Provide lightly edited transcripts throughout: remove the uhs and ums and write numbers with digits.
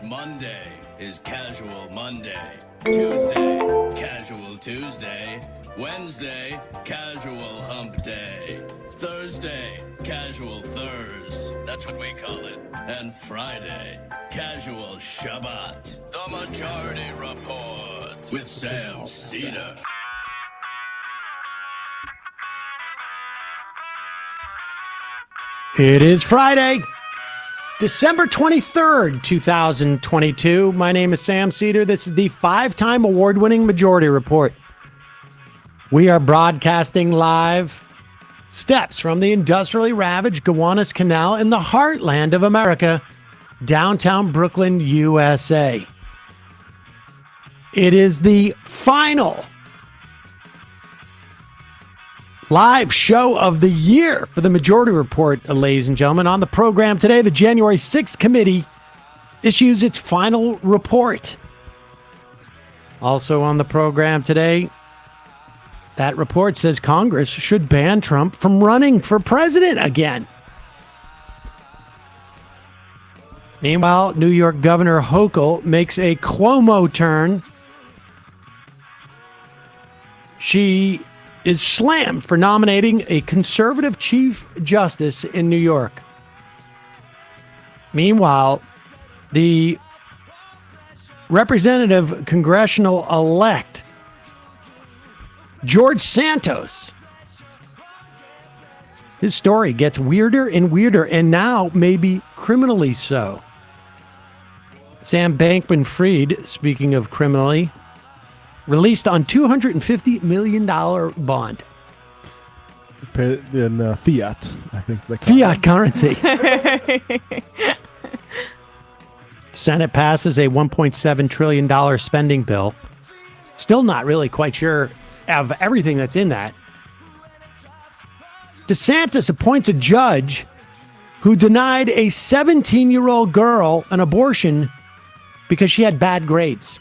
Monday is Casual Monday. Tuesday, Casual Tuesday. Wednesday, Casual Hump Day. Thursday, Casual Thurs. That's what we call it. And Friday, Casual Shabbat. The Majority Report with Sam Seder. It is Friday, December 23rd, 2022. My name is Sam Seder. This is the 5-time award-winning Majority Report. We are broadcasting live steps from the industrially ravaged Gowanus Canal in the heartland of America, downtown Brooklyn, USA. It is the final live show of the year for the Majority Report, ladies and gentlemen. On the program today, the January 6th committee issues its final report. Also on the program today, that report says Congress should ban Trump from running for president again. Meanwhile, New York Governor Hochul makes a Cuomo turn. She is slammed for nominating a conservative chief justice in New York. Meanwhile, the representative congressional elect, George Santos, his story gets weirder and weirder, and now maybe criminally so. Sam Bankman-Fried, speaking of criminally, released on $250 million bond. In fiat, I think. Fiat currency. Senate passes a $1.7 trillion spending bill. Still not really quite sure of everything that's in that. DeSantis appoints a judge who denied a 17-year-old girl an abortion because she had bad grades.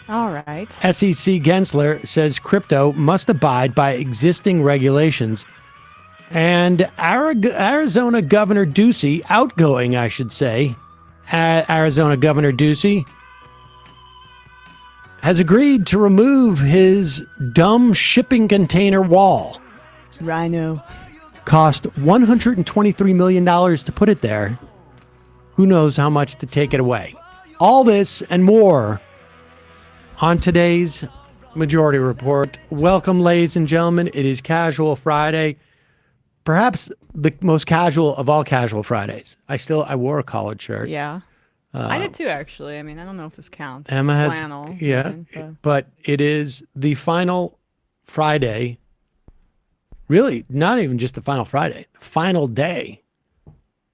All right. SEC Gensler says crypto must abide by existing regulations. And Arizona Governor Ducey, outgoing, I should say, Arizona Governor Ducey, has agreed to remove his dumb shipping container wall. Rhino. Cost $123 million to put it there. Who knows how much to take it away. All this and more on today's Majority Report. Welcome, ladies and gentlemen. It is Casual Friday. Perhaps the most casual of all casual Fridays. I wore a collared shirt. Yeah. I did too, actually. I mean, I don't know if this counts. Emma It's has, flannel. yeah, but it is the final Friday. Really, not even just the final Friday, the final day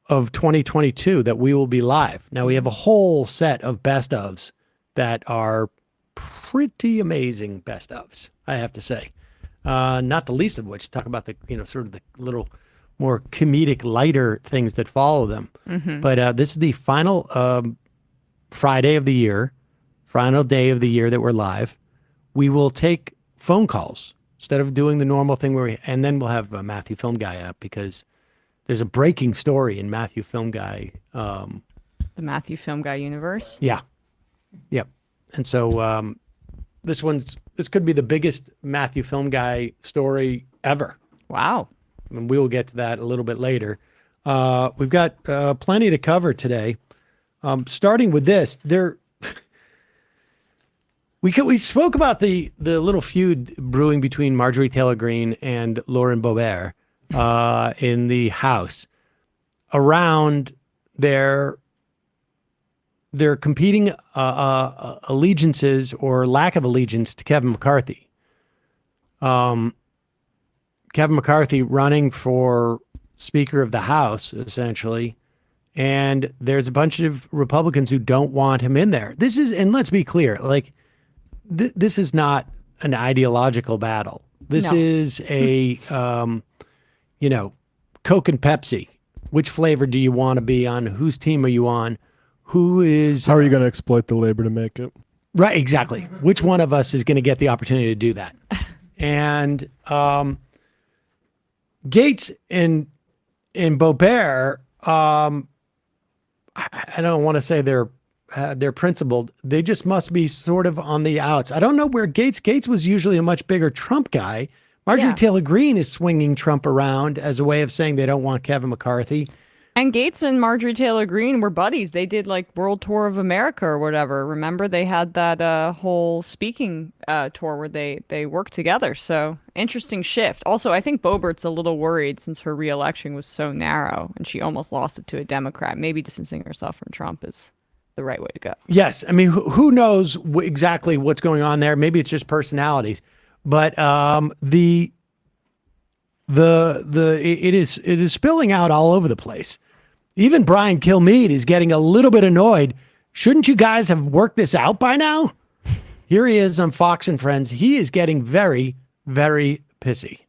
of 2022 that we will be live. Now, we have a whole set of best ofs that are pretty amazing best ofs, I have to say. Not the least of which, talk about the, sort of the little more comedic, lighter things that follow them. Mm-hmm. But this is the final Friday of the year, final day of the year that we're live. We will take phone calls instead of doing the normal thing and then we'll have Matthew Film Guy up because there's a breaking story in Matthew Film Guy. The Matthew Film Guy universe? Yeah. Yep. And so this could be the biggest Matthew Film Guy story ever. Wow. And we will get to that a little bit later. We've got plenty to cover today. Starting with this, we spoke about the little feud brewing between Marjorie Taylor Greene and Lauren Boebert in the House around their competing allegiances or lack of allegiance to Kevin McCarthy. Kevin McCarthy running for Speaker of the House, essentially, and there's a bunch of Republicans who don't want him in there. And let's be clear, like, this is not an ideological battle. This is a, Coke and Pepsi. Which flavor do you want to be on? Whose team are you on? How are you going to exploit the labor to make it? Right, exactly. Which one of us is going to get the opportunity to do that? And Gates and Boebert I don't want to say they're principled. They just must be sort of on the outs. I don't know where Gates was usually a much bigger Trump guy. Marjorie Taylor Greene is swinging Trump around as a way of saying they don't want Kevin McCarthy. And Gates and Marjorie Taylor Greene were buddies. They did like World Tour of America or whatever. Remember, they had that whole speaking tour where they worked together. So interesting shift. Also, I think Boebert's a little worried since her reelection was so narrow and she almost lost it to a Democrat. Maybe distancing herself from Trump is the right way to go. Yes. I mean, who knows exactly what's going on there? Maybe it's just personalities, but it is spilling out all over the place. Even Brian Kilmeade is getting a little bit annoyed. Shouldn't you guys have worked this out by now? Here he is on Fox and Friends. He is getting very, very pissy.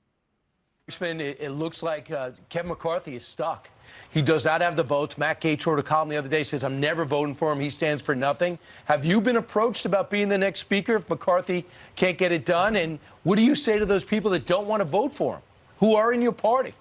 It looks like Kevin McCarthy is stuck. He does not have the votes. Matt Gaetz wrote a column the other day, says, I'm never voting for him. He stands for nothing. Have you been approached about being the next speaker if McCarthy can't get it done? And what do you say to those people that don't want to vote for him, who are in your party?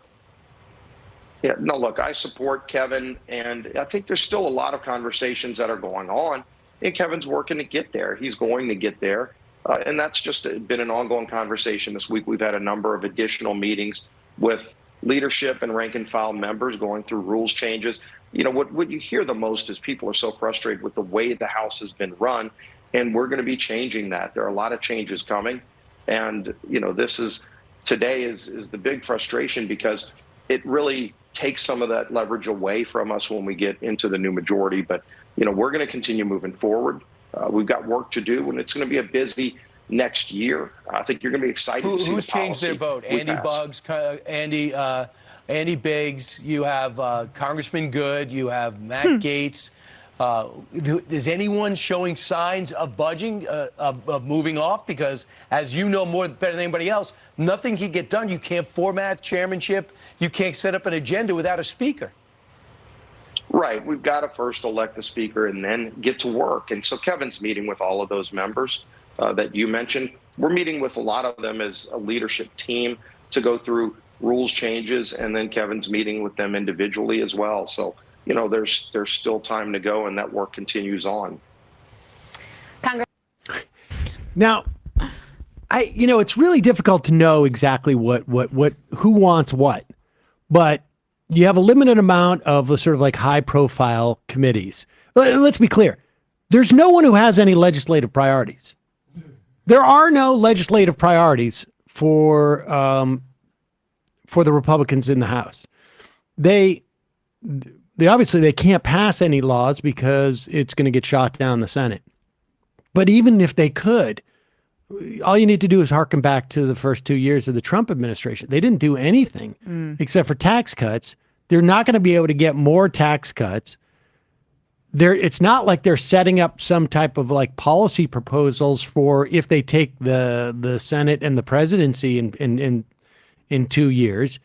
Yeah, no, look, I support Kevin, and I think there's still a lot of conversations that are going on, and Kevin's working to get there. He's going to get there, and that's just been an ongoing conversation this week. We've had a number of additional meetings with leadership and rank and file members going through rules changes. You know, what you hear the most is people are so frustrated with the way the House has been run, and we're going to be changing that. There are a lot of changes coming, and, you know, today is the big frustration because it really takes some of that leverage away from us when we get into the new majority. But, you know, we're going to continue moving forward. We've got work to do, and it's going to be a busy next year. I think you're going to be excited to see who's changed their vote? Andy Buggs, Andy Biggs. You have Congressman Good. You have Matt Gaetz. Is anyone showing signs of budging, of moving off? Because as you know better than anybody else, nothing can get done. You can't format chairmanship. You can't set up an agenda without a speaker. Right. We've got to first elect the speaker and then get to work. And so Kevin's meeting with all of those members that you mentioned. We're meeting with a lot of them as a leadership team to go through rules changes. And then Kevin's meeting with them individually as well. So, you know, there's still time to go, and that work continues on. Now, it's really difficult to know exactly who wants what, but you have a limited amount of the sort of like high profile committees. Let's be clear. There's no one who has any legislative priorities. There are no legislative priorities for the Republicans in the House. They obviously they can't pass any laws because it's going to get shot down in the Senate. But even if they could, all you need to do is harken back to the first 2 years of the Trump administration. They didn't do anything except for tax cuts. They're not going to be able to get more tax cuts. It's not like they're setting up some type of like policy proposals for if they take the Senate and the presidency in 2 years.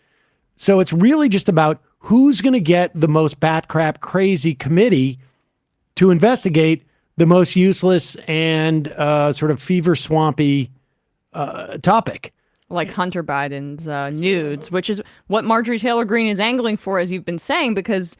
So it's really just about who's going to get the most bat crap crazy committee to investigate the most useless and sort of fever swampy topic. Like Hunter Biden's nudes, which is what Marjorie Taylor Greene is angling for, as you've been saying, because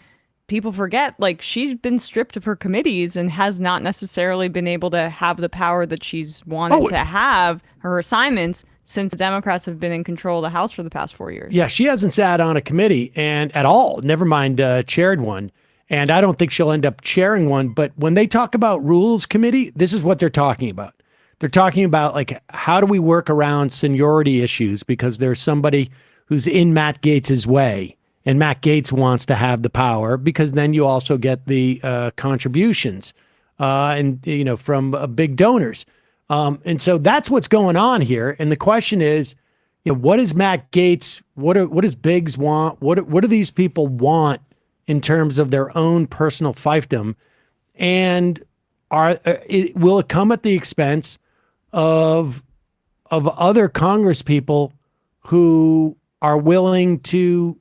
people forget, like, she's been stripped of her committees and has not necessarily been able to have the power that she's wanted to have, her assignments, since the Democrats have been in control of the House for the past 4 years. Yeah, she hasn't sat on a committee and at all, never mind chaired one. And I don't think she'll end up chairing one. But when they talk about rules committee, this is what they're talking about. They're talking about, like, how do we work around seniority issues because there's somebody who's in Matt Gaetz's way. And Matt Gaetz wants to have the power because then you also get the contributions from big donors. And so that's what's going on here. And the question is, what does Matt Gaetz, what does Biggs want? What do these people want in terms of their own personal fiefdom? And will it come at the expense of other Congress people who are willing to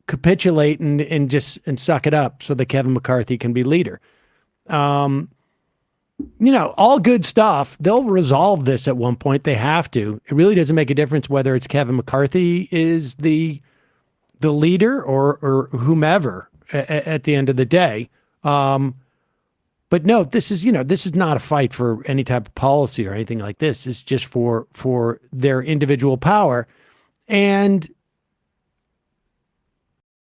capitulate and suck it up so that Kevin McCarthy can be leader? All good stuff. They'll resolve this at one point. They have to. It really doesn't make a difference whether it's Kevin McCarthy is the leader or whomever at the end of the day. But no, this is not a fight for any type of policy or anything like this. It's just for their individual power. And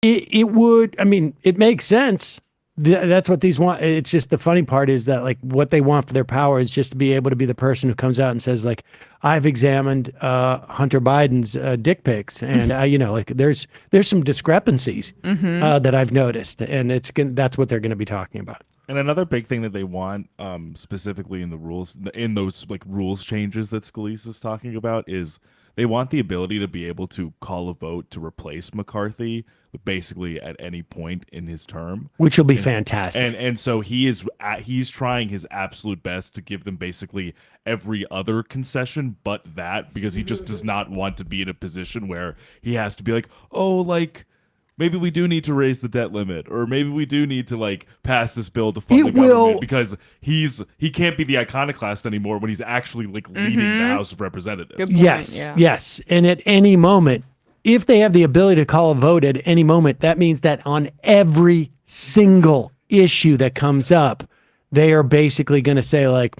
it makes sense. That's what these want. It's just the funny part is that like what they want for their power is just to be able to be the person who comes out and says like, I've examined Hunter Biden's dick pics, and like there's some discrepancies that I've noticed, and that's what they're going to be talking about. And another big thing that they want, specifically in the rules, in those like rules changes that Scalise is talking about, is they want the ability to be able to call a vote to replace McCarthy basically at any point in his term, which will be fantastic. And so he's trying his absolute best to give them basically every other concession but that, because he just does not want to be in a position where he has to be like, oh, like maybe we do need to raise the debt limit, or maybe we do need to like pass this bill to fund the government, because he can't be the iconoclast anymore when he's actually like leading the House of Representatives. Good point, Yes. And at any moment, if they have the ability to call a vote at any moment, that means that on every single issue that comes up, they are basically going to say like,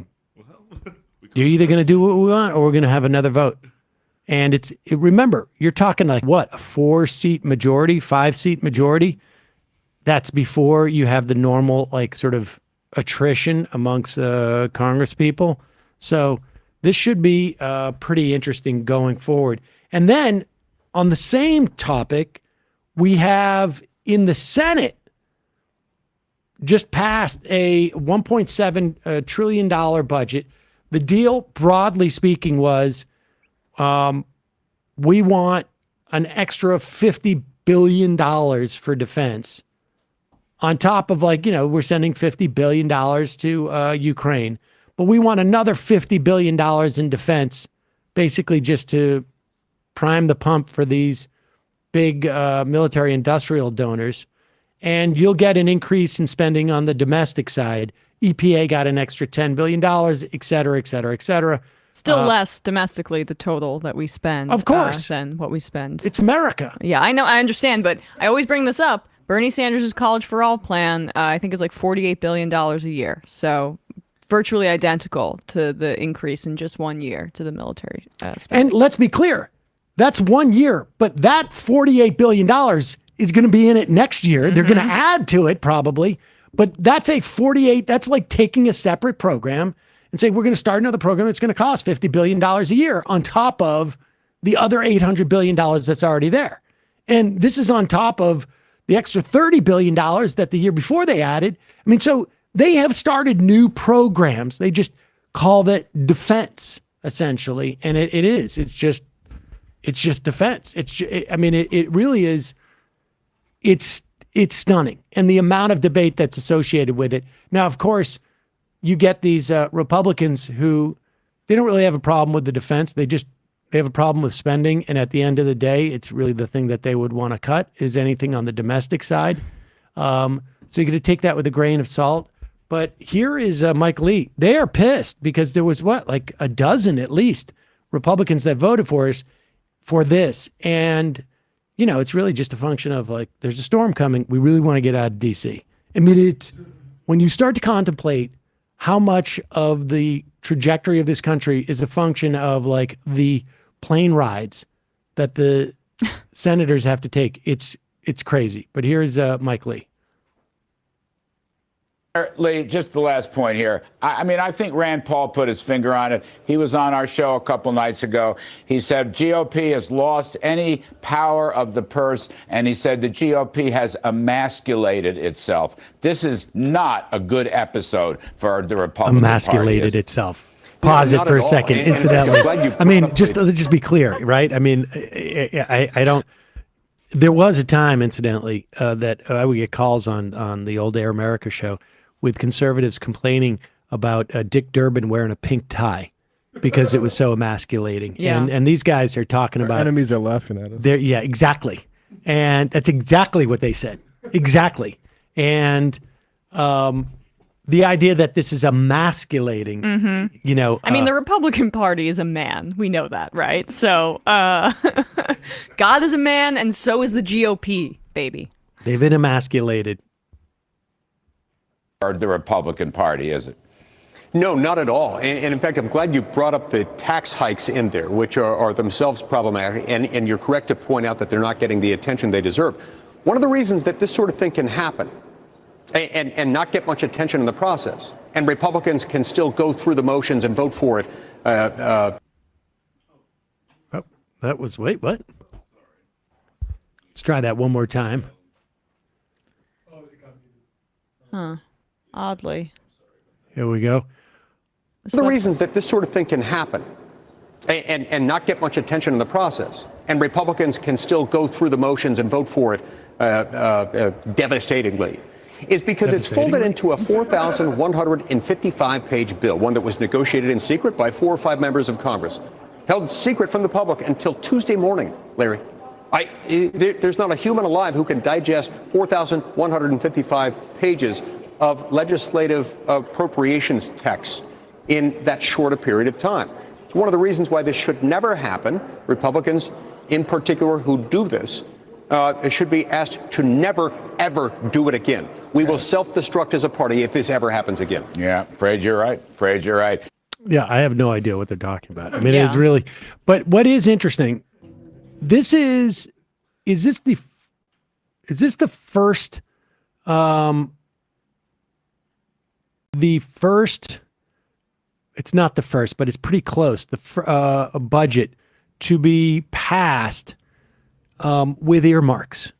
you're either going to do what we want or we're going to have another vote. And remember, you're talking like what, a 4-seat majority, 5-seat majority. That's before you have the normal like sort of attrition amongst Congress people. So this should be pretty interesting going forward. And then on the same topic, we have in the Senate just passed a $1.7 trillion budget. The deal, broadly speaking, was we want an extra $50 billion for defense on top of we're sending $50 billion to Ukraine, but we want another $50 billion in defense, basically just to prime the pump for these big military industrial donors. And you'll get an increase in spending on the domestic side. EPA got an extra $10 billion, et cetera, et cetera, et cetera. Still less domestically, the total that we spend, of course, than what we spend. It's America. Yeah, I know, I understand, but I always bring this up. Bernie Sanders' College for All plan, I think, is like $48 billion a year. So virtually identical to the increase in just 1 year to the military spending. And let's be clear, that's 1 year, but that $48 billion is going to be in it next year. They're going to add to it probably, but that's that's like taking a separate program and say, we're going to start another program that's going to cost $50 billion a year on top of the other $800 billion that's already there. And this is on top of the extra $30 billion that the year before they added. I mean, so they have started new programs. They just call that defense, essentially. And it is. It's just defense. It really is. It's stunning. And the amount of debate that's associated with it. Now, of course, you get these Republicans who they don't really have a problem with the defense. They have a problem with spending. And at the end of the day, it's really the thing that they would want to cut is anything on the domestic side. So you got to take that with a grain of salt. But here is Mike Lee. They are pissed because there was like a dozen at least Republicans that voted for this. And, it's really just a function of like, there's a storm coming. We really want to get out of DC. I mean, when you start to contemplate how much of the trajectory of this country is a function of like the plane rides that the senators have to take, it's crazy. But here's Mike Lee. Lee, just the last point here. I think Rand Paul put his finger on it. He was on our show a couple nights ago. He said GOP has lost any power of the purse, and he said the GOP has emasculated itself. This is not a good episode for the Republican Party. Emasculated itself. Pause it for a second, incidentally. Let's just be clear, right? I mean, I don't. There was a time, incidentally, that I would get calls on the old Air America show with conservatives complaining about Dick Durbin wearing a pink tie because it was so emasculating. Yeah. And these guys are talking about... enemies are laughing at us. Yeah, exactly. And that's exactly what they said. Exactly. And the idea that this is emasculating, the Republican Party is a man. We know that, right? So God is a man, and so is the GOP, baby. They've been emasculated. the Republican Party, is it? No, not at all. And in fact, I'm glad you brought up the tax hikes in there, which are themselves problematic. And you're correct to point out that they're not getting the attention they deserve. One of the reasons that this sort of thing can happen and not get much attention in the process, and Republicans can still go through the motions and vote for it. Oh, that was, wait, what? Let's try that one more time. Huh. Oddly. Here we go. One of the reasons that this sort of thing can happen and not get much attention in the process, and Republicans can still go through the motions and vote for it devastatingly, is because it's folded into a 4,155-page bill, one that was negotiated in secret by 4 or 5 members of Congress, held secret from the public until Tuesday morning, Larry. There's not a human alive who can digest 4,155 pages of legislative appropriations text in that short a period of time. It's one of the reasons why this should never happen. Republicans, in particular, who do this, should be asked to never, ever do it again. We will self-destruct as a party if this ever happens again. Yeah, afraid you're right. Afraid you're right. Yeah, I have no idea what they're talking about. I mean, it's really, but what is interesting, this is this the first, it's not the first, but it's pretty close, a budget to be passed with earmarks.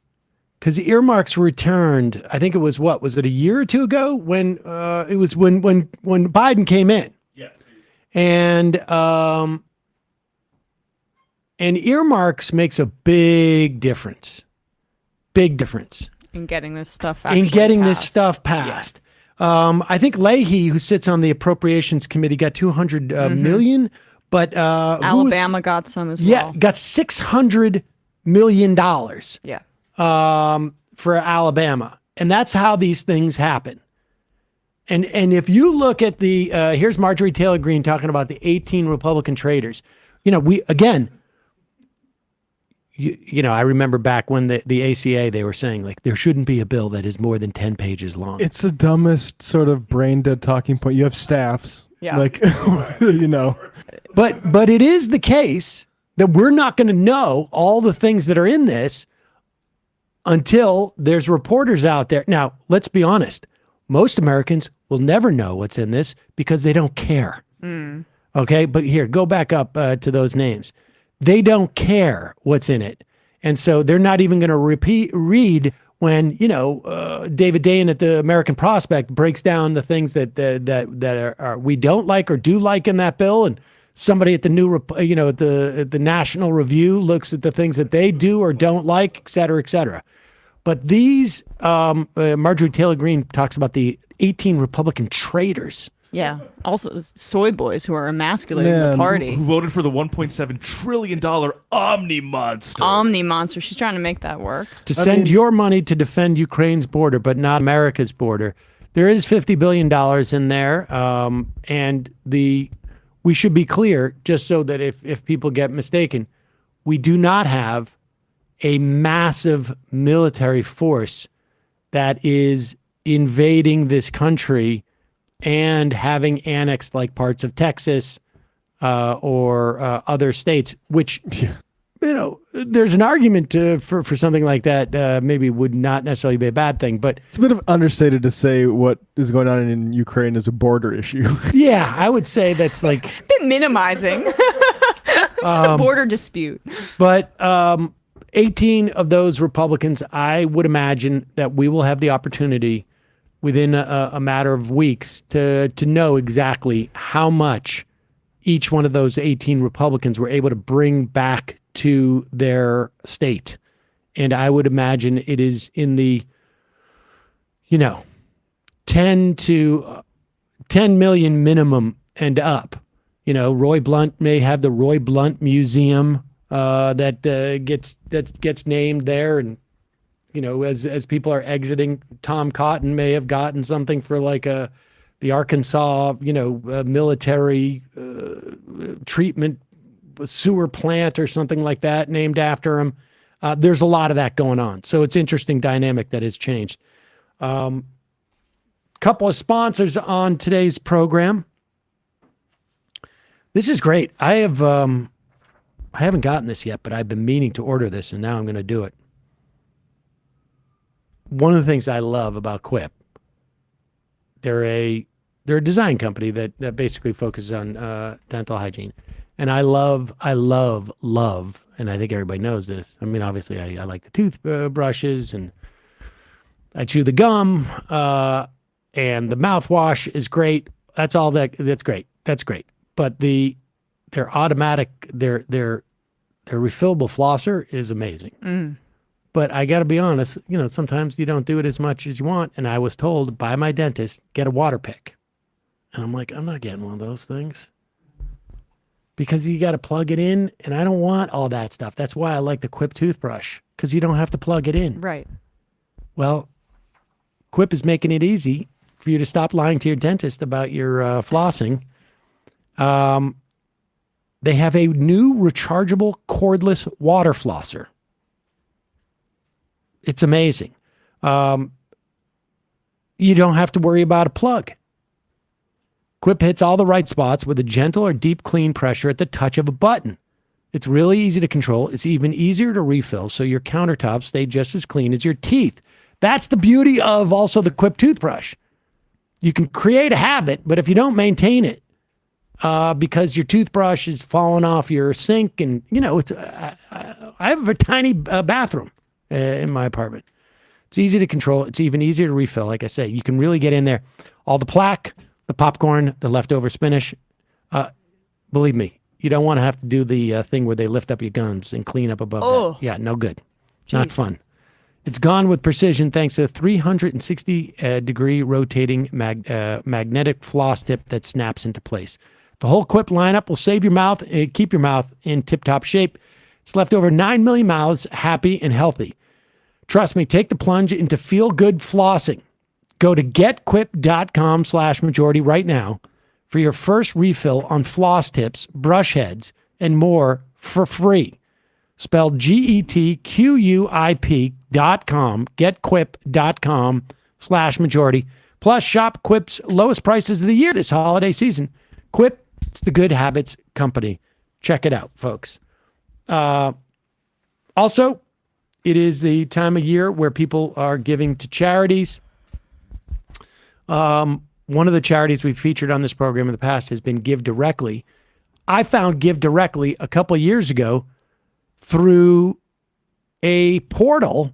Because the earmarks were returned, I think it was was it a year or two ago when it was when Biden came in. Yeah. And earmarks makes a big difference. Big difference. In getting this stuff passed. I think Leahy, who sits on the Appropriations Committee, got $200 million, but Alabama got some as well. Yeah, got $600 million. Yeah. For Alabama, and that's how these things happen. And if you look at the here's Marjorie Taylor Greene talking about the 18 Republican traitors. You know, I remember back when the ACA, they were saying like there shouldn't be a bill that is more than 10 pages long. It's the dumbest sort of brain dead talking point. You have staffs, like But it is the case that we're not going to know all the things that are in this until there's reporters out there. Now, let's be honest. Most Americans will never know what's in this because they don't care. Okay, but here, go back up to those names. They don't care what's in it. And so they're not even going to read when, David Dayen at the American Prospect breaks down the things that are we don't like or do like in that bill, and somebody at the at the National Review looks at the things that they do or don't like, et cetera, et cetera. But these, Marjorie Taylor Greene talks about the 18 Republican traitors. Yeah. Also, soy boys who are emasculating the party. Who voted for the $1.7 trillion Omni Monster. Omni Monster. She's trying to make that work. To send your money to defend Ukraine's border, but not America's border. There is $50 billion in there. And we should be clear, just so that if people get mistaken, we do not have a massive military force that is invading this country and having annexed like parts of Texas or other states, which, there's an argument for something like that maybe would not necessarily be a bad thing, but it's a bit of understated to say what is going on in Ukraine is a border issue. Yeah, I would say that's like a bit minimizing. It's just a border dispute. But 18 of those Republicans, I would imagine that we will have the opportunity within a matter of weeks to know exactly how much each one of those 18 Republicans were able to bring back to their state. And I would imagine it is in the, 10 million minimum and up. Roy Blunt may have the Roy Blunt Museum that gets named there, and as people are exiting, Tom Cotton may have gotten something for like the Arkansas military treatment sewer plant or something like that named after him. There's a lot of that going on, so it's interesting dynamic that has changed. couple of sponsors on today's program. This is great. I haven't gotten this yet, but I've been meaning to order this, and now I'm going to do it. One of the things I love about Quip, they're a design company that basically focuses on dental hygiene. And I love, and I think everybody knows this. I mean, obviously, I like the toothbrushes, and I chew the gum, and the mouthwash is great. That's great. That's great. But their automatic, their refillable flosser is amazing. But I got to be honest, sometimes you don't do it as much as you want. And I was told by my dentist, get a water pick. And I'm like, I'm not getting one of those things. Because you got to plug it in, and I don't want all that stuff. That's why I like the Quip toothbrush, because you don't have to plug it in. Right. Well, Quip is making it easy for you to stop lying to your dentist about your flossing. They have a new rechargeable cordless water flosser. It's amazing. You don't have to worry about a plug. Quip hits all the right spots with a gentle or deep clean pressure at the touch of a button. It's really easy to control. It's even easier to refill, so your countertops stay just as clean as your teeth. That's the beauty of also the Quip toothbrush. You can create a habit, but if you don't maintain it, because your toothbrush is falling off your sink, and I have a tiny bathroom in my apartment. It's easy to control. It's even easier to refill. Like I say, you can really get in there. All the plaque, the popcorn, the leftover spinach. Believe me, you don't want to have to do the thing where they lift up your gums and clean up above that. Yeah, no good. Jeez. Not fun. It's gone with precision thanks to a 360-degree rotating magnetic floss tip that snaps into place. The whole Quip lineup will save your mouth and keep your mouth in tip-top shape. It's left over 9 million mouths happy and healthy. Trust me, take the plunge into feel-good flossing. Go to getquip.com/majority right now for your first refill on floss tips, brush heads, and more for free. Spelled GETQUIP.com, getquip.com/majority. Plus, shop Quip's lowest prices of the year this holiday season. Quip, it's the good habits company. Check it out, folks. Also, it is the time of year where people are giving to charities. One of the charities we've featured on this program in the past has been Give Directly. I found Give Directly a couple of years ago through a portal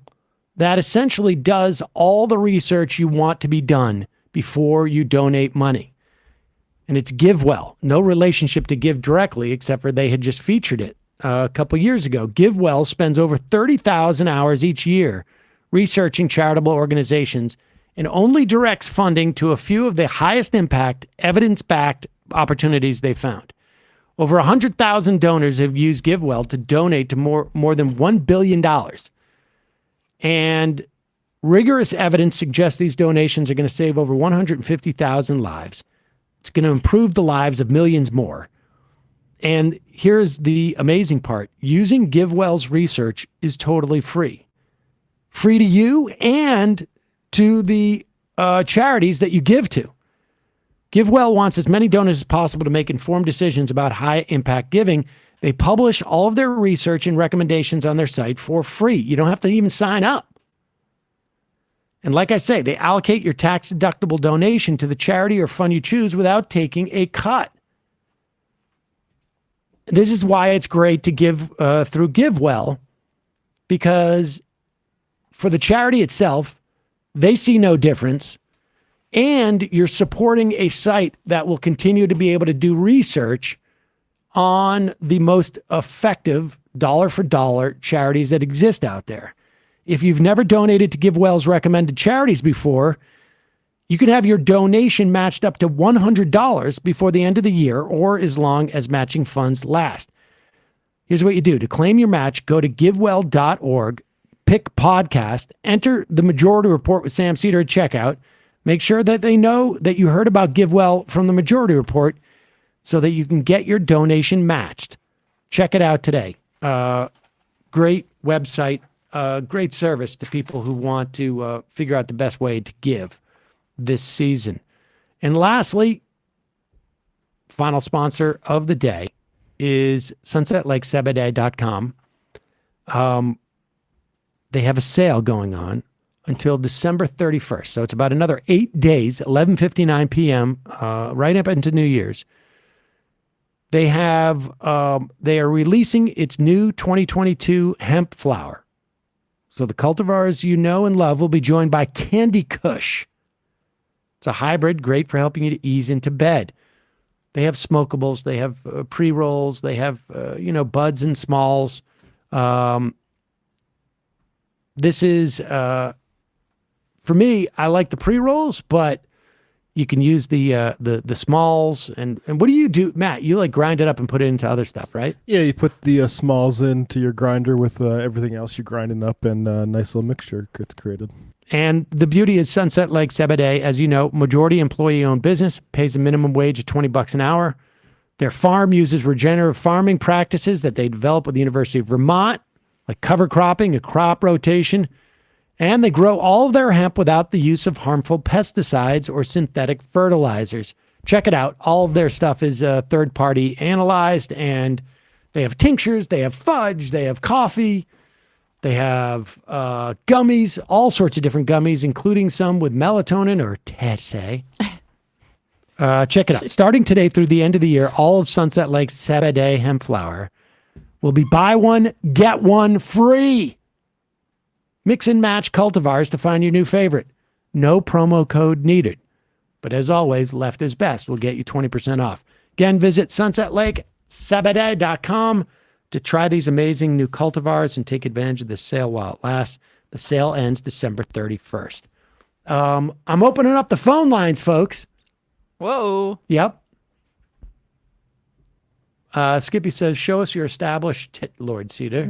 that essentially does all the research you want to be done before you donate money. And it's GiveWell. No relationship to Give Directly, except for they had just featured it a couple years ago. GiveWell spends over 30,000 hours each year researching charitable organizations and only directs funding to a few of the highest impact, evidence-backed opportunities they found. Over 100,000 donors have used GiveWell to donate to more than $1 billion. And rigorous evidence suggests these donations are going to save over 150,000 lives. It's going to improve the lives of millions more. And here's the amazing part. Using GiveWell's research is totally free. Free to you and to the charities that you give to. GiveWell wants as many donors as possible to make informed decisions about high-impact giving. They publish all of their research and recommendations on their site for free. You don't have to even sign up. And like I say, they allocate your tax-deductible donation to the charity or fund you choose without taking a cut. This is why it's great to give through GiveWell, because for the charity itself, they see no difference, and you're supporting a site that will continue to be able to do research on the most effective dollar-for-dollar charities that exist out there. If you've never donated to GiveWell's recommended charities before, you can have your donation matched up to $100 before the end of the year or as long as matching funds last. Here's what you do. To claim your match, go to givewell.org, pick podcast, enter the Majority Report with Sam Seder at checkout. Make sure that they know that you heard about GiveWell from the Majority Report so that you can get your donation matched. Check it out today. Great website, great service to people who want to figure out the best way to give. this season. And lastly, final sponsor of the day is sunsetlakesabade.com. They have a sale going on until December 31st. So it's about another 8 days, 11:59 p.m., right up into New Year's. They are releasing its new 2022 hemp flower. So the cultivars you know and love will be joined by Candy Kush. It's a hybrid, great for helping you to ease into bed. They have smokables, they have pre-rolls, they have, buds and smalls. This is, for me, I like the pre-rolls, but you can use the smalls. And what do you do, Matt? You like grind it up and put it into other stuff, right? Yeah, you put the smalls into your grinder with everything else you're grinding up, and a nice little mixture gets created. And the beauty is Sunset Lake Sabade, as you know, majority employee-owned business, pays a minimum wage of $20 an hour. Their farm uses regenerative farming practices that they developed with the University of Vermont, like cover cropping, a crop rotation, and they grow all of their hemp without the use of harmful pesticides or synthetic fertilizers. Check it out. All of their stuff is third-party analyzed, and they have tinctures, they have fudge, they have coffee, they have gummies, all sorts of different gummies, including some with melatonin or THC. Check it out. Starting today through the end of the year, all of Sunset Lake's Sabade hemp flower will be buy one, get one free. Mix and match cultivars to find your new favorite. No promo code needed. But as always, left is best. We'll get you 20% off. Again, visit sunsetlakesabade.com to try these amazing new cultivars and take advantage of this sale while it lasts. The sale ends December 31st. I'm opening up the phone lines, folks. Whoa. Yep. Skippy says, show us your established tit, Lord Seder.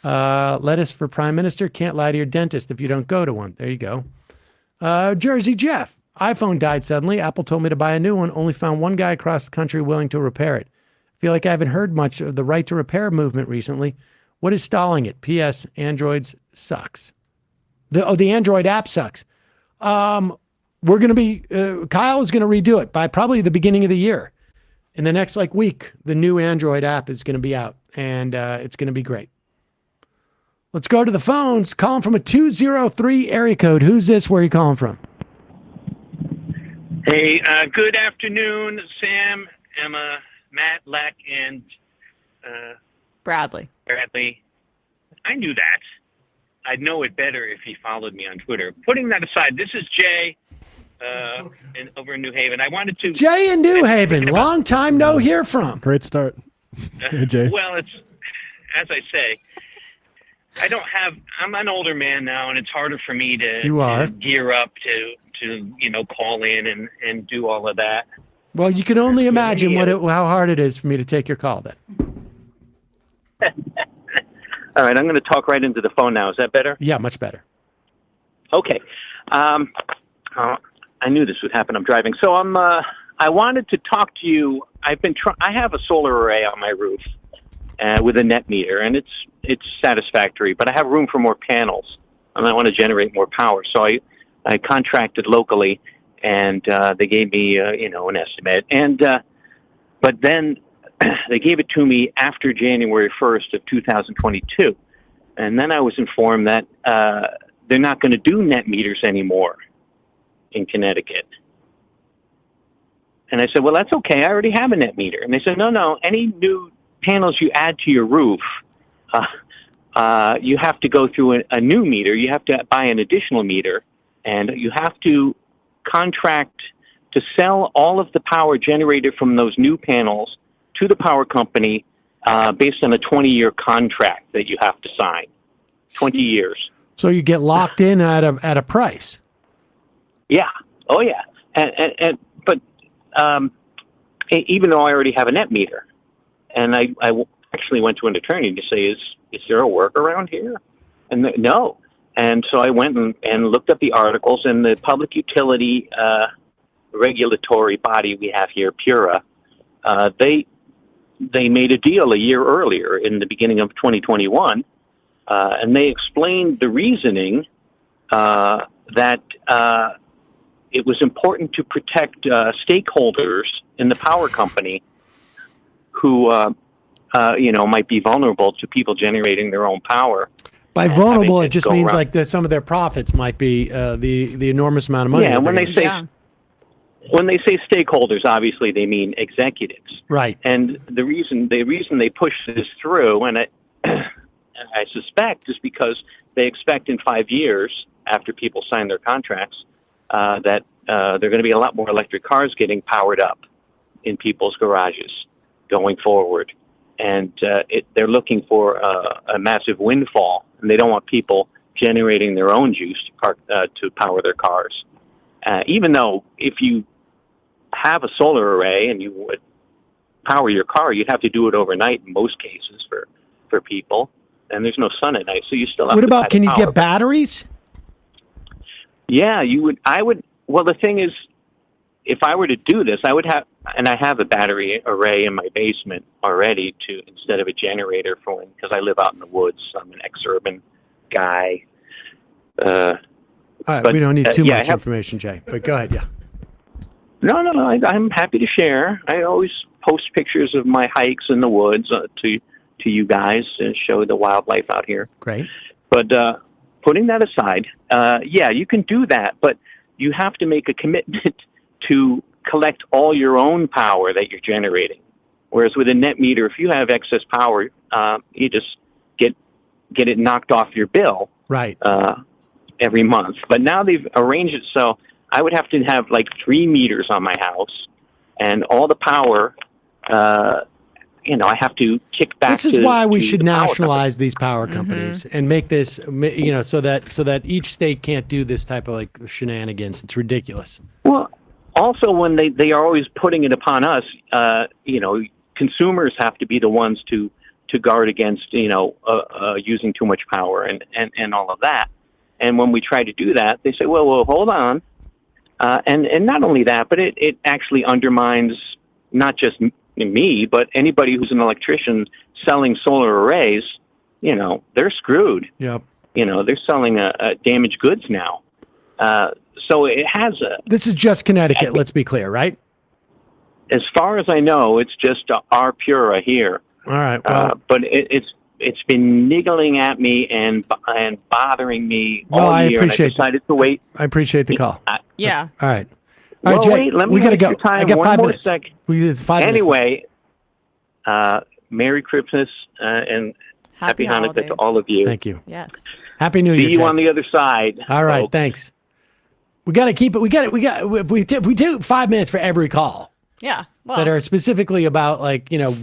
Lettuce for Prime Minister. Can't lie to your dentist if you don't go to one. There you go. Jersey Jeff. iPhone died suddenly. Apple told me to buy a new one. Only found one guy across the country willing to repair it. Feel like I haven't heard much of the right to repair movement recently. What is stalling it? P.S. Androids sucks. The Android app sucks. We're going to be, Kyle is going to redo it by probably the beginning of the year. In the next week, the new Android app is going to be out, and it's going to be great. Let's go to the phones. Calling from a 203 area code. Who's this? Where are you calling from? Hey, good afternoon, Sam, Emma, Matt, Leck, and Bradley. I knew that. I'd know it better if he followed me on Twitter. Putting that aside, this is Jay over in New Haven. I wanted to... Jay in New Haven. Long time no hear from. Great start. Hey, Jay. Well, it's, as I say, I'm an older man now, and it's harder for me to gear up to call in and do all of that. Well, you can only imagine how hard it is for me to take your call then. All right, I'm going to talk right into the phone now. Is that better? Yeah, much better. Okay. I knew this would happen. I'm driving. So I wanted to talk to you. I have a solar array on my roof with a net meter, and it's satisfactory, but I have room for more panels, and I want to generate more power. So I contracted locally, and they gave me an estimate. And but then they gave it to me after January 1st of 2022, and then I was informed that they're not going to do net meters anymore in Connecticut. And I said, well, that's okay. I already have a net meter. And they said, no, any new panels you add to your roof, you have to go through a new meter. You have to buy an additional meter, and you have to contract to sell all of the power generated from those new panels to the power company based on a 20-year contract that you have to sign. 20 years. So you get locked in at a price. Yeah. Oh, yeah. But even though I already have a net meter, and I actually went to an attorney to say, is there a workaround here? And no. And so I went and looked up the articles, and the public utility regulatory body we have here, PURA, they made a deal a year earlier in the beginning of 2021, and they explained the reasoning that it was important to protect stakeholders in the power company who, might be vulnerable to people generating their own power. By vulnerable, it just means like some of their profits might be the enormous amount of money. Yeah, when they say stakeholders, obviously they mean executives. Right. And the reason they push this through, and I suspect, is because they expect in 5 years, after people sign their contracts, that there are going to be a lot more electric cars getting powered up in people's garages going forward. And they're looking for a massive windfall, and they don't want people generating their own juice to power their cars. Even though if you have a solar array and you would power your car, you'd have to do it overnight in most cases for people, and there's no sun at night, so you still have What to about, can you get batteries? Yeah, you would. I would. Well, the thing is, if I were to do this, I would have, and I have a battery array in my basement already instead of a generator because I live out in the woods. I'm an ex-urban guy. All right, we don't need too much information, Jay, but go ahead, yeah. No, I'm happy to share. I always post pictures of my hikes in the woods to you guys and show the wildlife out here. Great. But putting that aside, you can do that, but you have to make a commitment to collect all your own power that you're generating. Whereas with a net meter, if you have excess power, you just get it knocked off your bill right every month. But now they've arranged it so I would have to have like 3 meters on my house, and all the power, I have to kick back. This is why we should nationalize these power companies and make this, so that each state can't do this type of like shenanigans. It's ridiculous. Well, also when they are always putting it upon us, consumers have to be the ones to guard against, using too much power and all of that. And when we try to do that, they say, well, hold on. And not only that, but it actually undermines not just me, but anybody who's an electrician selling solar arrays, they're screwed. Yep. They're selling damaged goods now. So it has This is just Connecticut, let's be clear, right? As far as I know, it's just our Pura here. All right. Well, but it's been niggling at me and bothering me all year. And I decided to wait. I appreciate the call. Yeah. All right. All right, Jay, wait. Let me we gotta go. Time. I got One 5 more minutes. Sec. It's 5 anyway, Merry Christmas and Happy Hanukkah holidays to all of you. Thank you. Yes. Happy New Year. See you Jay. on the other side. All right. folks. Thanks. We got to keep it. If we do 5 minutes for every call Yeah. Well, that are specifically about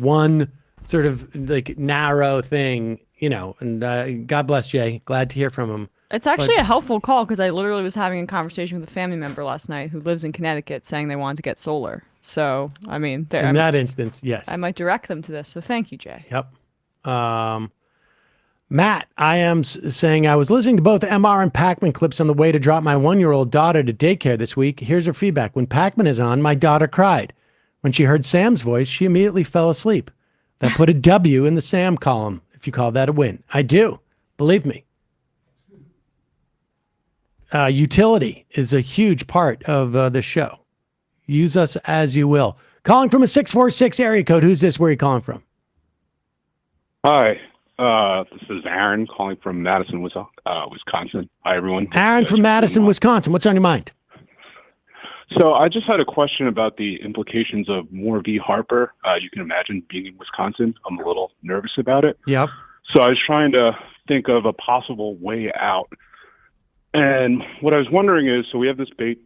one sort of like narrow thing, and God bless Jay. Glad to hear from him. it's actually a helpful call because I literally was having a conversation with a family member last night who lives in Connecticut saying they wanted to get solar. So, I mean, In that instance, yes. I might direct them to this. So thank you, Jay. Yep. Matt, I am saying I was listening to both MR and Pacman clips on the way to drop my 1-year-old daughter to daycare this week. Here's her feedback. When Pacman is on, my daughter cried. When she heard Sam's voice, she immediately fell asleep. That put a W in the Sam column, if you call that a win. I do. Believe me. Utility is a huge part of the show. Use us as you will. Calling from a 646 area code. Who's this? Where are you calling from? Hi. This is Aaron calling from Madison, Wisconsin. Hi, everyone. Aaron from Madison, Wisconsin. What's on your mind? So I just had a question about the implications of Moore v. Harper. You can imagine being in Wisconsin. I'm a little nervous about it. Yep. So I was trying to think of a possible way out. And what I was wondering is, so we have this big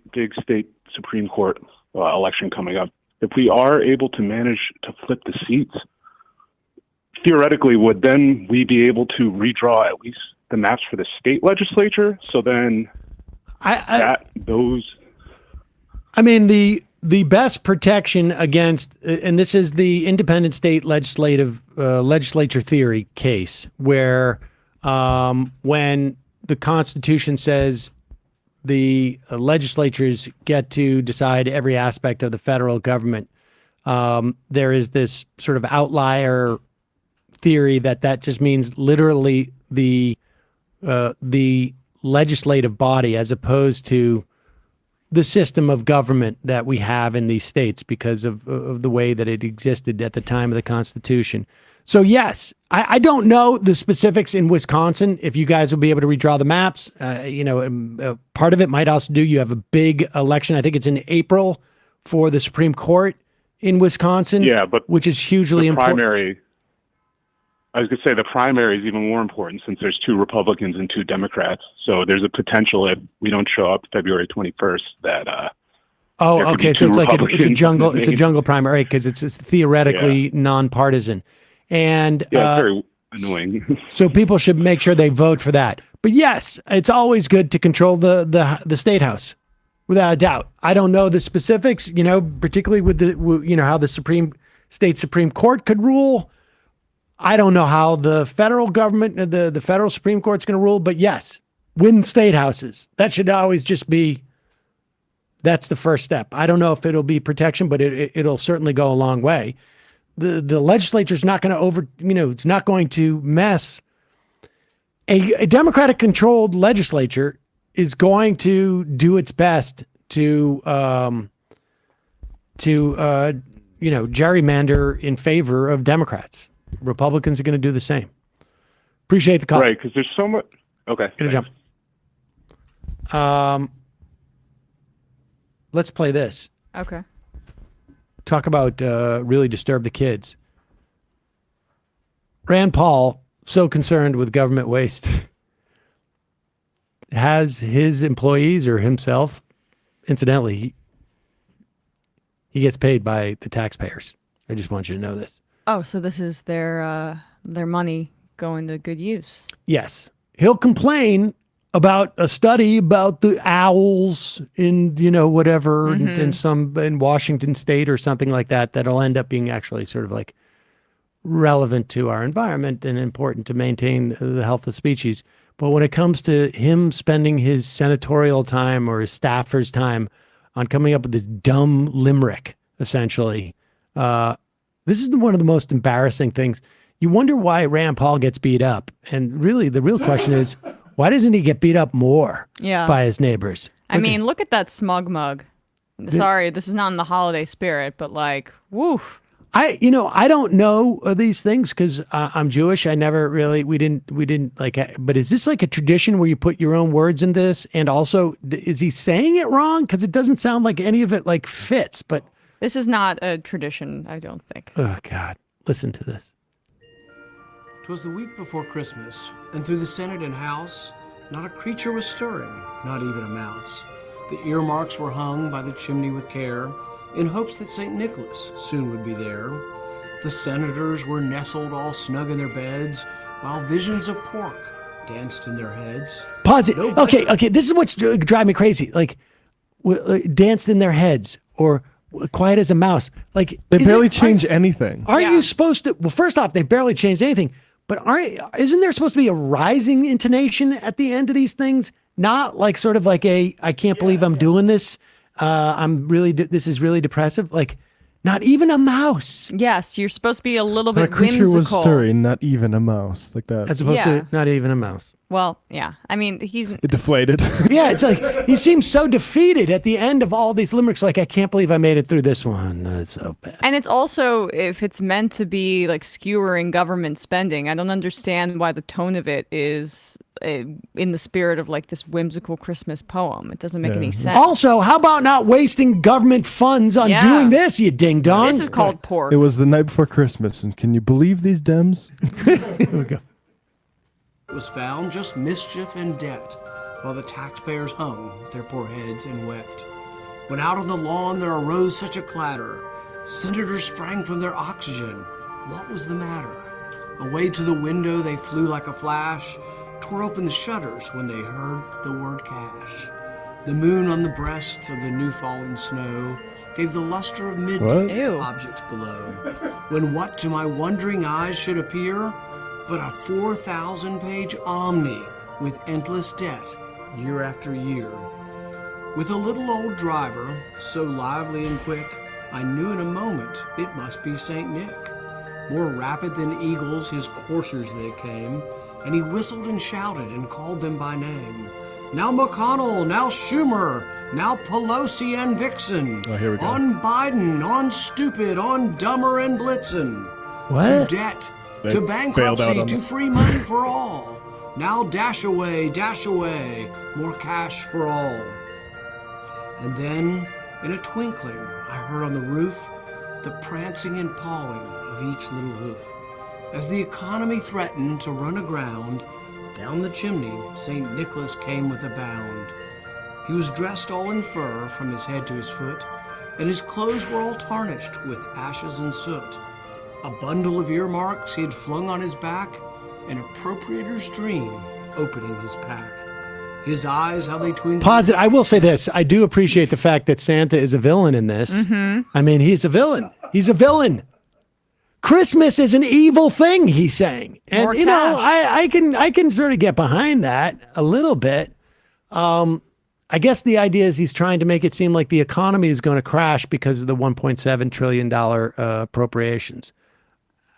state Supreme Court election coming up. If we are able to manage to flip the seats, theoretically, would then we be able to redraw at least the maps for the state legislature? So then the best protection against, and this is the independent state legislature theory case, where when the Constitution says the legislatures get to decide every aspect of the federal government, there is this sort of outlier theory that just means literally the legislative body as opposed to the system of government that we have in these states because of the way that it existed at the time of the Constitution. So yes, I don't know the specifics in Wisconsin. If you guys will be able to redraw the maps, part of it might also do. You have a big election. I think it's in April for the Supreme Court in Wisconsin. Yeah, but which is hugely important. I was going to say the primary is even more important since there's 2 Republicans and 2 Democrats. So there's a potential if we don't show up February 21st that. Okay. So it's a jungle primary because it's theoretically nonpartisan, and it's very annoying. So people should make sure they vote for that. But yes, it's always good to control the state house, without a doubt. I don't know the specifics, particularly with how the state Supreme Court could rule. I don't know how the federal government, the federal Supreme Court's going to rule, but yes, win state houses. That should always just be, that's the first step. I don't know if it'll be protection, but it'll certainly go a long way. The legislature's not going to it's not going to mess. A Democratic controlled legislature is going to do its best to gerrymander in favor of Democrats. Republicans are going to do the same. Appreciate the call. Right, because there's so much. Okay. Gonna jump. Let's play this. Okay. Talk about really disturb the kids. Rand Paul, so concerned with government waste, has his employees or himself, incidentally, he gets paid by the taxpayers. I just want you to know this. Oh, so this is their money going to good use. Yes. He'll complain about a study about the owls in, whatever, in Washington State or something like that, that'll end up being actually sort of like relevant to our environment and important to maintain the health of the species. But when it comes to him spending his senatorial time or his staffer's time on coming up with this dumb limerick, essentially, this is one of the most embarrassing things. You wonder why Rand Paul gets beat up. And really, the real question is, why doesn't he get beat up more by his neighbors? Look at that smug mug. Sorry, this is not in the holiday spirit, but like, woo. I don't know these things because I'm Jewish. I never really, we didn't like, but is this like a tradition where you put your own words in this? And also, is he saying it wrong? Because it doesn't sound like any of it like fits, but. This is not a tradition, I don't think. Oh, God. Listen to this. 'Twas the week before Christmas, and through the Senate and House, not a creature was stirring, not even a mouse. The earmarks were hung by the chimney with care, in hopes that St. Nicholas soon would be there. The senators were nestled all snug in their beds, while visions of pork danced in their heads. Pause it. Okay. This is what's driving me crazy. Like, danced in their heads, or quiet as a mouse. Like, they barely change anything. Aren't you supposed to? Well, first off, they barely changed anything. But isn't there supposed to be a rising intonation at the end of these things? Not like sort of like I can't believe I'm doing this. This is really depressive. Like, not even a mouse. Yes, you're supposed to be a little bit whimsical. A creature was stirring, not even a mouse, like that. As opposed to not even a mouse. Well, yeah. I mean, It deflated. Yeah, it's like he seems so defeated at the end of all these limericks. Like, I can't believe I made it through this one. It's so bad. And it's also, if it's meant to be like skewering government spending, I don't understand why the tone of it is in the spirit of like this whimsical Christmas poem. It doesn't make any sense. Also, how about not wasting government funds on doing this, you ding dong? This is called pork. It was the night before Christmas, and can you believe these Dems? Here we go. It was found just mischief and debt, while the taxpayers hung their poor heads and wept. When out on the lawn there arose such a clatter, senators sprang from their oxygen. What was the matter? Away to the window they flew like a flash, tore open the shutters when they heard the word cash. The moon on the breast of the new fallen snow gave the luster of midday to objects below. When what to my wondering eyes should appear but a 4,000-page Omni with endless debt year after year. With a little old driver, so lively and quick, I knew in a moment it must be St. Nick. More rapid than eagles his coursers they came, and he whistled and shouted and called them by name. Now McConnell, now Schumer, now Pelosi and Vixen. Oh, here we go. On Biden, on stupid, on dumber and Blitzen. What? To debt, They to bailed out bankruptcy, on to it. free money for all. Now dash away, more cash for all. And then, in a twinkling, I heard on the roof the prancing and pawing of each little hoof. As the economy threatened to run aground, down the chimney St. Nicholas came with a bound. He was dressed all in fur from his head to his foot, and his clothes were all tarnished with ashes and soot. A bundle of earmarks he had flung on his back, an appropriator's dream opening his pack. His eyes, how they twinkled. Pause it. I will say this. I do appreciate the fact that Santa is a villain in this. I mean, he's a villain. He's a villain. Christmas is an evil thing, he's saying. And, More you know, cash. I can sort of get behind that a little bit. I guess the idea is he's trying to make it seem like the economy is going to crash because of the $1.7 trillion appropriations.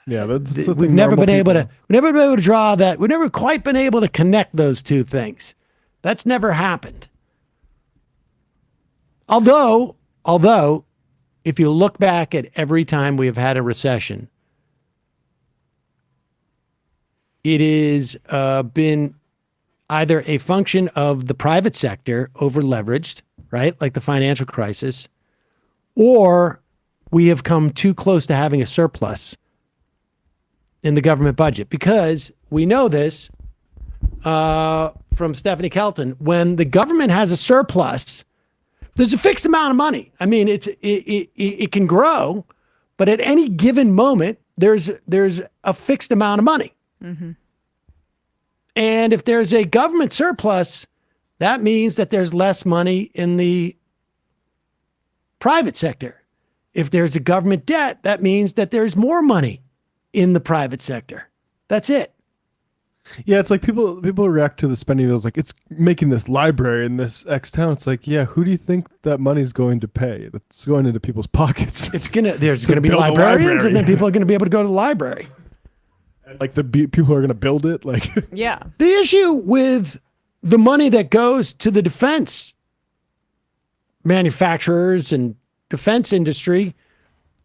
Yeah, that's the We've thing never been normal able to draw that. We've never quite been able to connect those two things. That's never happened. Although, if you look back at every time we have had a recession, it is been either a function of the private sector over leveraged, right? Like the financial crisis, or we have come too close to having a surplus in the government budget, because we know this from Stephanie Kelton. When the government has a surplus, there's a fixed amount of money. I mean, it can grow, but at any given moment, there's a fixed amount of money. Mm-hmm. And if there's a government surplus, that means that there's less money in the private sector. If there's a government debt, that means that there's more money in the private sector. That's it. Yeah, it's like people react to the spending bills like it's making this library in this X town. It's like, yeah, who do you think that money's going to pay? That's going into people's pockets. There's gonna be build a librarians, and then library. people are gonna be able to go to the library. Like people who are going to build it. Like, Yeah. The issue with the money that goes to the defense manufacturers and defense industry,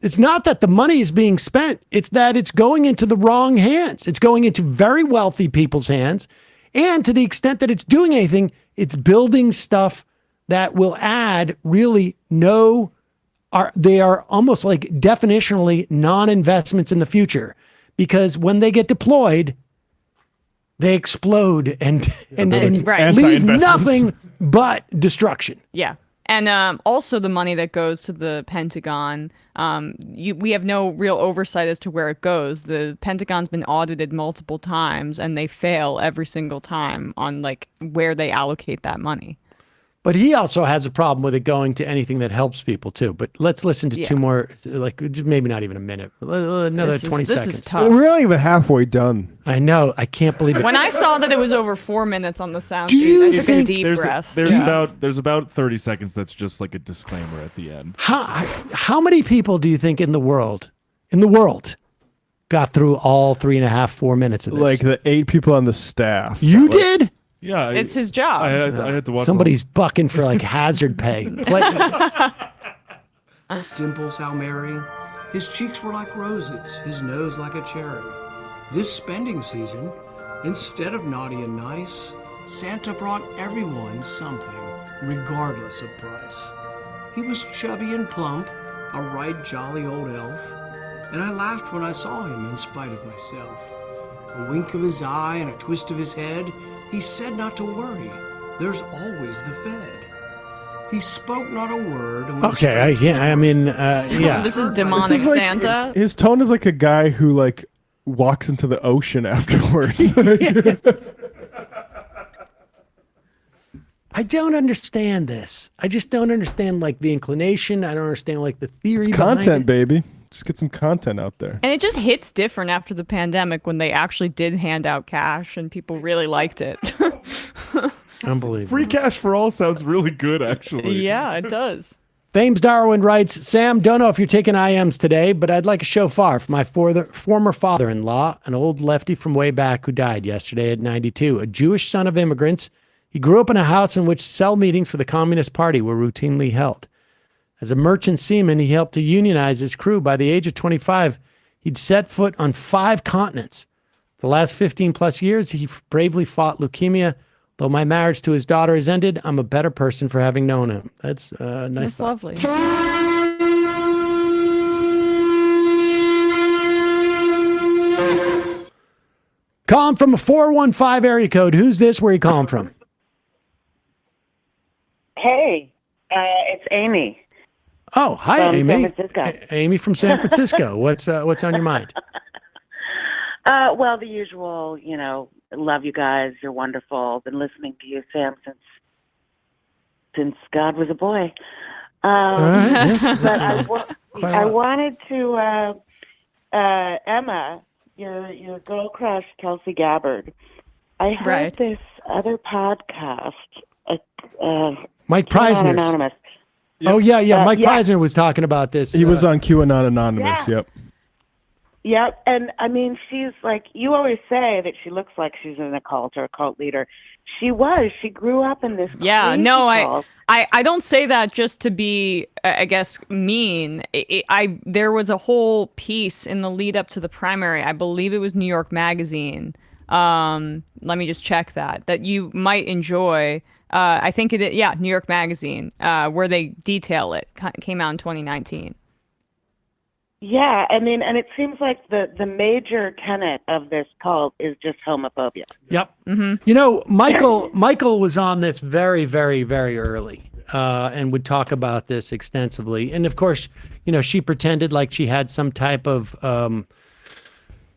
it's not that the money is being spent. It's that it's going into the wrong hands. It's going into very wealthy people's hands. And to the extent that it's doing anything, it's building stuff that will add really they are almost like definitionally non-investments in the future. Because when they get deployed, they explode and Right. leave Anti-investments. nothing but destruction. Yeah. And also the money that goes to the Pentagon, we have no real oversight as to where it goes. The Pentagon's been audited multiple times, and they fail every single time on like where they allocate that money. But he also has a problem with it going to anything that helps people too. But let's listen to two more, like maybe not even a minute, another 20 This seconds. is tough. we're not even halfway done. I know. I can't believe it. When I saw that it was over 4 minutes on the sound Do sheet, you I took a think deep breath. There's about 30 seconds that's just like a disclaimer at the end. How many people do you think in the world got through all 3.5, 4 minutes of this? Like the 8 people on the staff. You did? Yeah, It's his job. I had to watch. Somebody's bucking for like hazard pay. Dimples, how merry. His cheeks were like roses, his nose like a cherry. This spending season, instead of naughty and nice, Santa brought everyone something, regardless of price. He was chubby and plump, a right jolly old elf, and I laughed when I saw him in spite of myself. A wink of his eye and a twist of his head, he said not to worry, there's always the Fed. He spoke not a word. And went Okay, I straight to can't. I mean, yeah. This is demonic This is like- Santa. His tone is like a guy who like walks into the ocean afterwards. I don't understand this. I just don't understand like the inclination. I don't understand like the theory. It's behind content, it. baby. Just get some content out there. And it just hits different after the pandemic when they actually did hand out cash and people really liked it. Unbelievable. Free cash for all sounds really good, actually. Yeah, it does. Thames Darwin writes, Sam, don't know if you're taking IMs today, but I'd like a shofar for my former father-in-law, an old lefty from way back who died yesterday at 92, a Jewish son of immigrants He grew up in a house in which cell meetings for the Communist Party were routinely held. As a merchant seaman, he helped to unionize his crew. By the age of 25, he'd set foot on 5 continents. The last 15 plus years, he bravely fought leukemia. Though my marriage to his daughter has ended, I'm a better person for having known him. That's nice. That's lovely. Calling from a 415 area code. Who's this? Where are you calling from? Hey, it's Amy. Oh, hi, from Amy. San Francisco. Amy from San Francisco. What's on your mind? Well, the usual, love you guys. You're wonderful. Been listening to you, Sam, since God was a boy. All right, yes, But I a lot. wanted to, Emma, your girl crush, Tulsi Gabbard. I heard Right. this other podcast, Mike QAnon Preisner's. Anonymous. Oh, yeah. Mike yeah. Preisner was talking about this. He was on QAnon Anonymous. Yeah. Yep. Yep, and I mean, she's like, you always say that she looks like she's in a cult or a cult leader. She grew up in this Yeah, crazy no, cult. I don't say that just to be, I guess, mean. There was a whole piece in the lead up to the primary. I believe it was New York Magazine. Let me just check that you might enjoy. I think New York Magazine, where they detail it. Came out in 2019. Yeah, I mean, and it seems like the major tenet of this cult is just homophobia. Yep. Mm-hmm. Michael was on this very, very, very early, and would talk about this extensively. And of course, she pretended like she had some type of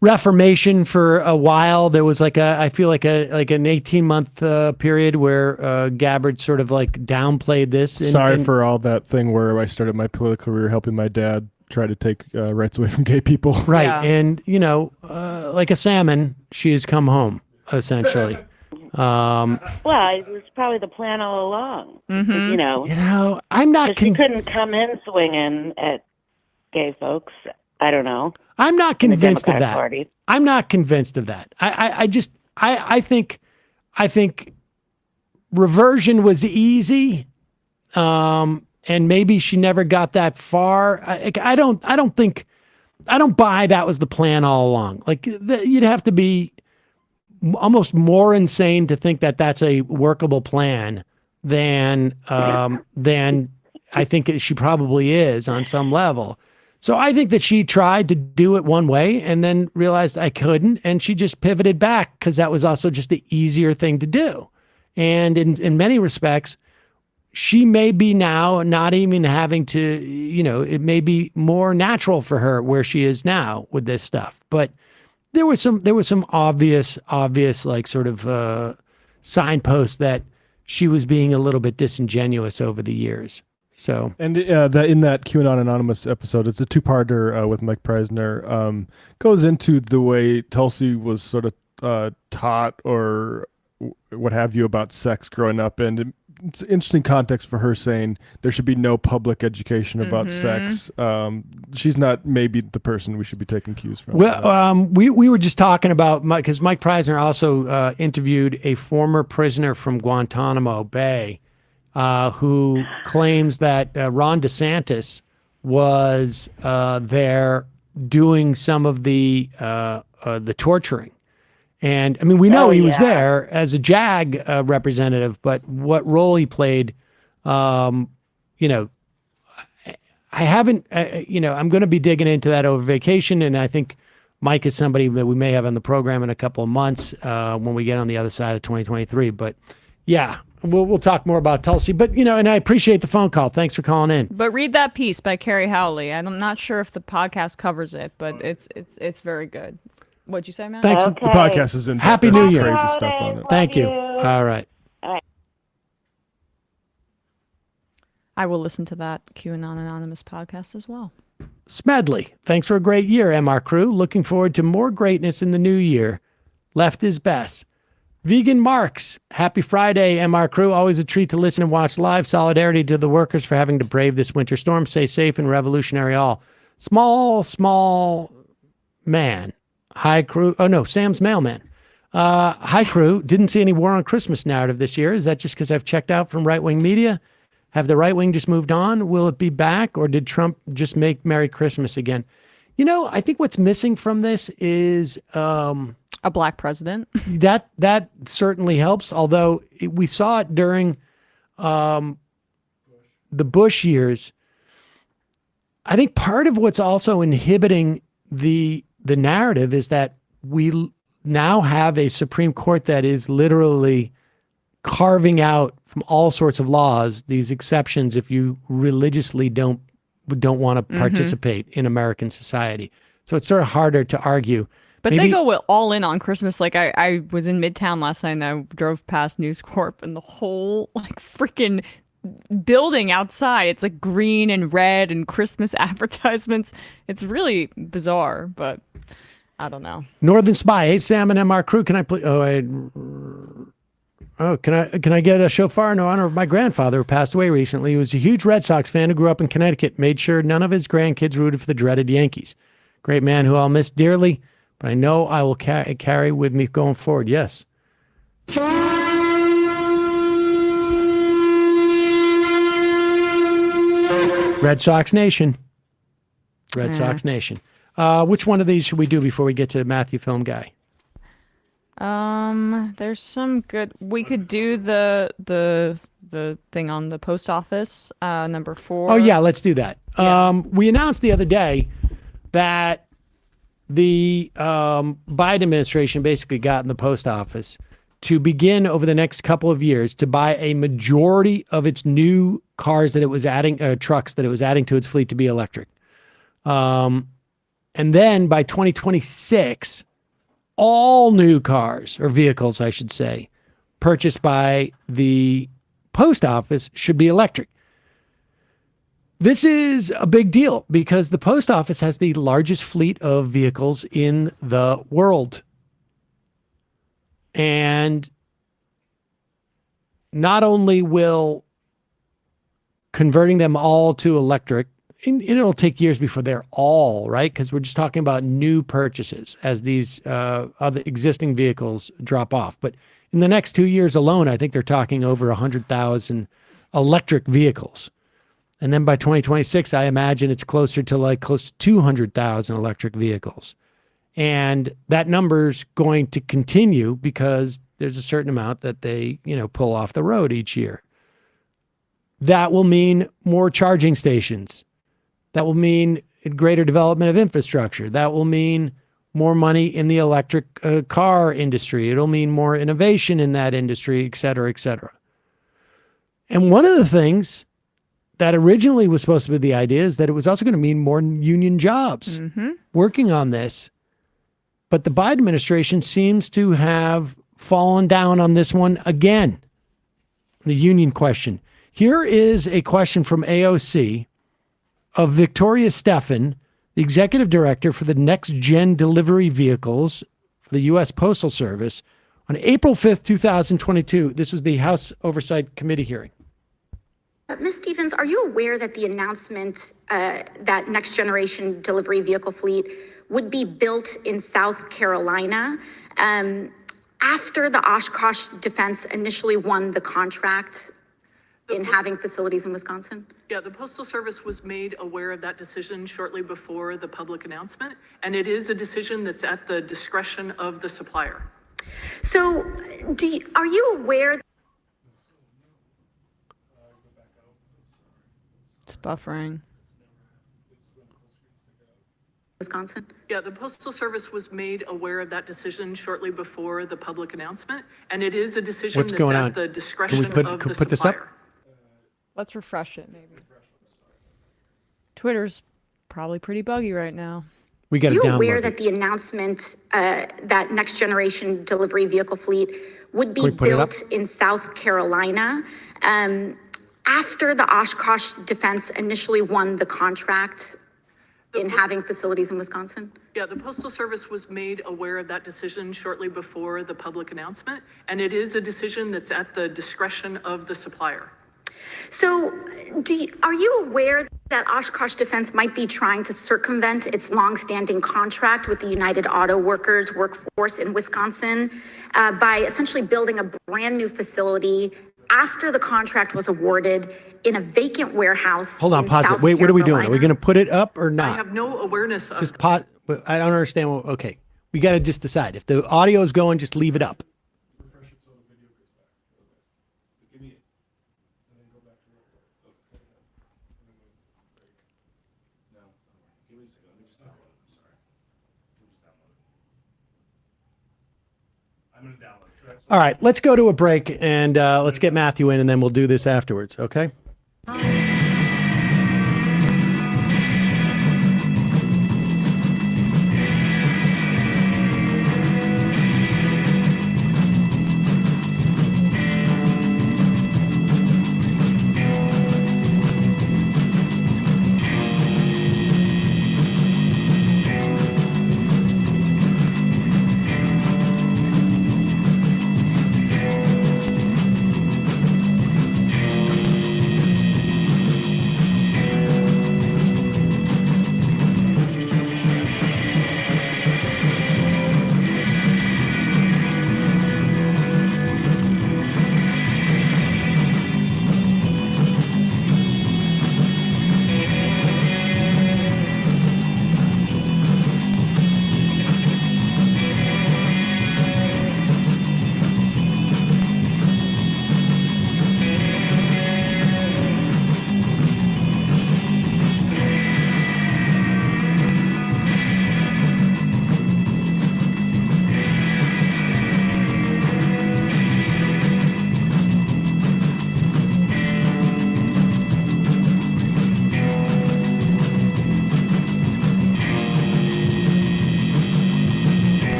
reformation for a while. There was I feel like an 18-month period where Gabbard sort of like downplayed this. Sorry for all that thing where I started my political career helping my dad try to take rights away from gay people. Right. Yeah. And, like a salmon, she has come home, essentially. Well, it was probably the plan all along. Mm-hmm. I'm not she couldn't come in swinging at gay folks. I don't know. I'm not convinced of Democratic that. Party. I'm not convinced of that. I think reversion was easy. And maybe she never got that far. I don't buy that was the plan all along. Like you'd have to be almost more insane to think that that's a workable plan than I think she probably is on some level. So I think that she tried to do it one way and then realized I couldn't, and she just pivoted back because that was also just the easier thing to do. And in many respects, she may be now not even having to, it may be more natural for her where she is now with this stuff. But there was some obvious like sort of signposts that she was being a little bit disingenuous over the years. So, and in that QAnon Anonymous episode, it's a 2-parter with Mike Preisner, goes into the way Tulsi was sort of taught or what have you about sex growing up, and it's interesting context for her saying there should be no public education about sex. She's not maybe the person we should be taking cues from. Well, we were just talking about, because Mike Preisner also interviewed a former prisoner from Guantanamo Bay who claims that Ron DeSantis was there doing some of the torturing. And I mean, we know he was there as a JAG representative, but what role he played, I haven't, I'm going to be digging into that over vacation. And I think Mike is somebody that we may have on the program in a couple of months when we get on the other side of 2023. But yeah, we'll talk more about Tulsi. But, and I appreciate the phone call. Thanks for calling in. But read that piece by Carrie Howley. I'm not sure if the podcast covers it, but it's very good. What'd you say, man? Thanks. The podcast is in. Happy New Year. Crazy stuff on it. Thank you. All right. I will listen to that QAnon Anonymous podcast as well. Smedley, thanks for a great year, MR crew. Looking forward to more greatness in the new year. Left is best. Vegan Marks, happy Friday, MR crew. Always a treat to listen and watch live. Solidarity to the workers for having to brave this winter storm. Stay safe and revolutionary all. Small man. Hi, crew. Oh, no, Sam's mailman. Hi, crew. Didn't see any war on Christmas narrative this year. Is that just because I've checked out from right-wing media? Have the right wing just moved on? Will it be back, or did Trump just make Merry Christmas again? You know, I think what's missing from this is a black president. that certainly helps. Although we saw it during the Bush years. I think part of what's also inhibiting the narrative is that we now have a Supreme Court that is literally carving out from all sorts of laws these exceptions if you religiously don't want to participate in American society. So it's sort of harder to argue. But they go all in on Christmas. Like I was in Midtown last night and I drove past News Corp and the whole like freaking building outside, it's like green and red and Christmas advertisements. It's really bizarre, but I don't know. Northern Spy. Hey, Sam and MR crew, can I play? Can I get a shofar in honor of my grandfather who passed away recently? He was a huge Red Sox fan who grew up in Connecticut, made sure none of his grandkids rooted for the dreaded Yankees. Great man who I'll miss dearly, but I know I will carry with me going forward. Yes. Red Sox Nation. Red Sox Nation. Which one of these should we do before we get to Matthew Film Guy? There's some good. We could do the thing on the post office, number 4. Oh yeah, let's do that. Yeah. We announced the other day that the Biden administration basically got in the post office to begin over the next couple of years to buy a majority of its new cars that it was adding, trucks that it was adding to its fleet to be electric. And then by 2026, all new cars or vehicles, I should say, purchased by the post office should be electric. This is a big deal because the post office has the largest fleet of vehicles in the world. And not only will converting them all to electric, and it'll take years before they're all, right? Because we're just talking about new purchases as these other existing vehicles drop off. But in the next 2 years alone, I think they're talking over 100,000 electric vehicles. And then by 2026, I imagine it's closer to close to 200,000 electric vehicles. And that number's going to continue because there's a certain amount that they, pull off the road each year. That will mean more charging stations. That will mean greater development of infrastructure. That will mean more money in the electric car industry. It'll mean more innovation in that industry, et cetera, et cetera. And one of the things that originally was supposed to be the idea is that it was also going to mean more union jobs working on this. But the Biden administration seems to have fallen down on this one again, the union question. Here is a question from AOC of Victoria Stephan, the executive director for the next-gen delivery vehicles for the U.S. Postal Service, on April 5th, 2022. This was the House Oversight Committee hearing. Ms. Stevens, are you aware that the announcement that next-generation delivery vehicle fleet would be built in South Carolina after the Oshkosh Defense initially won the contract in having facilities in Wisconsin? Yeah, the Postal Service was made aware of that decision shortly before the public announcement, and it is a decision that's at the discretion of the supplier. So are you aware? It's buffering. Wisconsin? Yeah, the Postal Service was made aware of that decision shortly before the public announcement, and it is a decision What's that's going at on? the discretion Can we of the put this up? supplier. Let's refresh it, maybe. Twitter's probably pretty buggy right now. We got to Are you download aware it. that the announcement that next generation delivery vehicle fleet would be Can we put it up? built in South Carolina after the Oshkosh Defense initially won the contract in having facilities in Wisconsin? Yeah, the Postal Service was made aware of that decision shortly before the public announcement, and it is a decision that's at the discretion of the supplier. So are you aware? that Oshkosh Defense might be trying to circumvent its longstanding contract with the United Auto Workers workforce in Wisconsin by essentially building a brand new facility after the contract was awarded in a vacant warehouse. Hold on, in pause it. South Wait, what are we doing? Are we Carolina. going to put it up or I not? have no awareness of. Just pause. I don't understand. Okay. We got to just decide. If the audio is going, just leave it up. All right, let's go to a break and let's get Matthew in, and then we'll do this afterwards, okay?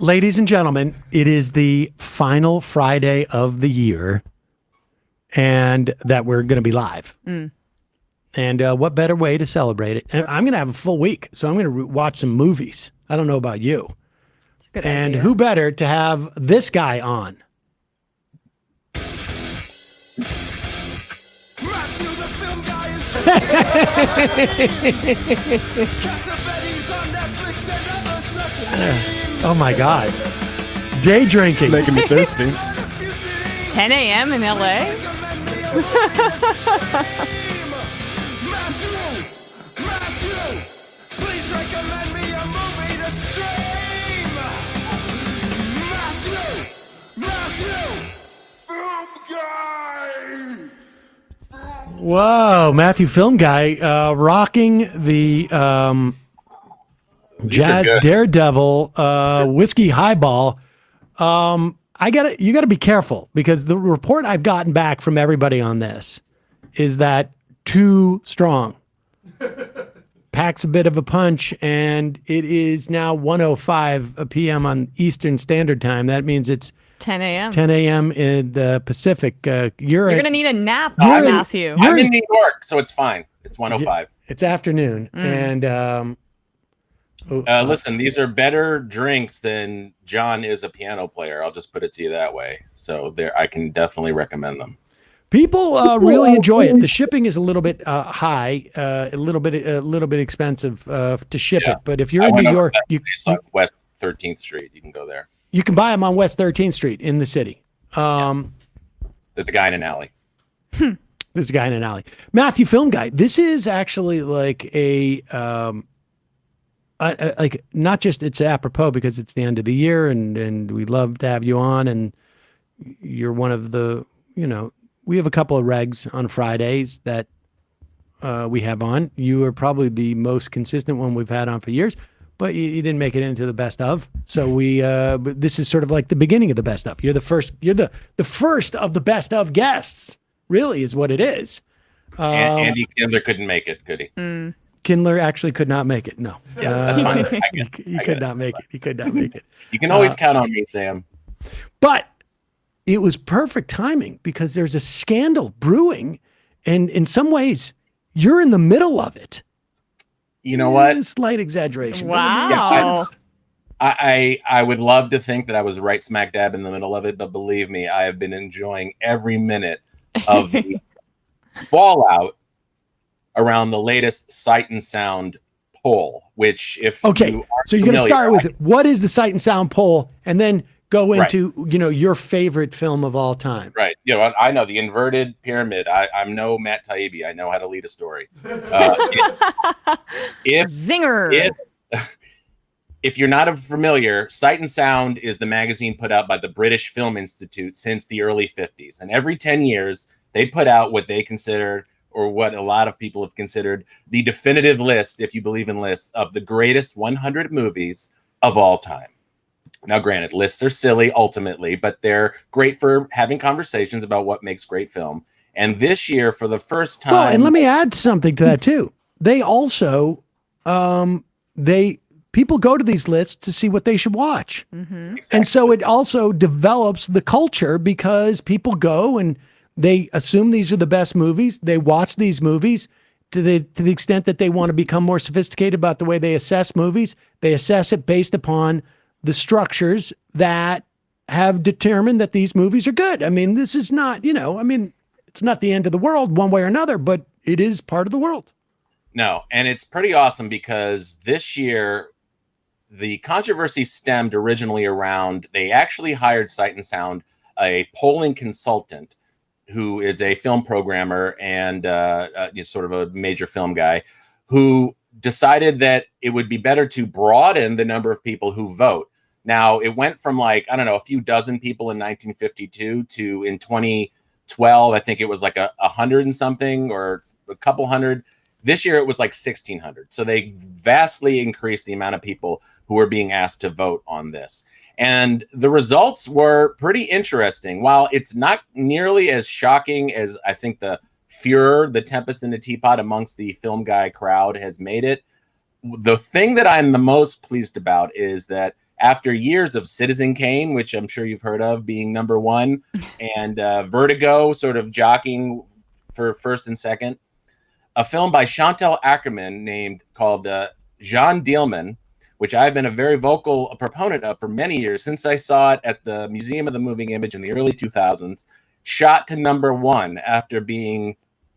Ladies and gentlemen, it is the final Friday of the year, and that we're going to be live. And what better way to celebrate it? And I'm going to have a full week, so I'm going to watch some movies. I don't know about you. Good and idea. who better to have this guy on? Oh my God. Day drinking. Making me thirsty. 10 a.m. in LA? Please recommend me a movie to stream. Matthew, film guy. Whoa, Matthew Film Guy rocking the Jazz good. Daredevil whiskey highball. You gotta be careful, because the report I've gotten back from everybody on this is that too strong. Packs a bit of a punch, and it is now 1:05 p.m. on Eastern Standard Time. That means it's 10 a.m. 10 a.m. in the Pacific. You're going to need a nap, you're in- Matthew. I'm in New York, so it's fine. It's 1:05. It's afternoon, and listen, these are better drinks than John is a piano player. I'll just put it to you that way. So there, I can definitely recommend them. people really enjoy it. The shipping is a little bit high, a little bit expensive to ship it. But if you're in New York, West 13th Street, you can go there. You can buy them on West 13th Street in the city. There's a guy in an alley. There's a guy in an alley. Matthew Film Guy. This is actually like like not just it's apropos because it's the end of the year and we love to have you on, and you're one of the, we have a couple of regs on Fridays that we have on. You are probably the most consistent one we've had on for years, but you didn't make it into the best of. So but this is sort of like the beginning of the best of. You're the first of the best of guests, really, is what it is. Andy Kindler couldn't make it, could he? Kindler actually could not make it. No. Yeah, that's fine. He could not make it. He could not make it. You can always count on me, Sam. But it was perfect timing because there's a scandal brewing, and in some ways, you're in the middle of it. You know what? A slight exaggeration. Wow. I would love to think that I was right smack dab in the middle of it, but believe me, I have been enjoying every minute of the fallout around the latest Sight and Sound poll, which if so you're going to start with what is the Sight and Sound poll, and then go into your favorite film of all time. Right. I know the inverted pyramid. I'm no Matt Taibbi. I know how to lead a story. Zinger. If you're not familiar, Sight and Sound is the magazine put out by the British Film Institute since the early 50s. And every 10 years, they put out what they consider, or what a lot of people have considered, the definitive list, if you believe in lists, of the greatest 100 movies of all time. Now, granted, lists are silly ultimately, but they're great for having conversations about what makes great film. And this year, for the first time... Well, and let me add something to that, too. They also, people go to these lists to see what they should watch. Mm-hmm. Exactly. And so it also develops the culture because people go and they assume these are the best movies. They watch these movies to the extent that they want to become more sophisticated about the way they assess movies. They assess it based upon the structures that have determined that these movies are good. I mean, this is not, it's not the end of the world one way or another, but it is part of the world. No, and it's pretty awesome because this year, the controversy stemmed originally around, they actually hired Sight and Sound, a polling consultant who is a film programmer and sort of a major film guy, who decided that it would be better to broaden the number of people who vote. Now, it went from a few dozen people in 1952 to in 2012, I think it was like 100 and something, or a couple hundred. This year, it was like 1,600. So they vastly increased the amount of people who were being asked to vote on this. And the results were pretty interesting. While it's not nearly as shocking as I think the furor, the tempest in the teapot amongst the film guy crowd has made it, the thing that I'm the most pleased about is that after years of Citizen Kane, which I'm sure you've heard of being number one, and Vertigo sort of jockeying for first and second, a film by Chantal Akerman called Jean Dielman, which I've been a very vocal proponent of for many years, since I saw it at the Museum of the Moving Image in the early 2000s, shot to number one after being,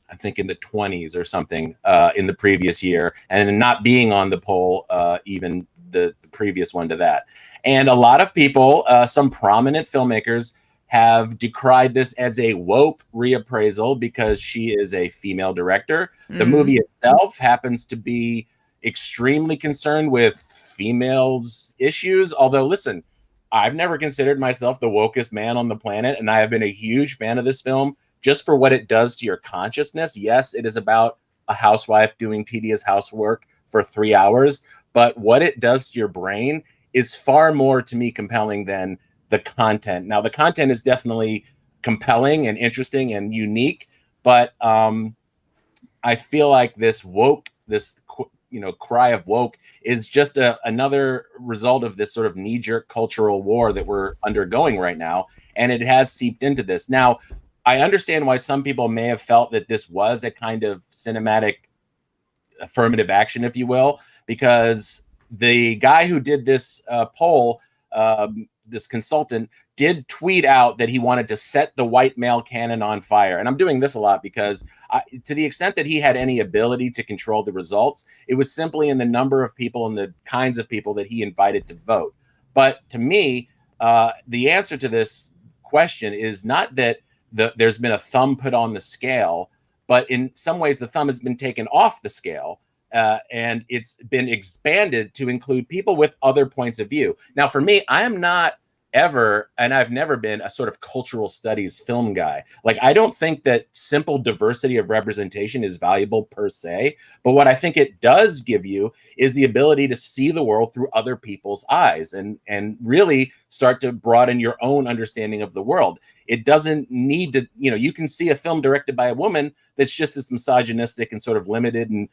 I think, in the 20s or something in the previous year, and not being on the poll even the previous one to that. And a lot of people, some prominent filmmakers, have decried this as a woke reappraisal because she is a female director. The movie itself happens to be extremely concerned with females issues. Although, listen, I've never considered myself the wokest man on the planet, and I have been a huge fan of this film just for what it does to your consciousness. Yes, it is about a housewife doing tedious housework for 3 hours, but what it does to your brain is far more, to me, compelling than the content. Now, the content is definitely compelling and interesting and unique, but I feel like this cry of woke is just another result of this sort of knee-jerk cultural war that we're undergoing right now, and it has seeped into this. Now, I understand why some people may have felt that this was a kind of cinematic affirmative action, if you will, because the guy who did this poll, this consultant, did tweet out that he wanted to set the white male canon on fire. And I'm doing this a lot because to the extent that he had any ability to control the results, it was simply in the number of people and the kinds of people that he invited to vote. But to me, the answer to this question is not that there's been a thumb put on the scale, but in some ways the thumb has been taken off the scale. And it's been expanded to include people with other points of view. Now, for me, I am not ever, and I've never been, a sort of cultural studies film guy. Like, I don't think that simple diversity of representation is valuable per se, but what I think it does give you is the ability to see the world through other people's eyes and really start to broaden your own understanding of the world. It doesn't need to, you can see a film directed by a woman that's just as misogynistic and sort of limited and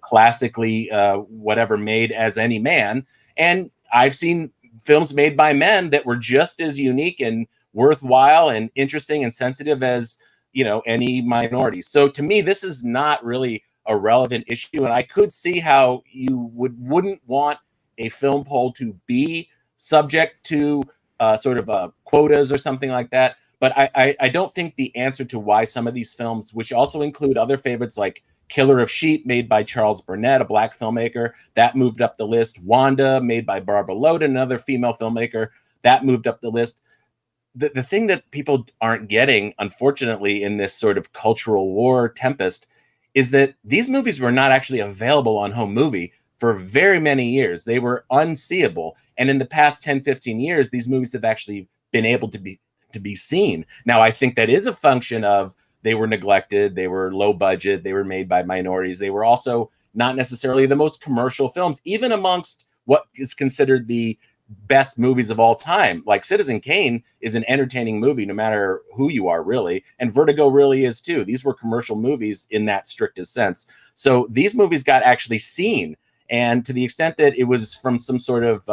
classically whatever made as any man. And I've seen films made by men that were just as unique and worthwhile and interesting and sensitive as, any minority. So to me, this is not really a relevant issue. And I could see how you wouldn't want a film poll to be subject to sort of quotas or something like that. But I don't think the answer to why some of these films, which also include other favorites like Killer of Sheep, made by Charles Burnett, a black filmmaker, that moved up the list. Wanda, made by Barbara Loden, another female filmmaker, that moved up the list. The thing that people aren't getting, unfortunately, in this sort of cultural war tempest is that these movies were not actually available on home movie for very many years. They were unseeable. And in the past 10, 15 years, these movies have actually been able to be seen. Now, I think that is a function of they were neglected, they were low budget, they were made by minorities. They were also not necessarily the most commercial films, even amongst what is considered the best movies of all time. Like Citizen Kane is an entertaining movie, no matter who you are, really. And Vertigo really is too. These were commercial movies in that strictest sense. So these movies got actually seen. And to the extent that it was from some sort of,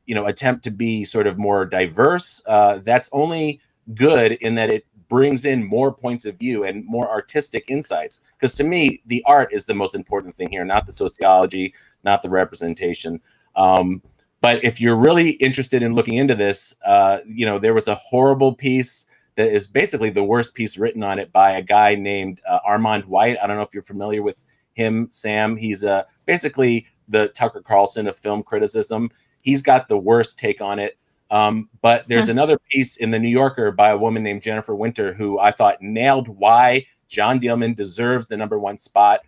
attempt to be sort of more diverse, that's only good in that it brings in more points of view and more artistic insights. Because to me, the art is the most important thing here, not the sociology, not the representation. But if you're really interested in looking into this, there was a horrible piece that is basically the worst piece written on it by a guy named Armand White. I don't know if you're familiar with him, Sam. He's basically the Tucker Carlson of film criticism. He's got the worst take on it. But there's another piece in the New Yorker by a woman named Jennifer Winter, who I thought nailed why John Dielman deserves the #1 spot.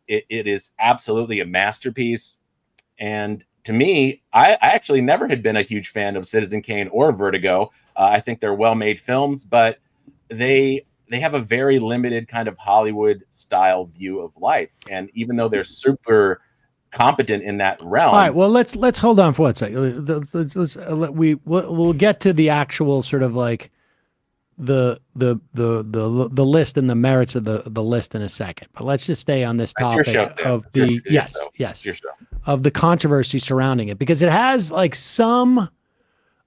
It is absolutely a masterpiece. And to me, I actually never had been a huge fan of Citizen Kane or Vertigo. I think they're well-made films, but they have a very limited kind of Hollywood style view of life. And even though they're super competent in that realm. All right. Well, let's hold on for 1 second. We'll get to the actual sort of like the list and the merits of the list in a second. But let's just stay on this That's your topic show, Sam. of It's your- the it's your yes, show. yes, It's your show. of the controversy surrounding it, because it has like some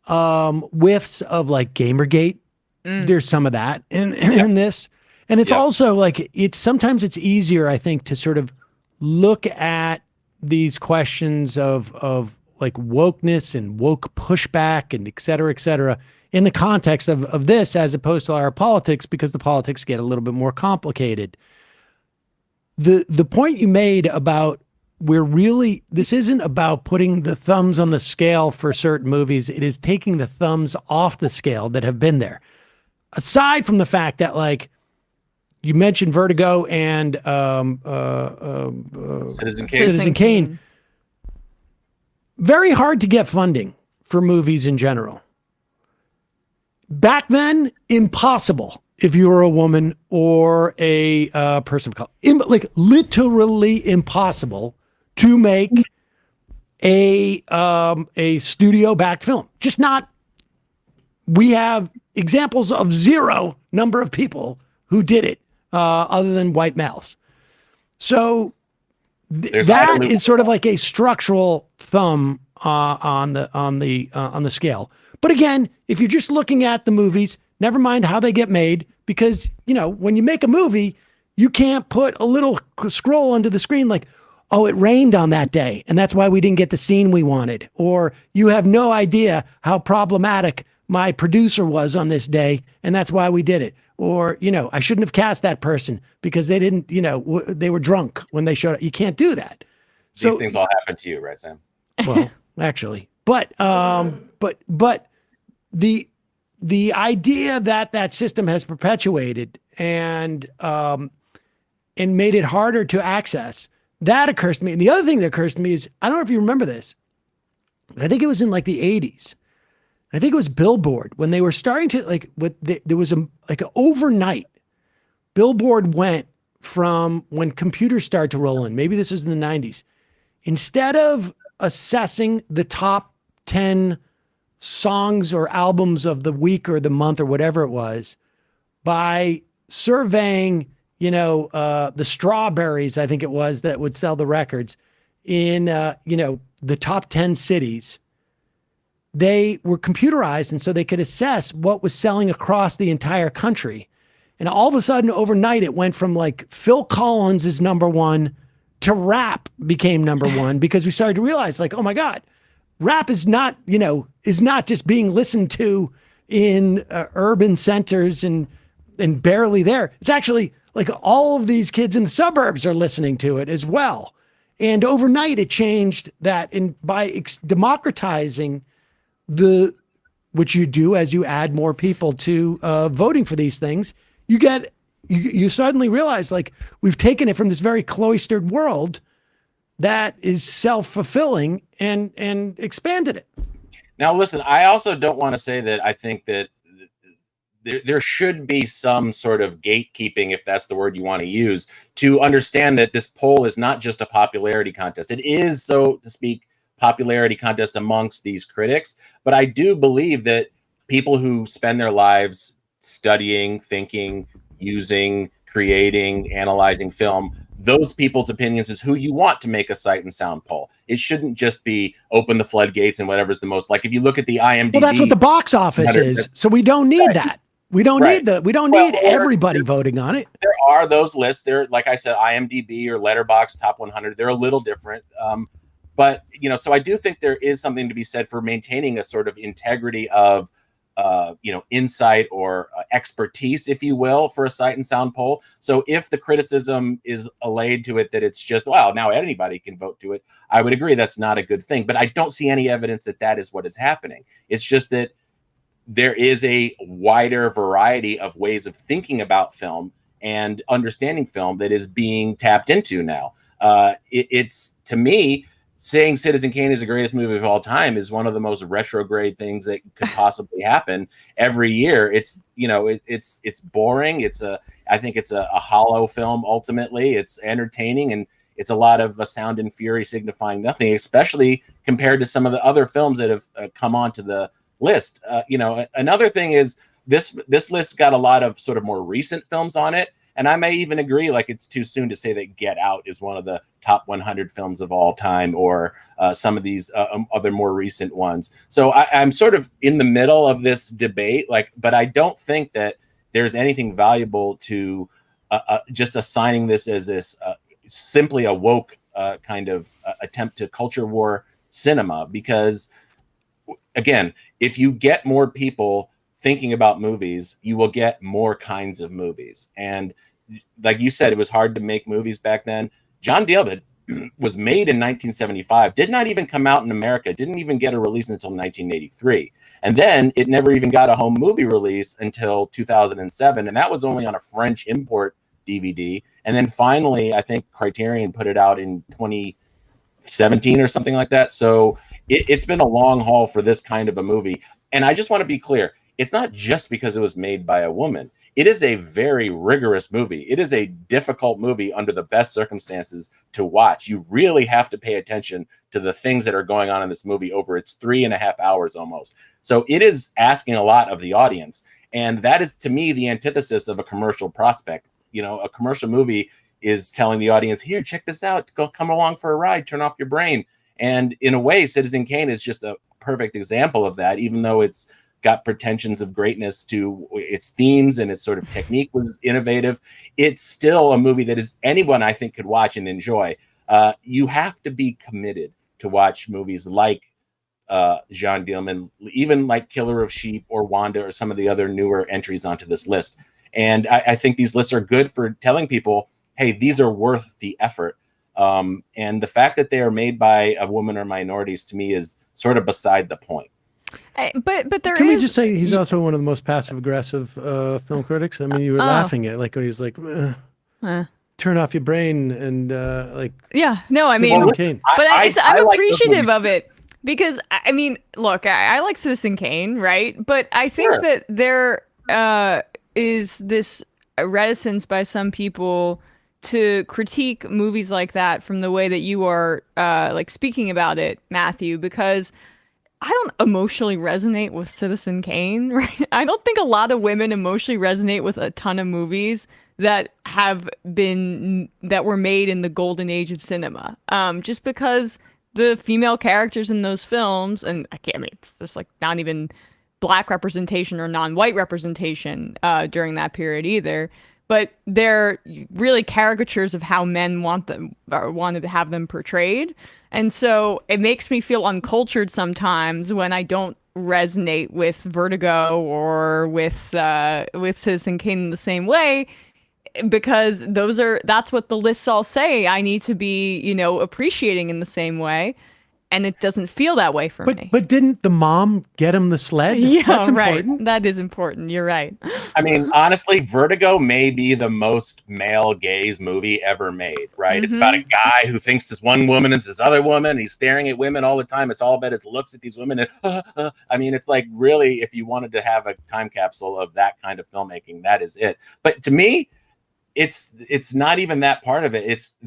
whiffs of like Gamergate. There's some of that in this, and it's also like sometimes it's easier, I think, to sort of look at these questions of like wokeness and woke pushback and et cetera, in the context of this, as opposed to our politics, because the politics get a little bit more complicated. The point you made about this isn't about putting the thumbs on the scale for certain movies. It is taking the thumbs off the scale that have been there. Aside from the fact that, like, you mentioned Vertigo and Citizen Kane. Very hard to get funding for movies in general. Back then, impossible if you were a woman or a person of color. Like literally impossible to make a studio-backed film. Just not. We have examples of zero number of people who did it, other than white males. So that is sort of like a structural thumb on the scale. But again, if you're just looking at the movies, never mind how they get made, because when you make a movie, you can't put a little scroll under the screen like, oh, it rained on that day, and that's why we didn't get the scene we wanted, or you have no idea how problematic my producer was on this day, and that's why we did it. Or, I shouldn't have cast that person because they didn't, they were drunk when they showed up. You can't do that. These things all happen to you, right, Sam? Well, actually, but the idea that system has perpetuated and made it harder to access, that occurs to me. And the other thing that occurs to me is, I don't know if you remember this, but I think it was in like the 80s. I think it was Billboard when they were starting to there was an overnight. Billboard went from when computers started to roll in. Maybe this was in the 90s. Instead of assessing the top 10 songs or albums of the week or the month or whatever it was, by surveying, the Strawberries, I think it was, that would sell the records in, the top 10 cities. They were computerized, and so they could assess what was selling across the entire country. And all of a sudden, overnight, it went from like Phil Collins is number one to rap became number one, because we started to realize, like, oh my God, rap is not just being listened to in urban centers and barely there. It's actually like all of these kids in the suburbs are listening to it as well. And overnight, it changed that, by democratizing which you do as you add more people to voting for these things, you suddenly realize, like, we've taken it from this very cloistered world that is self-fulfilling and expanded it. Now, listen, I also don't want to say that I think that there should be some sort of gatekeeping, if that's the word you want to use, to understand that this poll is not just a popularity contest. It is, so to speak, popularity contest amongst these critics. But I do believe that people who spend their lives studying, thinking, using, creating, analyzing film, those people's opinions is who you want to make a Sight and Sound poll. It shouldn't just be open the floodgates and whatever's the most, like if you look at the IMDb. Well, that's what the box office is. So we don't need that. We don't need everybody voting on it. There are those lists. There, like I said, IMDb or Letterboxd Top 100. They're a little different. But, so I do think there is something to be said for maintaining a sort of integrity of, insight or expertise, if you will, for a Sight and Sound poll. So if the criticism is allayed to it that it's just, well, now anybody can vote to it, I would agree that's not a good thing. But I don't see any evidence that is what is happening. It's just that there is a wider variety of ways of thinking about film and understanding film that is being tapped into now. It's, to me, saying Citizen Kane is the greatest movie of all time is one of the most retrograde things that could possibly happen every year. It's, it's boring. I think it's a hollow film. Ultimately, it's entertaining, and it's a lot of a sound and fury signifying nothing, especially compared to some of the other films that have come onto the list. Another thing is, this list got a lot of sort of more recent films on it. And I may even agree, like, it's too soon to say that Get Out is one of the top 100 films of all time, or some of these other more recent ones. So I'm sort of in the middle of this debate, but I don't think that there's anything valuable to just assigning this as this simply a woke kind of attempt to culture war cinema. Because, again, if you get more people thinking about movies, you will get more kinds of movies. And like you said, it was hard to make movies back then. John Dielman was made in 1975, did not even come out in America, didn't even get a release until 1983. And then it never even got a home movie release until 2007. And that was only on a French import DVD. And then finally, I think Criterion put it out in 2017 or something like that. So it's been a long haul for this kind of a movie. And I just want to be clear. It's not just because it was made by a woman. It is a very rigorous movie. It is a difficult movie under the best circumstances to watch. You really have to pay attention to the things that are going on in this movie over its 3.5 hours almost. So it is asking a lot of the audience. And that is, to me, the antithesis of a commercial prospect. A commercial movie is telling the audience, here, check this out. Go come along for a ride. Turn off your brain. And in a way, Citizen Kane is just a perfect example of that, even though it's got pretensions of greatness to its themes and its sort of technique was innovative. It's still a movie that is anyone I think could watch and enjoy. You have to be committed to watch movies like Jean Dielman, even like Killer of Sheep or Wanda or some of the other newer entries onto this list. And I think these lists are good for telling people, hey, these are worth the effort. And the fact that they are made by a woman or minorities, to me, is sort of beside the point. But there Can we just say he's also one of the most passive aggressive film critics? I mean, you were laughing at when he's like, turn off your brain and yeah, no, I mean, but I'm appreciative of it because I mean, look, I like Citizen Kane, right? But I think that there is this reticence by some people to critique movies like that from the way that you are speaking about it, Matthew, because I don't emotionally resonate with Citizen Kane, right? I don't think a lot of women emotionally resonate with a ton of movies that were made in the golden age of cinema. Just because the female characters in those films, and it's just not even black representation or non-white representation during that period either, but they're really caricatures of how men wanted to have them portrayed. And so it makes me feel uncultured sometimes when I don't resonate with Vertigo or with Citizen Kane in the same way, because that's what the lists all say I need to be, appreciating in the same way. And it doesn't feel that way for me. But didn't the mom get him the sled? Yeah, that's right. important. That is important. You're right. I mean, honestly, Vertigo may be the most male gaze movie ever made, right? Mm-hmm. It's about a guy who thinks this one woman is this other woman. He's staring at women all the time. It's all about his looks at these women. And, I mean, it's like, really, if you wanted to have a time capsule of that kind of filmmaking, that is it. But to me, it's not even that part of it. It's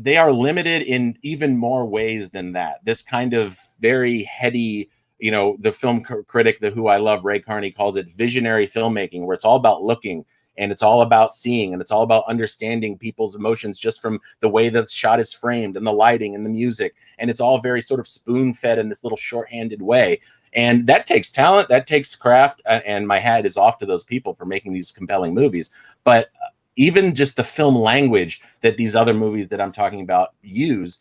they are limited in even more ways than that. This kind of very heady, the film critic who I love, Ray Carney, calls it visionary filmmaking, where it's all about looking and it's all about seeing and it's all about understanding people's emotions just from the way the shot is framed and the lighting and the music. And it's all very sort of spoon-fed in this little shorthanded way. And that takes talent, that takes craft, and my hat is off to those people for making these compelling movies. But even just the film language that these other movies that I'm talking about use,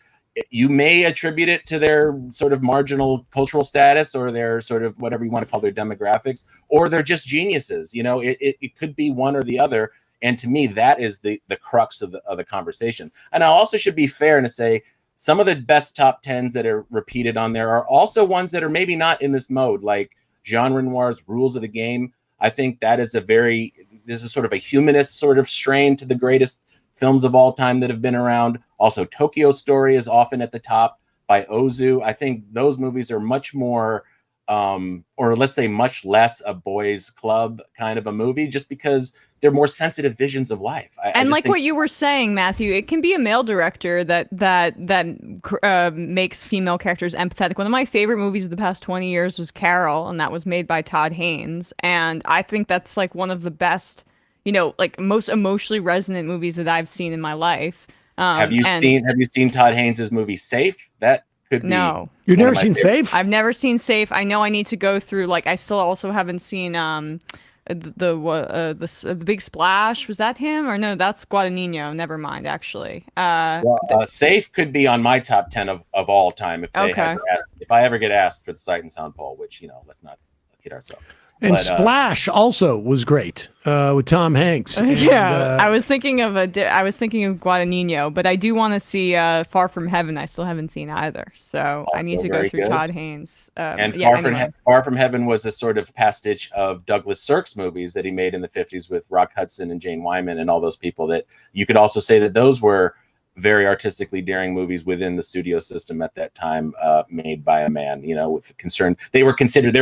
you may attribute it to their sort of marginal cultural status or their sort of whatever you want to call their demographics, or they're just geniuses. It could be one or the other. And to me, that is the crux of the conversation. And I also should be fair to say some of the best top 10s that are repeated on there are also ones that are maybe not in this mode, like Jean Renoir's Rules of the Game. I think that is this is sort of a humanist sort of strain to the greatest films of all time that have been around. Also, Tokyo Story is often at the top by Ozu. I think those movies are much more or let's say much less a boys club kind of a movie, just because they're more sensitive visions of life. I just like think what you were saying, Matthew, it can be a male director that makes female characters empathetic. One of my favorite movies of the past 20 years was Carol, and that was made by Todd Haynes. And I think that's like one of the best, like most emotionally resonant movies that I've seen in my life. Have you seen Todd Haynes' movie Safe? That could be. No. You've never seen Safe? I've never seen Safe. I know I need to go through, like, I still also haven't seen the Big Splash. Was that him? Or no, that's Guadagnino. Never mind, actually. Safe could be on my top 10 of all time if I ever get asked for the Sight and Sound poll, which, let's not kid ourselves. And Splash also was great with Tom Hanks. I was thinking of Guadagnino, but I do want to see Far From Heaven. I still haven't seen either, so I need to go through Todd Haynes. Far From Heaven was a sort of pastiche of Douglas Sirk's movies that he made in the 50s with Rock Hudson and Jane Wyman and all those people. That you could also say that those were very artistically daring movies within the studio system at that time, made by a man, with concern. They were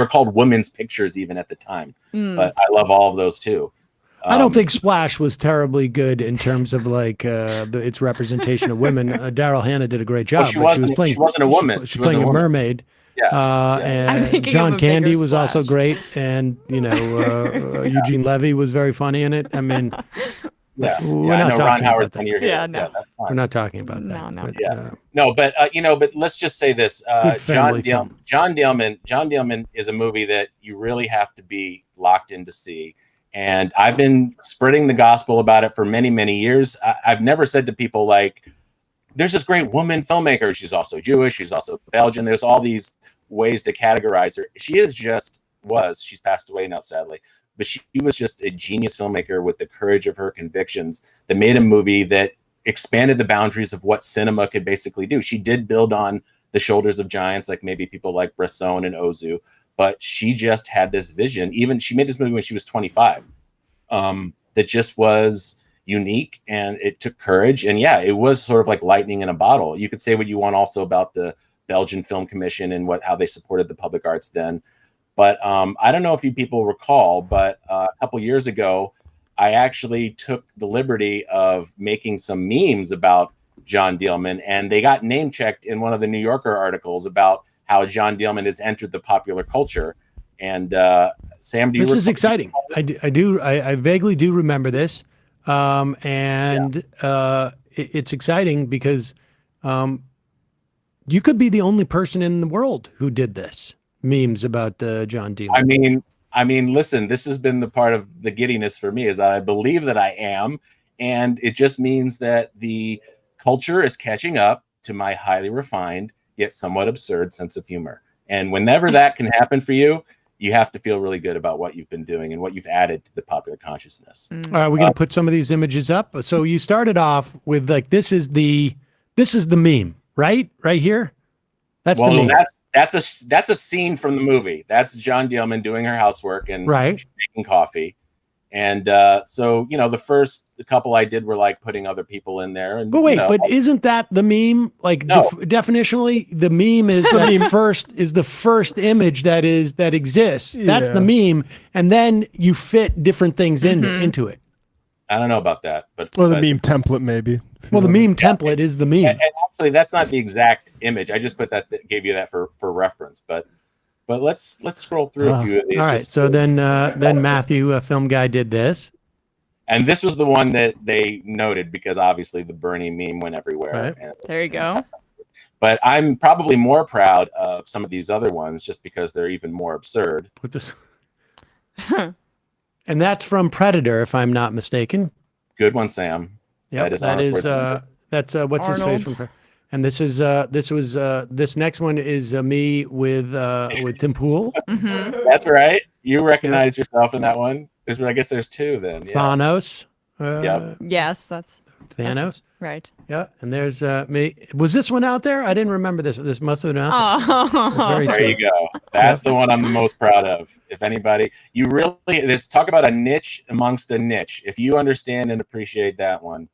called women's pictures even at the time, but I love all of those too. I don't think Splash was terribly good in terms of like its representation of women. Daryl Hannah did a great job. She wasn't a woman. She was playing a mermaid. And John Candy was also great, and Eugene Levy was very funny in it. I mean. We're not talking about that. We're not talking about that. But let's just say this: John Dillman is a movie that you really have to be locked in to see. And I've been spreading the gospel about it for many, many years. I've never said to people like, "There's this great woman filmmaker. She's also Jewish. She's also Belgian." There's all these ways to categorize her. She's passed away now, sadly. But she was just a genius filmmaker with the courage of her convictions that made a movie that expanded the boundaries of what cinema could basically do. She did build on the shoulders of giants, like maybe people like Bresson and Ozu, but she just had this vision. Even she made this movie when she was 25, that just was unique, and it took courage. And it was sort of like lightning in a bottle. You could say what you want also about the Belgian Film Commission and how they supported the public arts then. But I don't know if you people recall, but a couple years ago, I actually took the liberty of making some memes about John Dillman, and they got name checked in one of the New Yorker articles about how John Dillman has entered the popular culture. And Sam, this is exciting. I vaguely do remember this, it's exciting because you could be the only person in the world who did this. Memes about John Dillman. I mean, listen, this has been the part of the giddiness for me, is that I believe that I am, and it just means that the culture is catching up to my highly refined yet somewhat absurd sense of humor. And whenever that can happen for you, you have to feel really good about what you've been doing and what you've added to the popular consciousness. All right, we're going to put some of these images up. So you started off with like this is the meme, right? Right here. That's a scene from the movie. That's John Dillman doing her housework and making coffee. And so, the first couple I did were like putting other people in there. And, but isn't that the meme? Like no. Definitionally, the meme is the first image that exists. That's the meme, and then you fit different things into it. I don't know about that, but the meme template maybe. Well, the meme template is the meme. And actually, that's not the exact image. I just gave you that for reference. But let's scroll through a few of these. All right. So then Matthew, a film guy, did this. And this was the one that they noted because obviously the Bernie meme went everywhere. Right. There you go. But I'm probably more proud of some of these other ones just because they're even more absurd. Put this. And that's from Predator, if I'm not mistaken. Good one, Sam. Yeah, that's what's Arnold. his face from. And this next one is me with Tim Pool. Mm-hmm. That's right. You recognize yourself in that one. I guess there's two then. Yeah. Thanos. Yes, that's Thanos. Right. Yeah, and there's me. Was this one out there? I didn't remember this. This must have been out there. There you go. That's the one I'm the most proud of. If anybody, talk about a niche amongst a niche. If you understand and appreciate that one,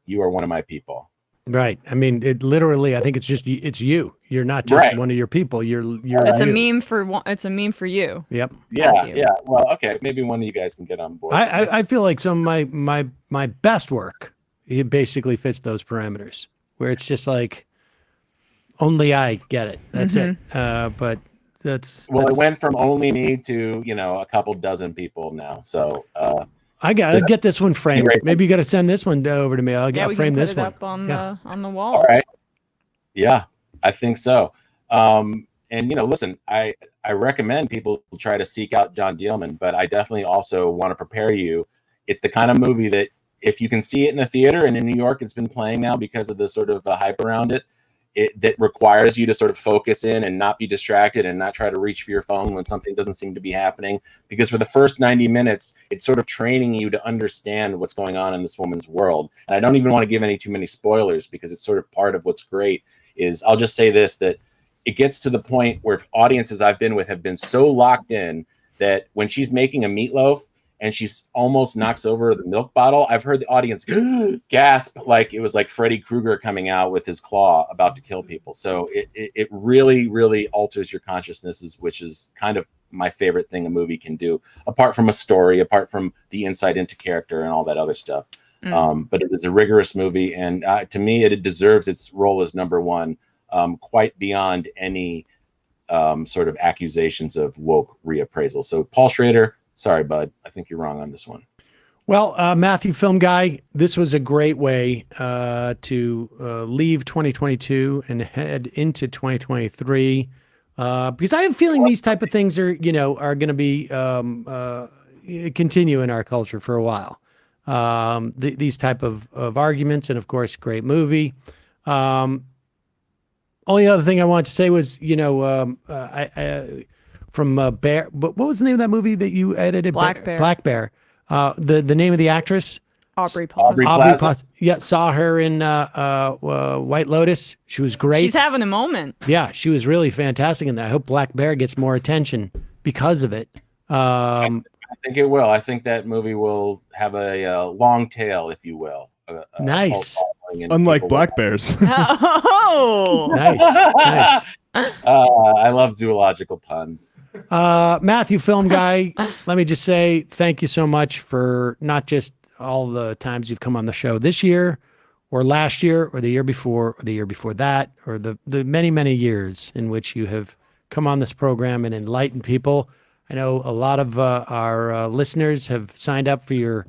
you are one of my people. Right. I mean, it literally. I think it's just it's you. You're not just Right. one of your people. You're It's a you. meme for it's a meme for you. Yep. Yeah, Matthew. yeah. Well, okay, maybe one of you guys can get on board. I feel like some of my best work, it basically fits those parameters where it's just like only I get it. That's it. But that's Well, it went from only me to a couple dozen people now. So I gotta get this one framed. Great. Maybe you got to send this one over to me. I'll Yeah, we frame can put this it one. up on Yeah. the wall. all right. Yeah, I think so. And listen, I recommend people try to seek out John Dielman, but I definitely also want to prepare you. It's the kind of movie that if you can see it in a theater, and in New York, it's been playing now because of the sort of hype around it. That requires you to sort of focus in and not be distracted and not try to reach for your phone when something doesn't seem to be happening. Because for the first 90 minutes, it's sort of training you to understand what's going on in this woman's world. And I don't even want to give too many spoilers because it's sort of part of what's great. I'll just say this, that it gets to the point where audiences I've been with have been so locked in that when she's making a meatloaf and she's almost knocks over the milk bottle, I've heard the audience gasp like it was like Freddy Krueger coming out with his claw about to kill people. So it really, really alters your consciousness, which is kind of my favorite thing a movie can do, apart from a story, apart from the insight into character and all that other stuff. But it is a rigorous movie, and to me, it deserves its role as number one, quite beyond any sort of accusations of woke reappraisal. So Paul Schrader, sorry, bud. I think you're wrong on this one. Well, Matthew Film Guy, this was a great way to leave 2022 and head into 2023, because I have a feeling these type of things are going to be continue in our culture for a while. These type of arguments, and of course, great movie. Only other thing I wanted to say was, from Bear. What was the name of that movie that you edited? Black Bear. Black Bear. The name of the actress? Aubrey Plaza. Aubrey Plaza. Yeah, saw her in White Lotus. She was great. She's having a moment. Yeah, she was really fantastic in that. I hope Black Bear gets more attention because of it. I think it will. I think that movie will have a long tail, if you will. Nice. Unlike Black Bears. Oh, nice. I love zoological puns. Matthew Film Guy, let me just say thank you so much for not just all the times you've come on the show this year or last year or the year before or the year before that, or the many, many years in which you have come on this program and enlightened people. I know a lot of our listeners have signed up for your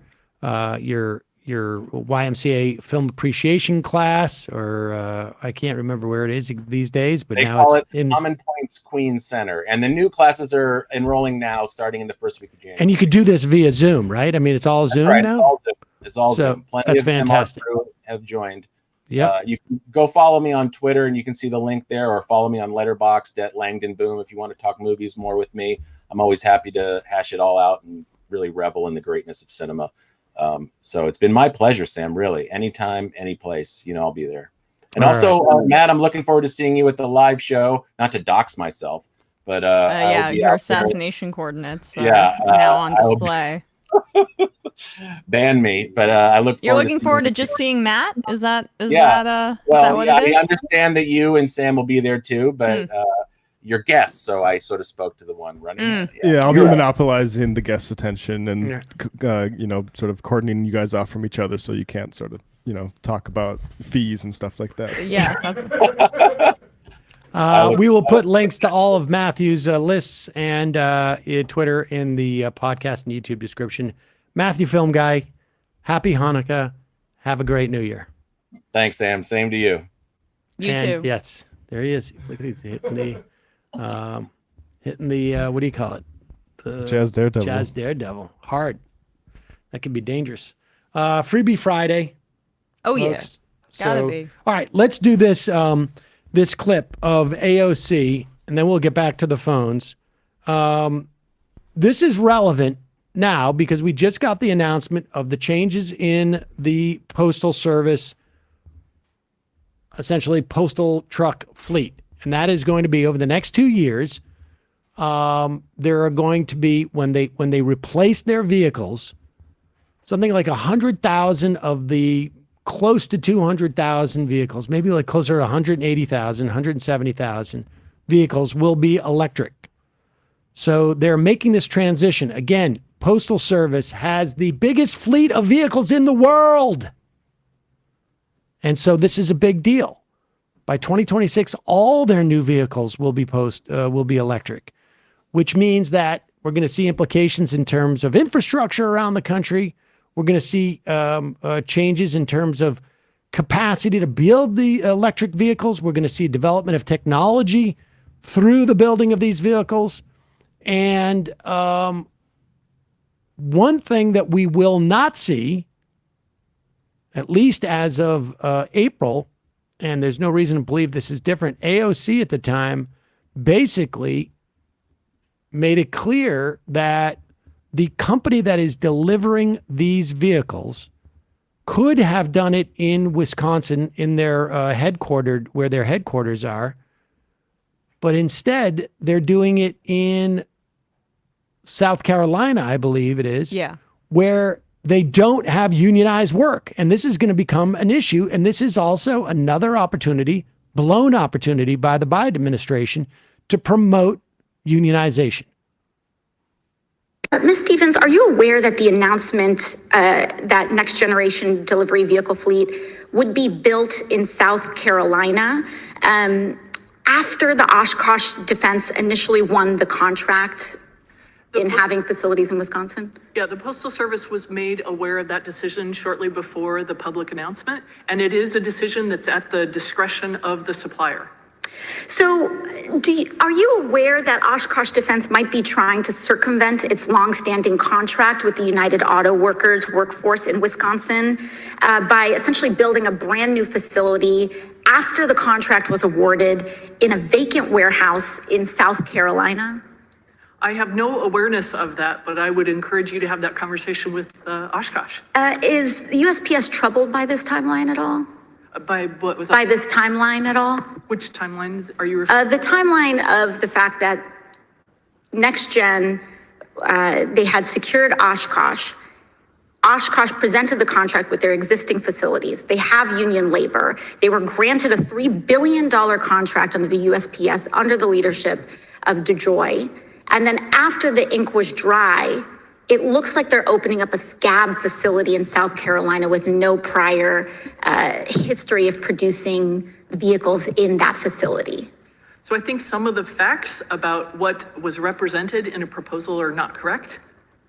YMCA film appreciation class, or I can't remember where it is these days, but they now call it's it in Common Points Queen Center, and the new classes are enrolling now, starting in the first week of January. And you could do this via Zoom, right? I mean, it's all Zoom right, now. It's all Zoom. It's all So, Zoom. Plenty that's of fantastic. MR crew have joined. Yeah. You can go follow me on Twitter, and you can see the link there, or follow me on Letterboxd at Langdon Boom if you want to talk movies more with me. I'm always happy to hash it all out and really revel in the greatness of cinema. So it's been my pleasure, Sam, really. Anytime, any place, I'll be there. And All also, right. Matt, I'm looking forward to seeing you at the live show, not to dox myself, but yeah, I'll be your out there. assassination coordinates are Yeah, now on I will be- display. Ban me, but I look forward You're looking to forward to seeing just seeing Matt? Is that well, what yeah, it is? I understand that you and Sam will be there too, but you're guests, so I sort of spoke to the one running it. Yeah, I'll be You're right. monopolizing the guest's attention and, sort of coordinating you guys off from each other so you can't sort of, talk about fees and stuff like that. Yeah, that's We will put links to all of Matthew's lists and Twitter in the podcast and YouTube description. Matthew Film Guy, happy Hanukkah. Have a great New Year. Thanks, Sam. Same to you. You And too. yes, there he is. Look at he's hitting the what do you call it? The Jazz Daredevil. Jazz Daredevil. Hard. That could be dangerous. Freebie Friday. Oh yeah, folks. gotta So, be. All right, let's do this this clip of AOC, and then we'll get back to the phones. This is relevant now because we just got the announcement of the changes in the Postal Service, essentially postal truck fleet. And that is going to be over the next 2 years. There are going to be, when they replace their vehicles, something like 100,000 of the close to 200,000 vehicles, maybe like closer to 180,000, 170,000 vehicles will be electric. So they're making this transition. Again, Postal Service has the biggest fleet of vehicles in the world. And so this is a big deal. By 2026, all their new vehicles will be electric, which means that we're going to see implications in terms of infrastructure around the country. We're going to see changes in terms of capacity to build the electric vehicles. We're going to see development of technology through the building of these vehicles. And one thing that we will not see, at least as of April, and there's no reason to believe this is different, AOC at the time basically made it clear that the company that is delivering these vehicles could have done it in Wisconsin in their where their headquarters are, but instead they're doing it in South Carolina, I believe it is, where they don't have unionized work. And this is going to become an issue. And this is also another opportunity, blown opportunity by the Biden administration to promote unionization. Ms. Stevens, are you aware that the announcement that next generation delivery vehicle fleet would be built in South Carolina after the Oshkosh Defense initially won the contract in having facilities in Wisconsin? Yeah, the Postal Service was made aware of that decision shortly before the public announcement, and it is a decision that's at the discretion of the supplier. So are you aware that Oshkosh Defense might be trying to circumvent its longstanding contract with the United Auto Workers workforce in Wisconsin by essentially building a brand new facility after the contract was awarded in a vacant warehouse in South Carolina? I have no awareness of that, but I would encourage you to have that conversation with Oshkosh. Is the USPS troubled by this timeline at all? By what was that? By this timeline at all? Which timelines are you referring to? The timeline of the fact that NextGen, they had secured Oshkosh. Oshkosh presented the contract with their existing facilities. They have union labor. They were granted a $3 billion contract under the USPS under the leadership of DeJoy. And then after the ink was dry, it looks like they're opening up a scab facility in South Carolina with no prior history of producing vehicles in that facility. So I think some of the facts about what was represented in a proposal are not correct,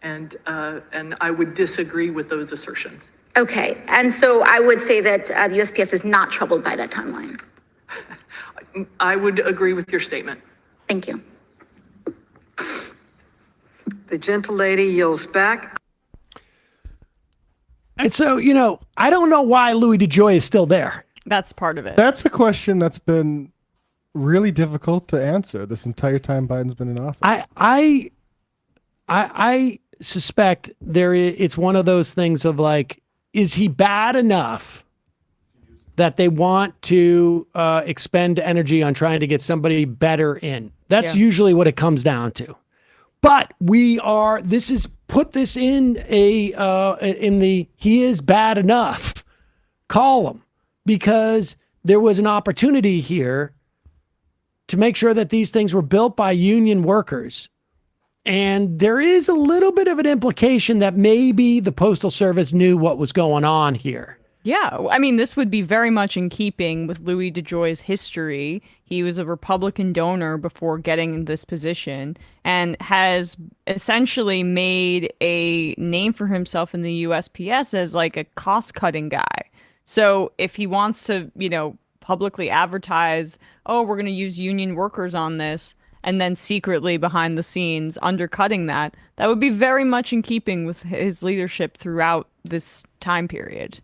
and I would disagree with those assertions. Okay, and so I would say that the USPS is not troubled by that timeline. I would agree with your statement. Thank you. The gentlelady yields back. And so, I don't know why Louis DeJoy is still there. That's part of it. That's a question that's been really difficult to answer this entire time Biden's been in office. I suspect it's one of those things of like, is he bad enough that they want to expend energy on trying to get somebody better in? That's usually what it comes down to. But put this in the he is bad enough column, because there was an opportunity here to make sure that these things were built by union workers. And there is a little bit of an implication that maybe the Postal Service knew what was going on here. Yeah, I mean, this would be very much in keeping with Louis DeJoy's history. He was a Republican donor before getting in this position and has essentially made a name for himself in the USPS as like a cost-cutting guy. So if he wants to, publicly advertise, oh, we're going to use union workers on this, and then secretly behind the scenes undercutting that would be very much in keeping with his leadership throughout this time period.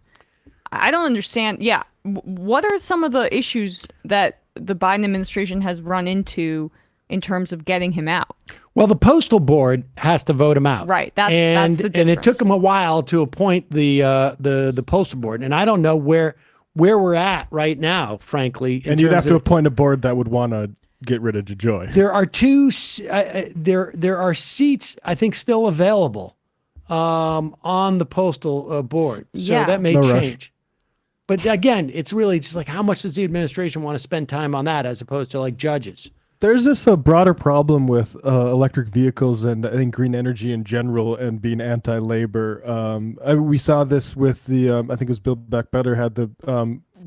I don't understand. Yeah. What are some of the issues that the Biden administration has run into in terms of getting him out? Well, the Postal Board has to vote him out. Right. That's the difference. And it took him a while to appoint the Postal Board. And I don't know where we're at right now, frankly. And you'd have to appoint a board that would want to get rid of DeJoy. There are there are seats, I think, still available on the Postal Board. So that may change. But again, it's really just like, how much does the administration want to spend time on that as opposed to like judges? There's this broader problem with electric vehicles and I think green energy in general and being anti-labor. We saw this with the, I think it was Build Back Better had the,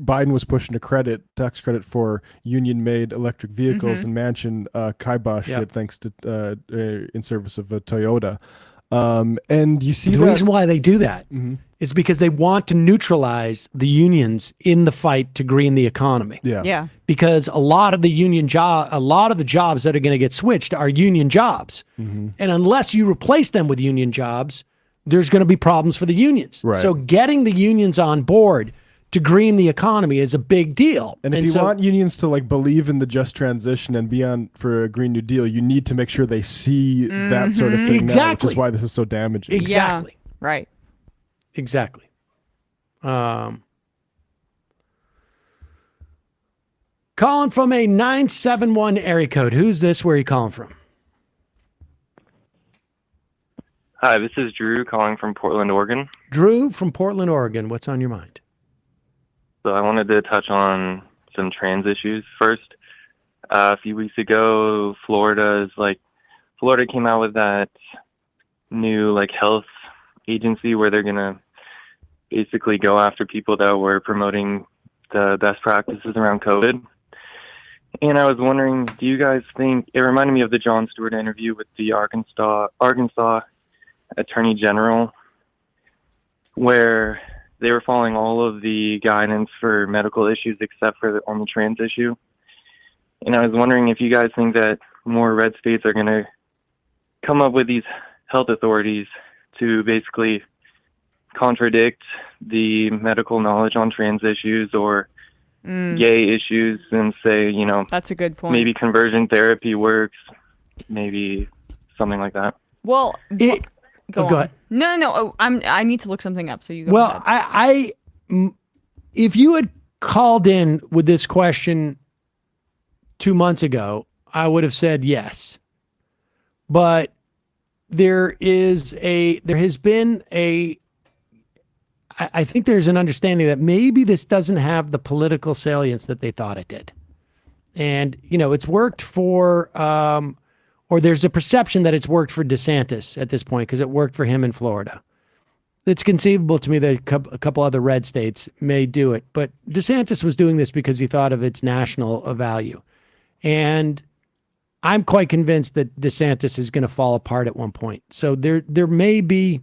Biden was pushing a tax credit for union-made electric vehicles, and Manchin kiboshed it thanks to in service of Toyota. And you see the reason why they do that is because they want to neutralize the unions in the fight to green the economy. Yeah. Because a lot of the jobs that are going to get switched are union jobs. And unless you replace them with union jobs, there's going to be problems for the unions. Right. So getting the unions on board to green the economy is a big deal. And if you want unions to like believe in the just transition and be on for a Green New Deal, you need to make sure they see that sort of thing now, which is why this is so damaging. Exactly. Yeah, right. Exactly. Calling from a 971 area code. Who's this? Where are you calling from? Hi, this is Drew calling from Portland, Oregon. Drew from Portland, Oregon. What's on your mind? So I wanted to touch on some trans issues first. A few weeks ago, Florida came out with that new health agency where they're gonna basically go after people that were promoting the best practices around COVID. And I was wondering, do you guys think it reminded me of the Jon Stewart interview with the Arkansas Attorney General, where they were following all of the guidance for medical issues except for on the trans issue. And I was wondering if you guys think that more red states are going to come up with these health authorities to basically contradict the medical knowledge on trans issues or gay issues and say, that's a good point. Maybe conversion therapy works, maybe something like that. Well, Go ahead. No. I need to look something up. So you go Well, ahead. If you had called in with this question 2 months ago, I would have said yes. But I think there's an understanding that maybe this doesn't have the political salience that they thought it did. And, it's worked for, or there's a perception that it's worked for DeSantis at this point because it worked for him in Florida. It's conceivable to me that a couple other red states may do it, but DeSantis was doing this because he thought of its national value. And I'm quite convinced that DeSantis is going to fall apart at one point. So there may be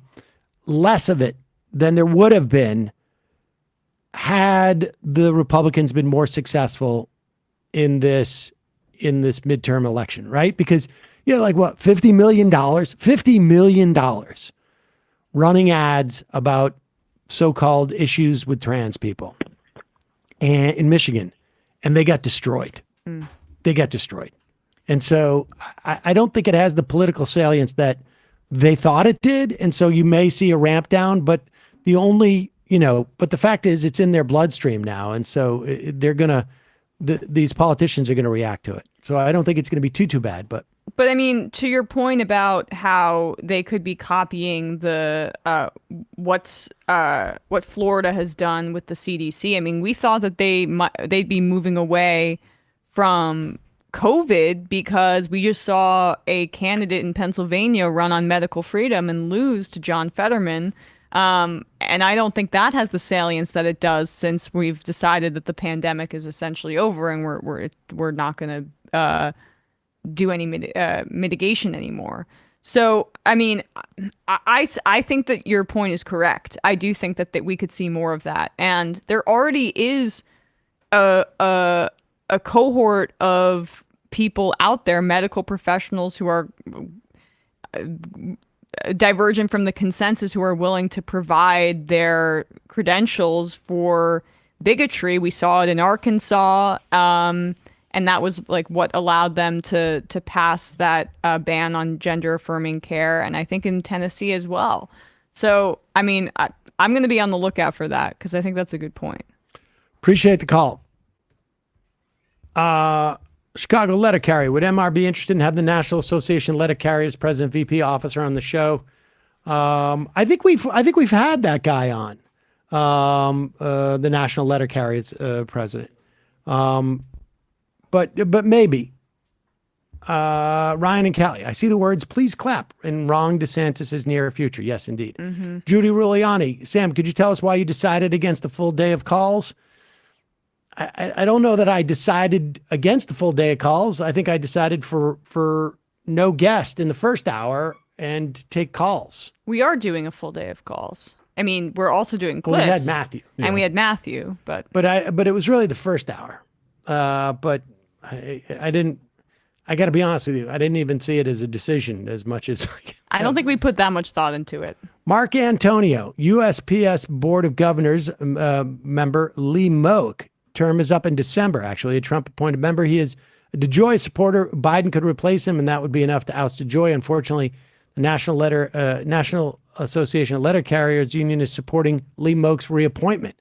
less of it than there would have been had the Republicans been more successful in this midterm election, right? Because $50 million running ads about so-called issues with trans people and in Michigan, and they got destroyed. They got destroyed. And so I don't think it has the political salience that they thought it did. And so you may see a ramp down, but but the fact is it's in their bloodstream now. And so these politicians are going to react to it. So I don't think it's going to be too bad, But I mean, to your point about how they could be copying the what Florida has done with the CDC. I mean, we thought that they'd be moving away from COVID because we just saw a candidate in Pennsylvania run on medical freedom and lose to John Fetterman. And I don't think that has the salience that it does since we've decided that the pandemic is essentially over and we're not going to do any mitigation anymore. So, I mean, I think that your point is correct. I do think that we could see more of that. And there already is a cohort of people out there, medical professionals who are divergent from the consensus, who are willing to provide their credentials for bigotry. We saw it in Arkansas. And that was what allowed them to pass that ban on gender affirming care. And I think in Tennessee as well. So, I mean, I'm going to be on the lookout for that because I think that's a good point. Appreciate the call. Chicago letter carrier. Would MR be interested in having the National Association letter carriers president VP officer on the show? I think we've had that guy on. the national letter carriers president. But maybe. Ryan and Callie, I see the words "please clap" in Ron DeSantis' near future. Yes, indeed. Judy Ruliani, Sam, could you tell us why you decided against a full day of calls? I don't know that I decided against a full day of calls. I think I decided for no guest in the first hour and take calls. We are doing a full day of calls. I mean, we're also doing clips. Well, we had Matthew. And we had Matthew, but it was really the first hour. But I didn't. I got to be honest with you. I didn't even see it as a decision as much as. I don't think we put that much thought into it. Mark Antonio, USPS Board of Governors member Lee Moak. Term is up in December, actually. A Trump-appointed member. He is a DeJoy supporter. Biden could replace him, and that would be enough to oust DeJoy. Unfortunately, the National Association of Letter Carriers Union is supporting Lee Moak's reappointment.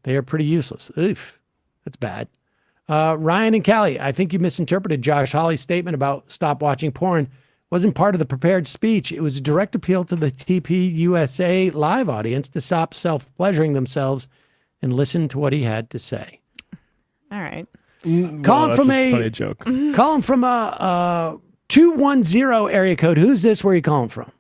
They are pretty useless. Oof, that's bad. Ryan and Callie, I think you misinterpreted Josh Hawley's statement about stop watching porn. It wasn't part of the prepared speech. It was a direct appeal to the TPUSA live audience to stop self-pleasuring themselves and listen to what he had to say. All right. Calling from a funny joke. Calling from a 210 area code. Who's this? Where are you calling from?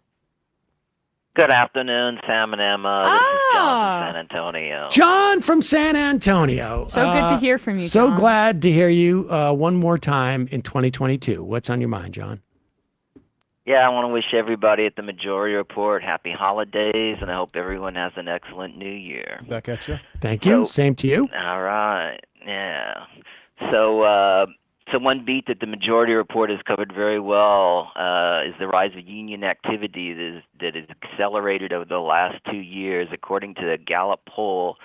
Good afternoon, Sam and Emma. This is John from San Antonio. John from San Antonio. So good to hear from you, So John. glad to hear you one more time in 2022. What's on your mind, John? Yeah, I want to wish everybody at the Majority Report happy holidays, and I hope everyone has an excellent new year. Back at you. Thank you. Same to you. All right. Yeah. So one beat that the Majority Report has covered very well is the rise of union activity that has accelerated over the last 2 years. According to the Gallup poll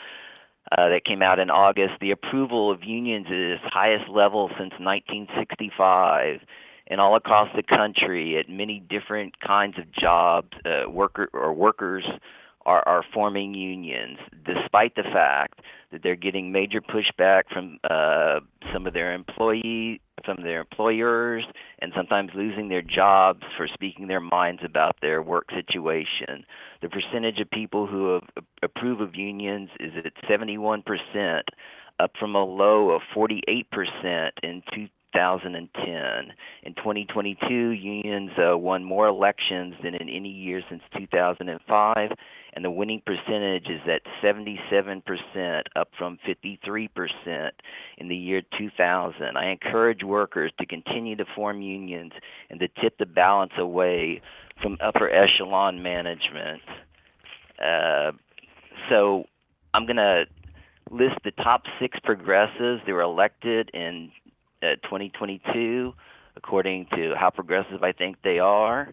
that came out in August, the approval of unions is its highest level since 1965. And all across the country, at many different kinds of jobs, workers are forming unions, despite the fact that they're getting major pushback from some of their employers, and sometimes losing their jobs for speaking their minds about their work situation. The percentage of people who approve of unions is at 71%, up from a low of 48% in 2010. In 2022, unions won more elections than in any year since 2005, and the winning percentage is at 77%, up from 53% in the year 2000. I encourage workers to continue to form unions and to tip the balance away from upper echelon management. So I'm going to list the top 6 progressives that were elected in 2022, according to how progressive I think they are.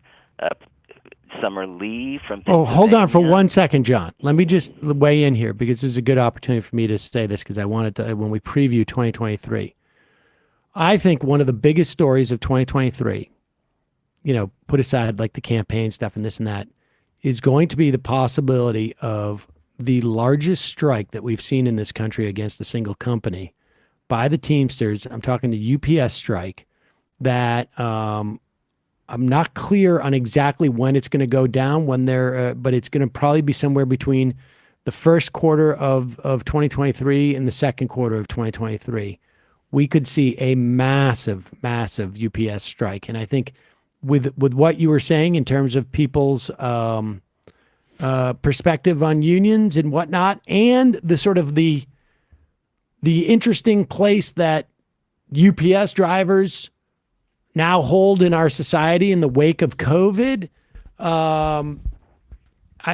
Summer Lee from Pennsylvania. Oh, hold on for 1 second, John. Let me just weigh in here because this is a good opportunity for me to say this because I wanted to, when we preview 2023, I think one of the biggest stories of 2023, put aside like the campaign stuff and this and that, is going to be the possibility of the largest strike that we've seen in this country against a single company by the Teamsters. I'm talking the UPS strike that I'm not clear on exactly when it's going to go down, but it's going to probably be somewhere between the first quarter of 2023 and the second quarter of 2023. We could see a massive UPS strike. And I think with what you were saying in terms of people's perspective on unions and whatnot, and the sort of the interesting place that UPS drivers now hold in our society in the wake of COVID,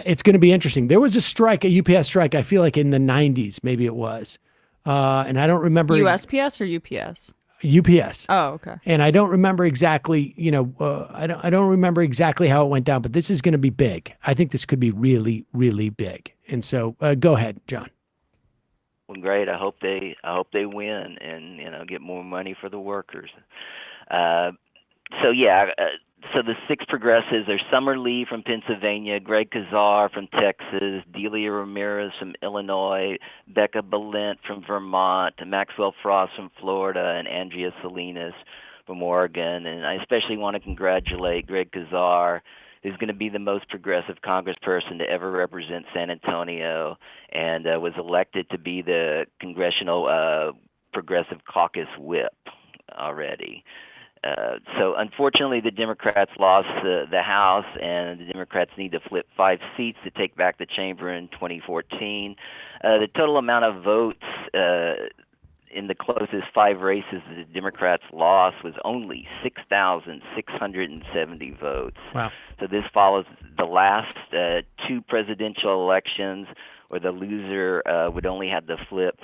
it's going to be interesting. There was a strike, a UPS strike, I feel like in the 90s, maybe it was. And I don't remember. USPS or UPS? UPS. Oh, okay. And I don't remember exactly, I don't remember exactly how it went down, but this is going to be big. I think this could be really, really big. And so go ahead, John. Well, great. I hope they win and get more money for the workers. So the 6 progressives are Summer Lee from Pennsylvania, Greg Kazar from Texas, Delia Ramirez from Illinois, Becca Balint from Vermont, Maxwell Frost from Florida, and Andrea Salinas from Oregon. And I especially want to congratulate Greg Kazar, who's going to be the most progressive congressperson to ever represent San Antonio, and was elected to be the Congressional Progressive Caucus whip already. So unfortunately, the Democrats lost the House, and the Democrats need to flip 5 seats to take back the chamber in 2014. The total amount of votes in the closest 5 races that the Democrats lost was only 6,670 votes. Wow. So this follows the last 2 presidential elections, where the loser would only have to flip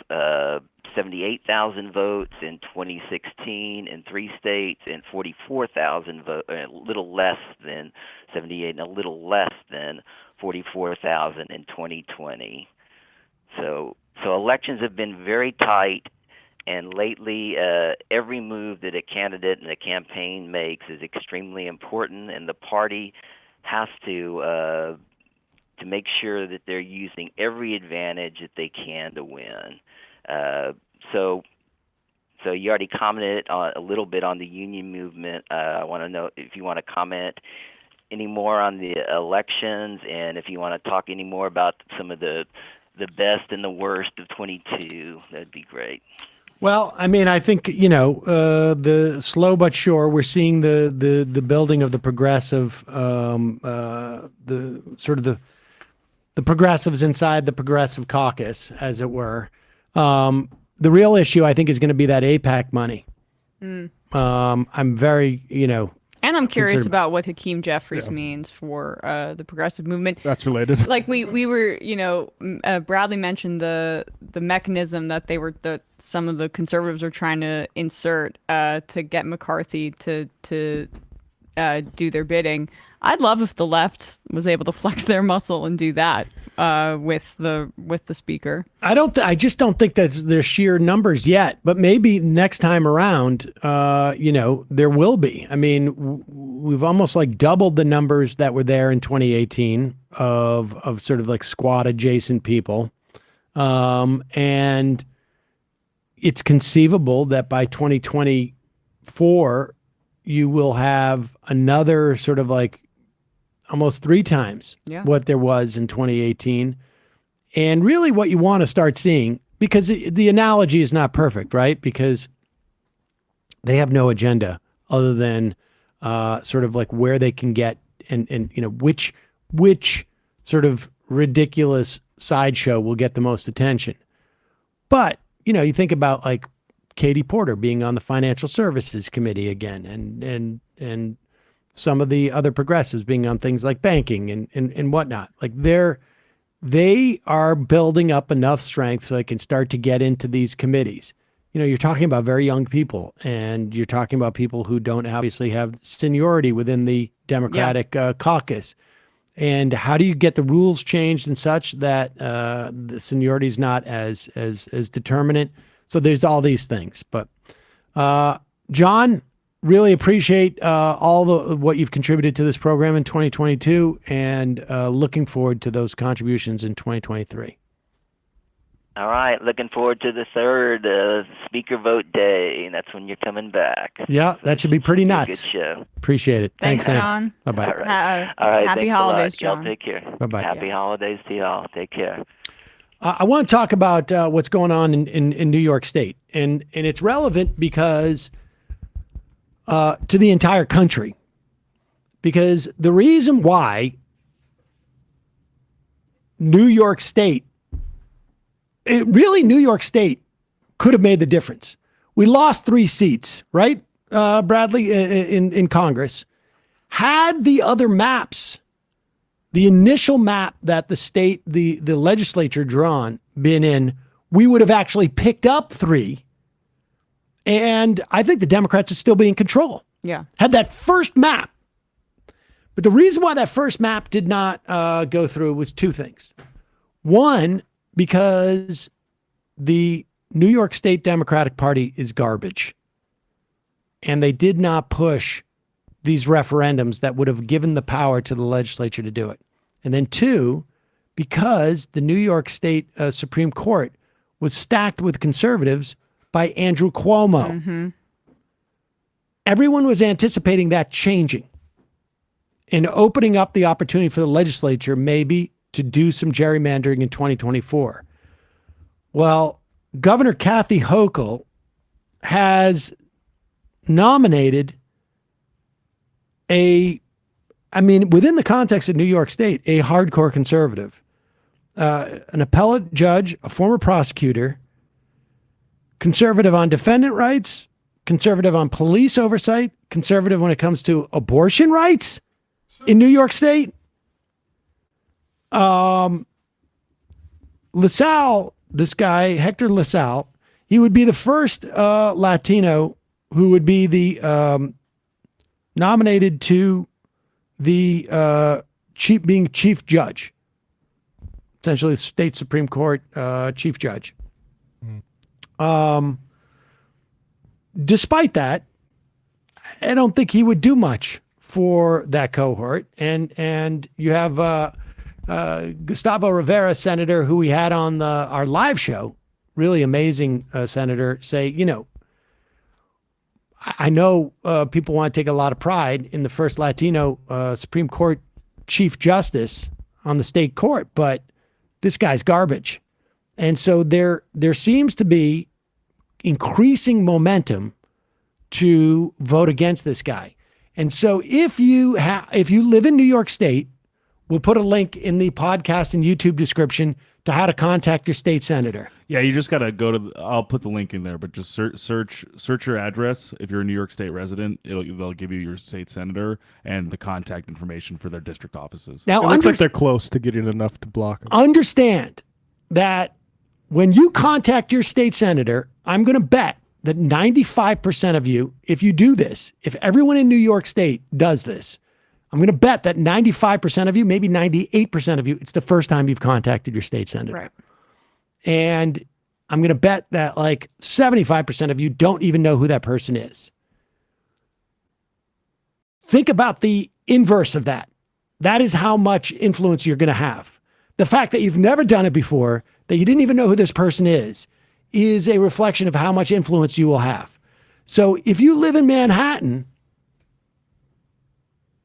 78,000 votes in 2016 in 3 states, and 44,000 votes, a little less than 78, and a little less than 44,000 in 2020. So elections have been very tight, and lately every move that a candidate and a campaign makes is extremely important, and the party has to make sure that they're using every advantage that they can to win. So you already commented a little bit on the union movement. I want to know if you want to comment any more on the elections, and if you want to talk any more about some of the best and the worst of 22, that'd be great. Well, I mean, I think, the slow but sure, we're seeing the building of the progressive, the progressives inside the progressive caucus, as it were. The real issue, I think, is going to be that AIPAC money. I'm very, And I'm curious concerned about what Hakeem Jeffries means for the progressive movement. That's related. Like we were, Bradley mentioned the mechanism that some of the conservatives are trying to insert to get McCarthy to do their bidding. I'd love if the left was able to flex their muscle and do that with the speaker. I just don't think that there's sheer numbers yet, but maybe next time around, there will be. I mean, we've almost like doubled the numbers that were there in 2018 of sort of like squad adjacent people. And it's conceivable that by 2024, you will have another sort of like almost 3 times what there was in 2018. And really what you want to start seeing, because the analogy is not perfect, right? Because they have no agenda other than sort of like where they can get and which sort of ridiculous sideshow will get the most attention. But, you think about like Katie Porter being on the Financial Services Committee again, and some of the other progressives being on things like banking and whatnot. Like they are building up enough strength so they can start to get into these committees. You're talking about very young people, and you're talking about people who don't obviously have seniority within the Democratic caucus. And how do you get the rules changed and such that the seniority is not as determinant? So there's all these things. But John, really appreciate all what you've contributed to this program in 2022, and looking forward to those contributions in 2023. All right, looking forward to the 3rd speaker vote day, and that's when you're coming back. Yeah, that should be pretty nuts. Good show. Appreciate it. Thanks, Sam. John. Bye-bye. All right. Happy Thanks holidays, a lot. John. Y'all take care. Bye-bye. Happy holidays to y'all. Take care. I want to talk about what's going on in New York State, and it's relevant because to the entire country, because the reason why New York State could have made the difference. We lost 3 seats, right, Bradley, in Congress. Had the other maps, the initial map that the state, the legislature been in, we would have actually picked up 3. And I think the Democrats would still be in control. Yeah. Had that first map. But the reason why that first map did not go through was 2 things. One, because the New York State Democratic Party is garbage. And they did not push these referendums that would have given the power to the legislature to do it. And then 2, because the New York State Supreme Court was stacked with conservatives by Andrew Cuomo. Mm-hmm. Everyone was anticipating that changing. and opening up the opportunity for the legislature maybe to do some gerrymandering in 2024. Well, Governor Kathy Hochul has nominated within the context of New York State, a hardcore conservative, an appellate judge, a former prosecutor, conservative on defendant rights, conservative on police oversight, conservative when it comes to abortion rights in New York State. LaSalle, this guy, Hector LaSalle, he would be the first Latino who would be the nominated to the chief judge, essentially the state Supreme Court chief judge. Despite that, I don't think he would do much for that cohort. And you have Gustavo Rivera, senator, who we had on our live show, really amazing senator, say, I know people want to take a lot of pride in the first Latino Supreme Court Chief Justice on the state court, but this guy's garbage. And so there seems to be increasing momentum to vote against this guy. And so if you live in New York State, we'll put a link in the podcast and YouTube description to how to contact your state senator. Yeah, you just got to go to, I'll put the link in there, but just search your address. If you're a New York State resident, they'll give you your state senator and the contact information for their district offices. Now, it looks like they're close to getting enough to block them. Understand that when you contact your state senator, I'm going to bet that 95% of you, if you do this, if everyone in New York State does this, I'm going to bet that 95% of you, maybe 98% of you, it's the first time you've contacted your state senator. Right. And I'm going to bet that like 75% of you don't even know who that person is. Think about the inverse of that. That is how much influence you're going to have. The fact that you've never done it before, that you didn't even know who this person is a reflection of how much influence you will have. So if you live in Manhattan,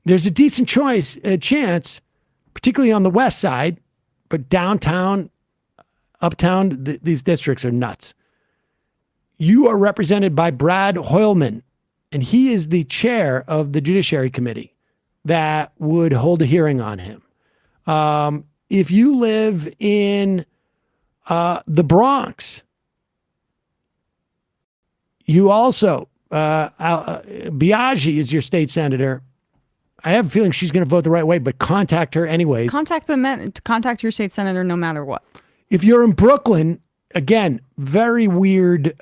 there's a decent chance, particularly on the west side, but downtown, uptown, these districts are nuts. You are represented by Brad Hoylman, and he is the chair of the Judiciary Committee that would hold a hearing on him. If you live in the Bronx, you also, Biaggi is your state senator. I have a feeling she's going to vote the right way, but contact her anyways. Contact your state senator no matter what. If you're in Brooklyn, again, very weird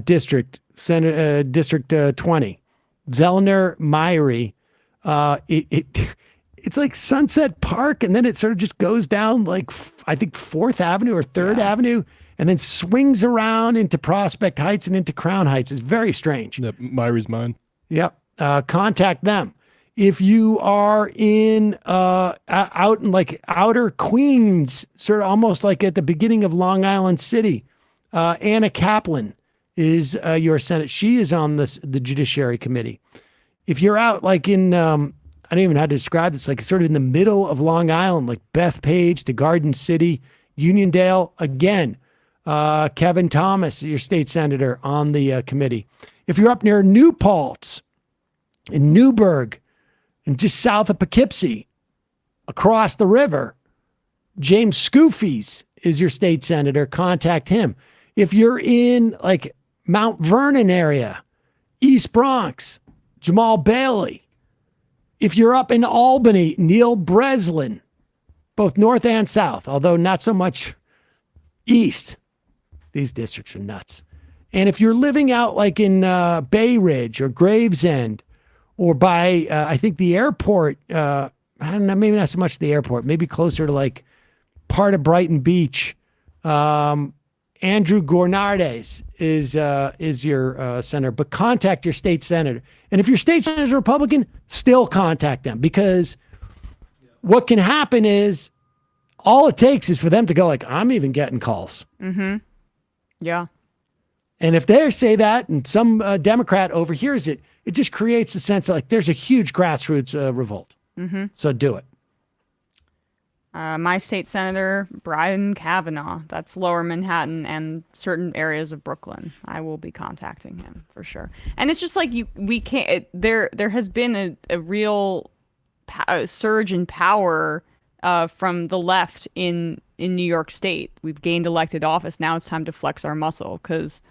district, District 20, Zellner Myrie. It's like Sunset Park, and then it sort of just goes down like, I think 4th Avenue or 3rd Avenue, and then swings around into Prospect Heights and into Crown Heights. It's very strange. Myrie's mine. Yep. Contact them. If you are in out in like outer Queens, sort of almost like at the beginning of Long Island City, Anna Kaplan is your Senate. She is on the Judiciary Committee. If you're out like in, I don't even know how to describe this, like sort of in the middle of Long Island, like Bethpage to Garden City, Uniondale, again, Kevin Thomas, your state senator, on the committee. If you're up near New Paltz, in Newburgh, and just south of Poughkeepsie, across the river, James Scoofies is your state senator. Contact him. If you're in like Mount Vernon area, East Bronx, Jamal Bailey. If you're up in Albany, Neil Breslin, both north and south, although not so much east. These districts are nuts. And if you're living out like in Bay Ridge or Gravesend, or by, I think the airport, I don't know, maybe not so much the airport, maybe closer to like part of Brighton Beach. Andrew Gornardes is your senator, but contact your state senator. And if your state senator is a Republican, still contact them, because what can happen is all it takes is for them to go like, I'm even getting calls. Mm-hmm. Yeah. And if they say that and some Democrat overhears it, it just creates a sense of like there's a huge grassroots revolt. Mm-hmm. So do it. My state senator, Brian Kavanaugh. That's Lower Manhattan and certain areas of Brooklyn. I will be contacting him for sure. And it's just like we can't. There has been a real surge in power from the left in New York State. We've gained elected office. Now it's time to flex our muscle because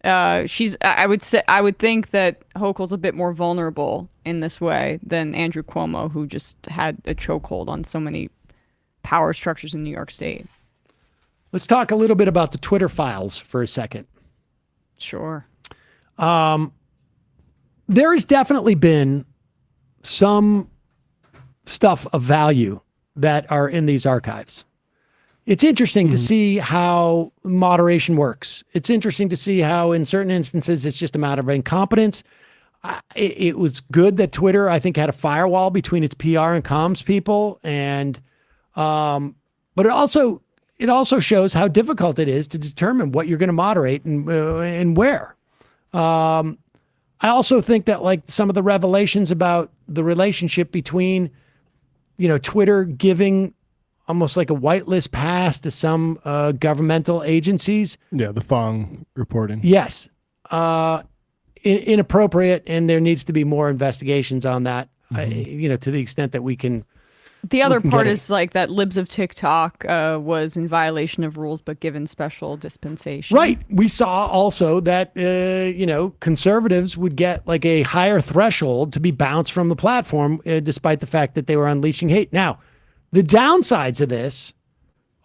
I would think that Hochul's a bit more vulnerable in this way than Andrew Cuomo, who just had a chokehold on so many power structures in New York State. Let's talk a little bit about the Twitter files for a second. Sure. There has definitely been some stuff of value that are in these archives. It's interesting to see how moderation works. It's interesting to see how in certain instances it's just a matter of incompetence. It was good that Twitter, I think, had a firewall between its PR and comms people, and but it also shows how difficult it is to determine what you're going to moderate and where. I also think that like some of the revelations about the relationship between, Twitter giving almost like a whitelist pass to some governmental agencies. Yeah, the Fong reporting. Yes. Inappropriate, and there needs to be more investigations on that, to the extent that we can. The other part is like that Libs of TikTok was in violation of rules, but given special dispensation. Right. We saw also that, conservatives would get like a higher threshold to be bounced from the platform, despite the fact that they were unleashing hate. Now, the downsides of this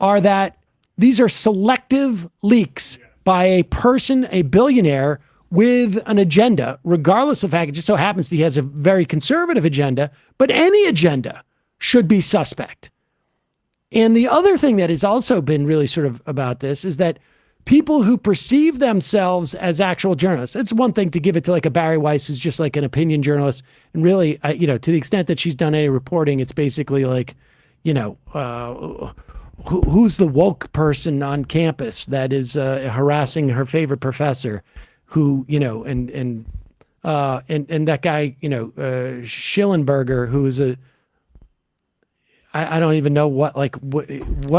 are that these are selective leaks by a person, a billionaire with an agenda, regardless of the fact it just so happens that he has a very conservative agenda, but any agenda should be suspect. And the other thing that has also been really sort of about this is that people who perceive themselves as actual journalists, it's one thing to give it to like a Barry Weiss who's just like an opinion journalist. And really, to the extent that she's done any reporting, it's basically like, who's the woke person on campus that is harassing her favorite professor who, and that guy, Schillenberger, who is I don't even know what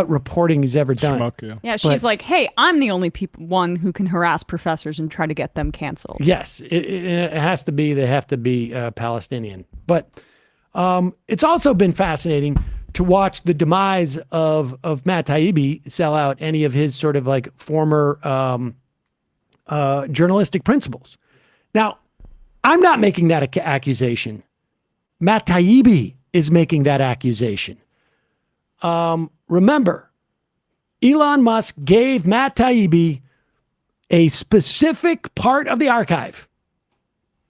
reporting he's ever done. Schmuck, yeah, she's like, hey, I'm the only one who can harass professors and try to get them canceled. Yes, it has to be. They have to be Palestinian. But it's also been fascinating to watch the demise of Matt Taibbi sell out any of his sort of like former journalistic principles. Now, I'm not making that accusation. Matt Taibbi is making that accusation. Remember, Elon Musk gave Matt Taibbi a specific part of the archive,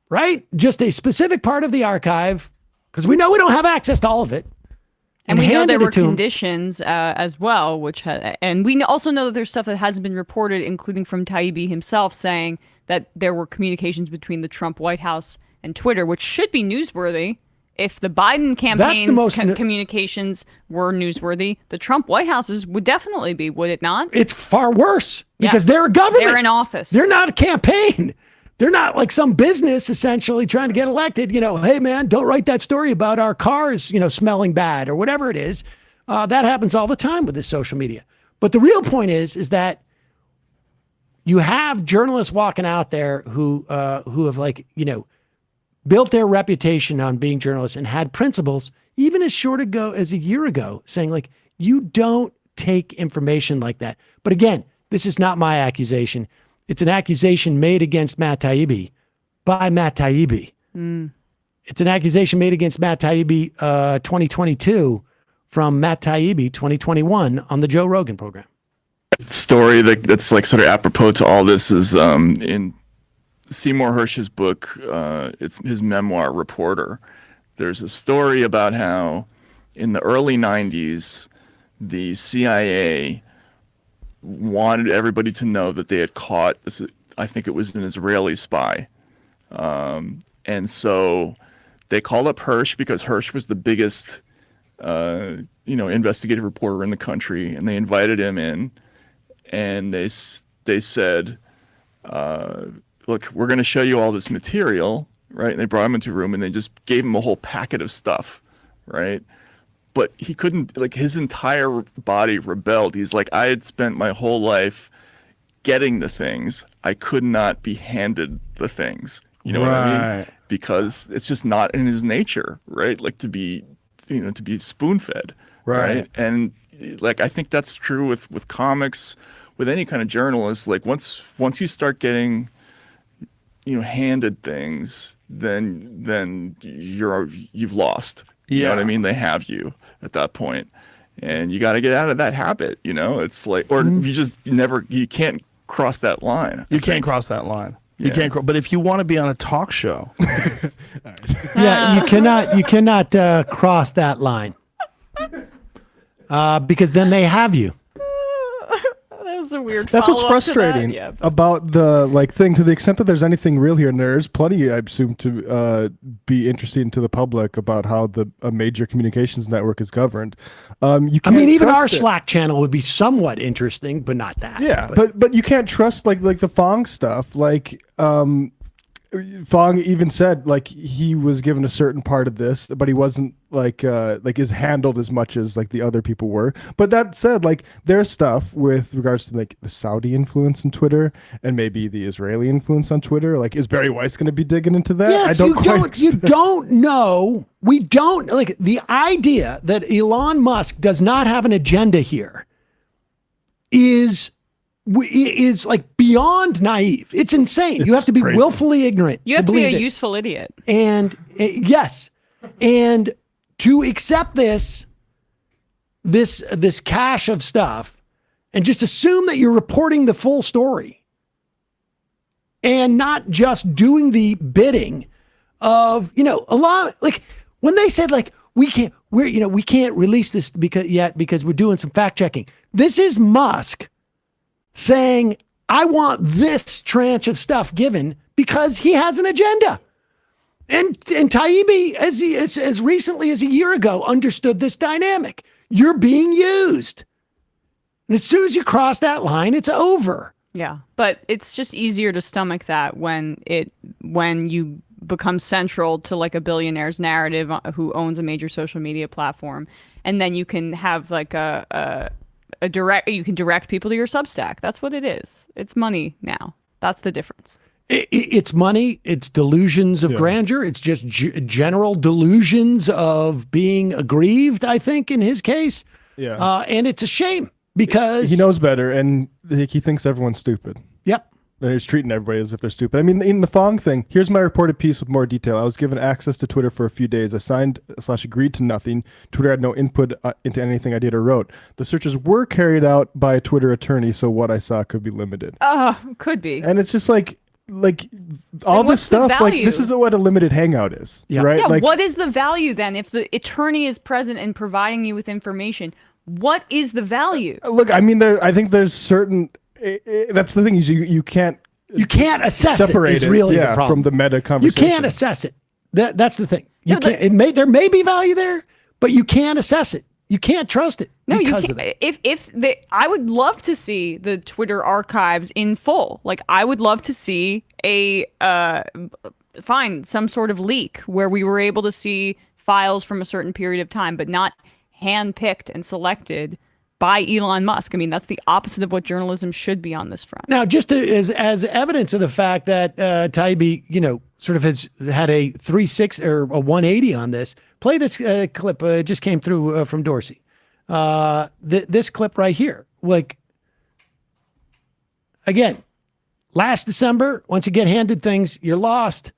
right? Just a specific part of the archive, because we know we don't have access to all of it. And we know there were conditions as well, and we also know that there's stuff that hasn't been reported, including from Taibbi himself, saying that there were communications between the Trump White House and Twitter, which should be newsworthy. If the Biden campaign's communications were newsworthy, the Trump White House's would definitely be, would it not? It's far worse because they're a government. They're in office. They're not a campaign. They're not like some business essentially trying to get elected. Hey, man, don't write that story about our cars, smelling bad or whatever it is. That happens all the time with this social media. But the real point is that you have journalists walking out there who have built their reputation on being journalists and had principles, even as short ago as a year ago, saying like, you don't take information like that. But again, this is not my accusation. It's an accusation made against Matt Taibbi by Matt Taibbi. It's an accusation made against Matt Taibbi 2022 from Matt Taibbi 2021 on the Joe Rogan program. Story that's like sort of apropos to all this is in Seymour Hersh's book, it's his memoir, Reporter. There's a story about how in the early 90s, the CIA wanted everybody to know that they had caught this. I think it was an Israeli spy. And so they called up Hersh because Hersh was the biggest, investigative reporter in the country. And they invited him in and they said, look, we're going to show you all this material, right? And they brought him into a room and they just gave him a whole packet of stuff, right? But he couldn't, like, his entire body rebelled. He's like, I had spent my whole life getting the things. I could not be handed the things. You know what I mean? Because it's just not in his nature, right? Like to be spoon-fed, right? And like, I think that's true with comics, with any kind of journalist. Like once you start getting, handed things, then you've lost. You know what I mean? They have you at that point, and you got to get out of that habit. It's like, or you can't cross that line. You can't cross that line. You can't. But if you want to be on a talk show, yeah, you cannot cross that line because then they have you. That was a weird. That's what's follow-up to frustrating that. Yeah. about the thing. To the extent that there's anything real here, and there's plenty, I assume, to be interesting to the public about how a major communications network is governed. You can't even our trust it. Slack channel would be somewhat interesting, but not that. Yeah, but you can't trust like the Fong stuff. Like Fong even said like he was given a certain part of this, but he wasn't like is handled as much as like the other people were. But that said, like there's stuff with regards to like the Saudi influence on Twitter and maybe the Israeli influence on Twitter. Like, is Barry Weiss going to be digging into that? Yes, you don't know. We don't like the idea that Elon Musk does not have an agenda here is like beyond naive. It's insane. You have to be willfully ignorant. You have to be a believe it. useful idiot. And yes, and to accept this cache of stuff and just assume that you're reporting the full story and not just doing the bidding of, a lot, like when they said like, we can't release this because we're doing some fact checking. This is Musk saying, I want this tranche of stuff given because he has an agenda. And Taibbi, as recently as a year ago, understood this dynamic. You're being used. And as soon as you cross that line, it's over. Yeah, but it's just easier to stomach that when you become central to like a billionaire's narrative who owns a major social media platform, and then you can have like you can direct people to your Substack. That's what it is. It's money now. That's the difference. It's money. It's delusions of grandeur. It's just general delusions of being aggrieved, I think, in his case. Yeah. And it's a shame because he knows better, and he thinks everyone's stupid. Yep. And he's treating everybody as if they're stupid. I mean, in the Fong thing, here's my reported piece with more detail. I was given access to Twitter for a few days. I signed/agreed to nothing. Twitter had no input into anything I did or wrote. The searches were carried out by a Twitter attorney, so what I saw could be limited. Could be. And it's just like all this stuff, like this is what a limited hangout is, right? Yeah, like, what is the value then if the attorney is present and providing you with information? What is the value? Look, I mean, I think there's certain. That's the thing is you can't assess separate it. Is really the problem from the meta conversation. You can't assess it. That's the thing. You can't. There may be value there, but you can't assess it. You can't trust it. No, you because can't. Of that. I would love to see the Twitter archives in full. Like I would love to see some sort of leak where we were able to see files from a certain period of time, but not handpicked and selected by Elon Musk. I mean, that's the opposite of what journalism should be on this front. Now, just as evidence of the fact that Taibbi, sort of has had a 360 or a 180 on this, play this clip. It just came through from Dorsey. This clip right here. Like, again, last December, once you get handed things, you're lost.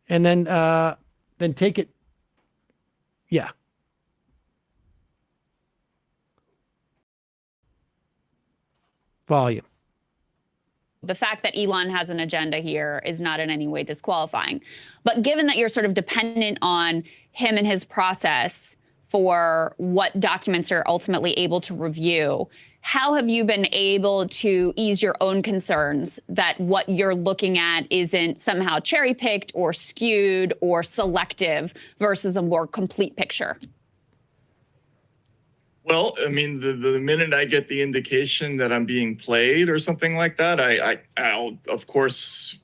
And then take it. Yeah. Volume. The fact that Elon has an agenda here is not in any way disqualifying. But given that you're sort of dependent on him and his process for what documents are ultimately able to review, how have you been able to ease your own concerns that what you're looking at isn't somehow cherry-picked or skewed or selective versus a more complete picture? Well, I mean, the minute I get the indication that I'm being played or something like that, I'll of course,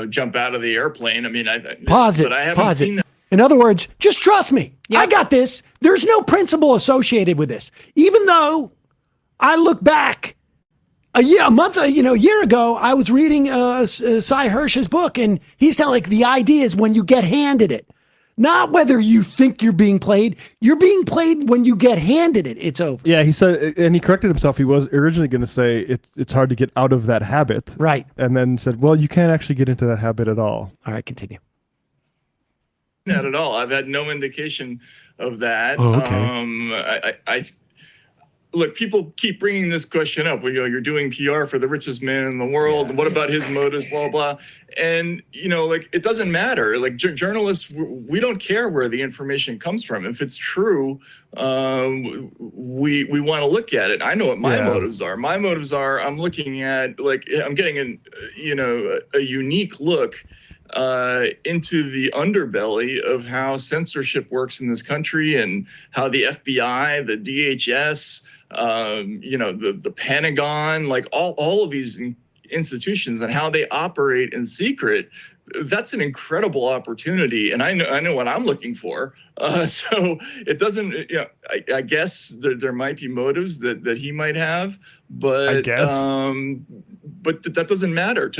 jump out of the airplane. I mean, pause it. But I haven't seen that. In other words, just trust me. I got this. There's no principle associated with this. Even though I look back a year ago, I was reading Cy Hirsch's book, and he's telling like the idea is when you get handed it, not whether you think you're being played. You're being played when you get handed it. It's over. Yeah, he said, and he corrected himself. He was originally going to say it's hard to get out of that habit. Right. And then said, well, you can't actually get into that habit at all. All right, continue. Not at all. I've had no indication of that. Oh, okay. I look, people keep bringing this question up. You're doing PR for the richest man in the world. And what about his motives, blah, blah. And, like, it doesn't matter. Like, journalists, we don't care where the information comes from. If it's true, we want to look at it. I know what my motives are. My motives are I'm looking at, like, I'm getting a unique look into the underbelly of how censorship works in this country and how the FBI, the DHS, the Pentagon, like all of these institutions and how they operate in secret. That's an incredible opportunity, and I know what I'm looking for. So it doesn't. I guess there might be motives that he might have, but I guess. But that doesn't matter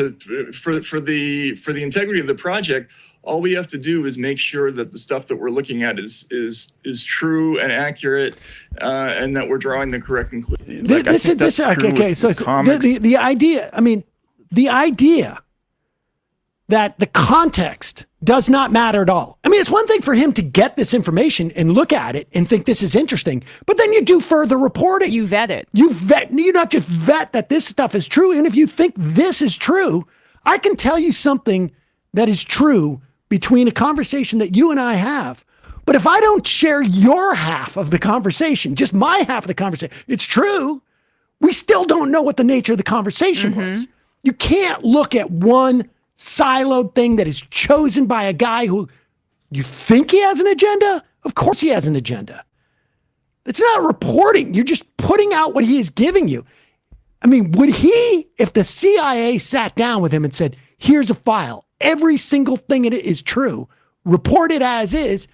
for the integrity of the project. All we have to do is make sure that the stuff that we're looking at is true and accurate, and that we're drawing the correct conclusion. So the idea. I mean, the idea that the context does not matter at all. I mean, it's one thing for him to get this information and look at it and think this is interesting, but then you do further reporting. You vet it. You not just vet that this stuff is true. And if you think this is true, I can tell you something that is true between a conversation that you and I have. But if I don't share your half of the conversation, just my half of the conversation, it's true. We still don't know what the nature of the conversation was. You can't look at one siloed thing that is chosen by a guy who you think he has an agenda. Of course he has an agenda. It's not reporting. You're just putting out what he is giving you. I mean, would he, if the CIA sat down with him and said, here's a file, every single thing in it is true, report it as is,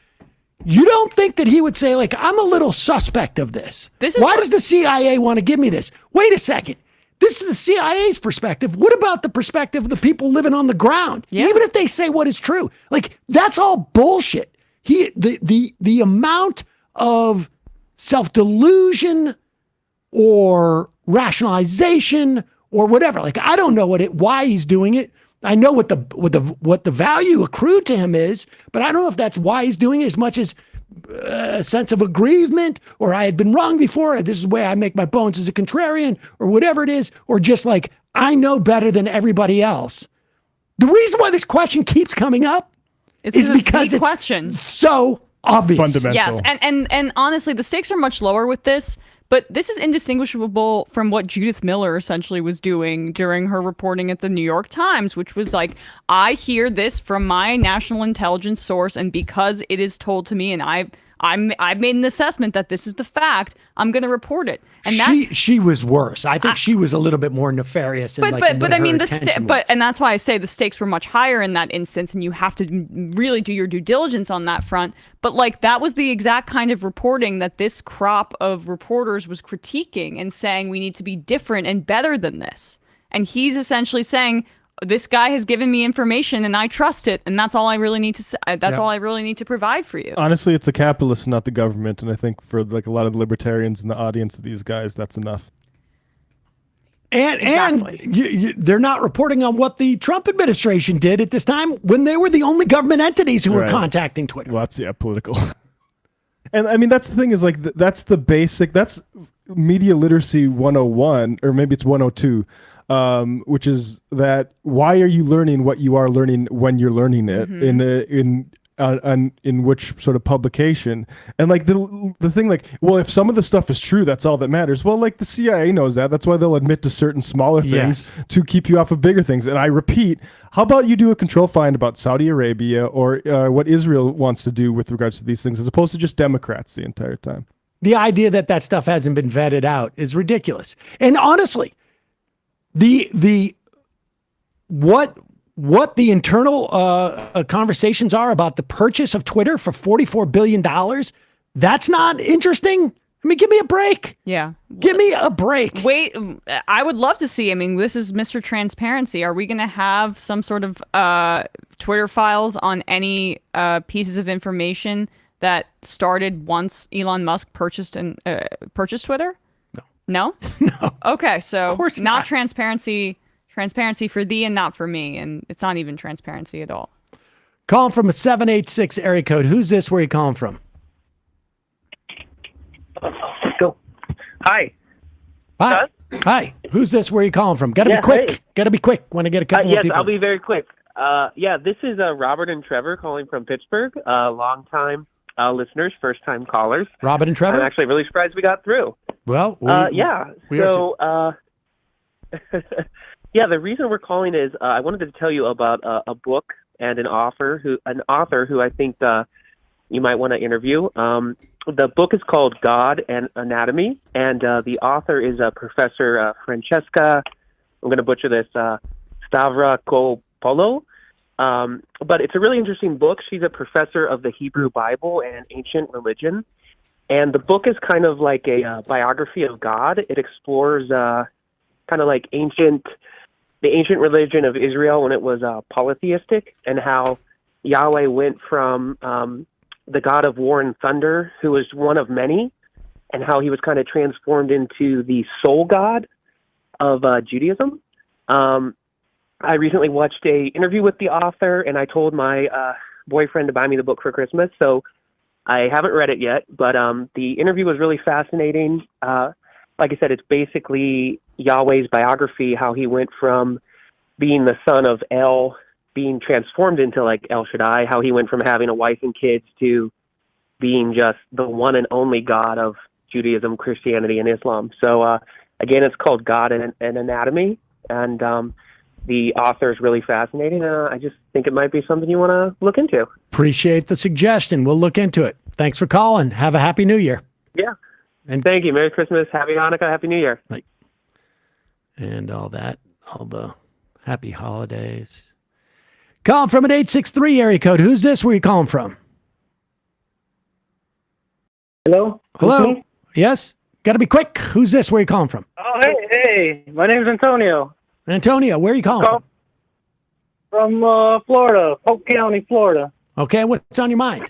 you don't think that he would say, like, I'm a little suspect of this. Why does the CIA want to give me this? Wait a second. This is the CIA's perspective. What about the perspective of the people living on the ground? Yeah. Even if they say what is true, like, that's all bullshit. The amount of self-delusion or rationalization or whatever, like, I don't know why he's doing it. I know what the value accrued to him is, but I don't know if that's why he's doing it as much as a sense of aggrievement, or I had been wrong before, this is the way I make my bones as a contrarian, or whatever it is, or just like, I know better than everybody else. The reason why this question keeps coming up is because it's so obvious. Fundamental. Yes, and honestly, the stakes are much lower with this, but this is indistinguishable from what Judith Miller essentially was doing during her reporting at the New York Times, which was like, I hear this from my national intelligence source, and because it is told to me, and I've made an assessment that this is the fact, I'm going to report it. And she was worse. I think she was a little bit more nefarious. But I mean, and that's why I say the stakes were much higher in that instance, and you have to really do your due diligence on that front. But like, that was the exact kind of reporting that this crop of reporters was critiquing and saying we need to be different and better than this. And he's essentially saying, this guy has given me information and I trust it, and that's all I really need to say. That's all I really need to provide for you. Honestly, it's the capitalists, not the government, and I think for like a lot of the libertarians in the audience of these guys, that's enough. And they're not reporting on what the Trump administration did at this time when they were the only government entities who were contacting Twitter. Well, that's political. And I mean, that's the thing is like that's the basic. That's media literacy 101, or maybe it's 102. Which is that why are you learning what you are learning when you're learning it in which sort of publication? And like the thing, like, well, if some of the stuff is true, that's all that matters. Well, like the CIA knows that. That's why they'll admit to certain smaller things to keep you off of bigger things. And I repeat, how about you do a control find about Saudi Arabia or what Israel wants to do with regards to these things, as opposed to just Democrats the entire time? The idea that stuff hasn't been vetted out is ridiculous. And honestly, what what the internal conversations are about the purchase of Twitter for $44 billion, that's not interesting? I mean, give me a break. Yeah. Give me a break. Wait, I would love to see. I mean, this is Mr. Transparency. Are we going to have some sort of Twitter files on any pieces of information that started once Elon Musk purchased Twitter? No. No? Okay, so not transparency. Transparency for thee and not for me. And it's not even transparency at all. Calling from a 786 area code. Who's this? Where are you calling from? Go. Hi. Hi. Hi. Who's this? Where are you calling from? Got to be quick. Hey. Got to be quick. Want to get a couple of Yes, people. I'll be very quick. This is Robert and Trevor calling from Pittsburgh. Long-time listeners, first-time callers. Robert and Trevor? I'm actually really surprised we got through. Well, the reason we're calling is I wanted to tell you about a book and an author who I think you might want to interview. The book is called God and Anatomy, and the author is Professor Francesca, I'm going to butcher this, Stavrakopoulos. But it's a really interesting book. She's a professor of the Hebrew Bible and ancient religion. And the book is kind of like a biography of God. It explores kind of like the ancient religion of Israel when it was polytheistic, and how Yahweh went from the God of war and thunder, who was one of many, and how he was kind of transformed into the sole God of Judaism. I recently watched a interview with the author, and I told my boyfriend to buy me the book for Christmas, so I haven't read it yet, but the interview was really fascinating. Like I said, it's basically Yahweh's biography, how he went from being the son of El, being transformed into like El Shaddai, how he went from having a wife and kids to being just the one and only God of Judaism, Christianity, and Islam. So again, it's called God and Anatomy, and the author is really fascinating. I just think it might be something you want to look into. Appreciate the suggestion. We'll look into it. Thanks for calling. Have a happy New Year. Yeah. And thank you. Merry Christmas. Happy Hanukkah. Happy New Year. Right. And all that. All the happy holidays. Calling from an 863 area code. Who's this? Where are you calling from? Hello? Hello? Yes? Got to be quick. Who's this? Where are you calling from? Oh, hey. My name's Antonio. Antonio, where are you calling from? From Florida, Polk County, Florida. Okay, what's on your mind?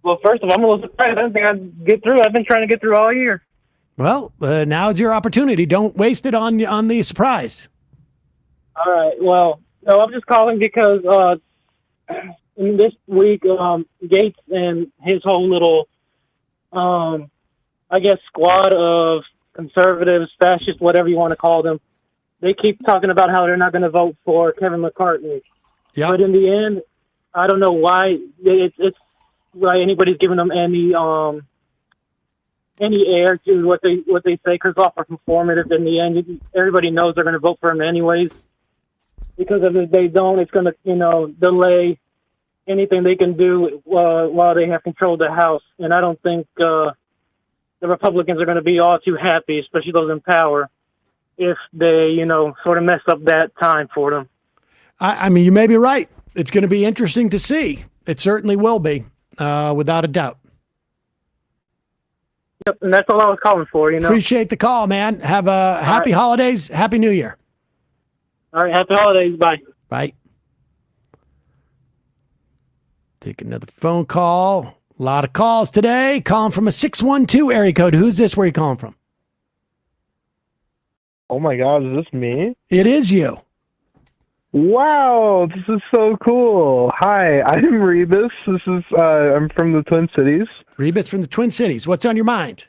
Well, first of all, I'm a little surprised. I didn't think I'd get through. I've been trying to get through all year. Well, now's your opportunity. Don't waste it on the surprise. All right. Well, no, I'm just calling because in this week, Gates and his whole little, squad of conservatives, fascists, whatever you want to call them, they keep talking about how they're not going to vote for Kevin McCarthy. Yeah. But in the end, I don't know why it's why anybody's giving them any air to what they say, because it's all performative. In the end, everybody knows they're going to vote for him anyways. Because if they don't, it's going to delay anything they can do while they have control of the House. And I don't think the Republicans are going to be all too happy, especially those in power, if they sort of mess up that time for them. I mean, you may be right. It's going to be interesting to see. It certainly will be, without a doubt. Yep, and that's all I was calling for. Appreciate the call, man. Have a happy holidays. Happy New Year. All right, happy holidays. Bye. Bye. Take another phone call. A lot of calls today. Calling from a 612 area code. Who's this? Where are you calling from? Oh my God, is this me? It is you. Wow, this is so cool. Hi, I'm Rebus. I'm from the Twin Cities. Rebus from the Twin Cities. What's on your mind?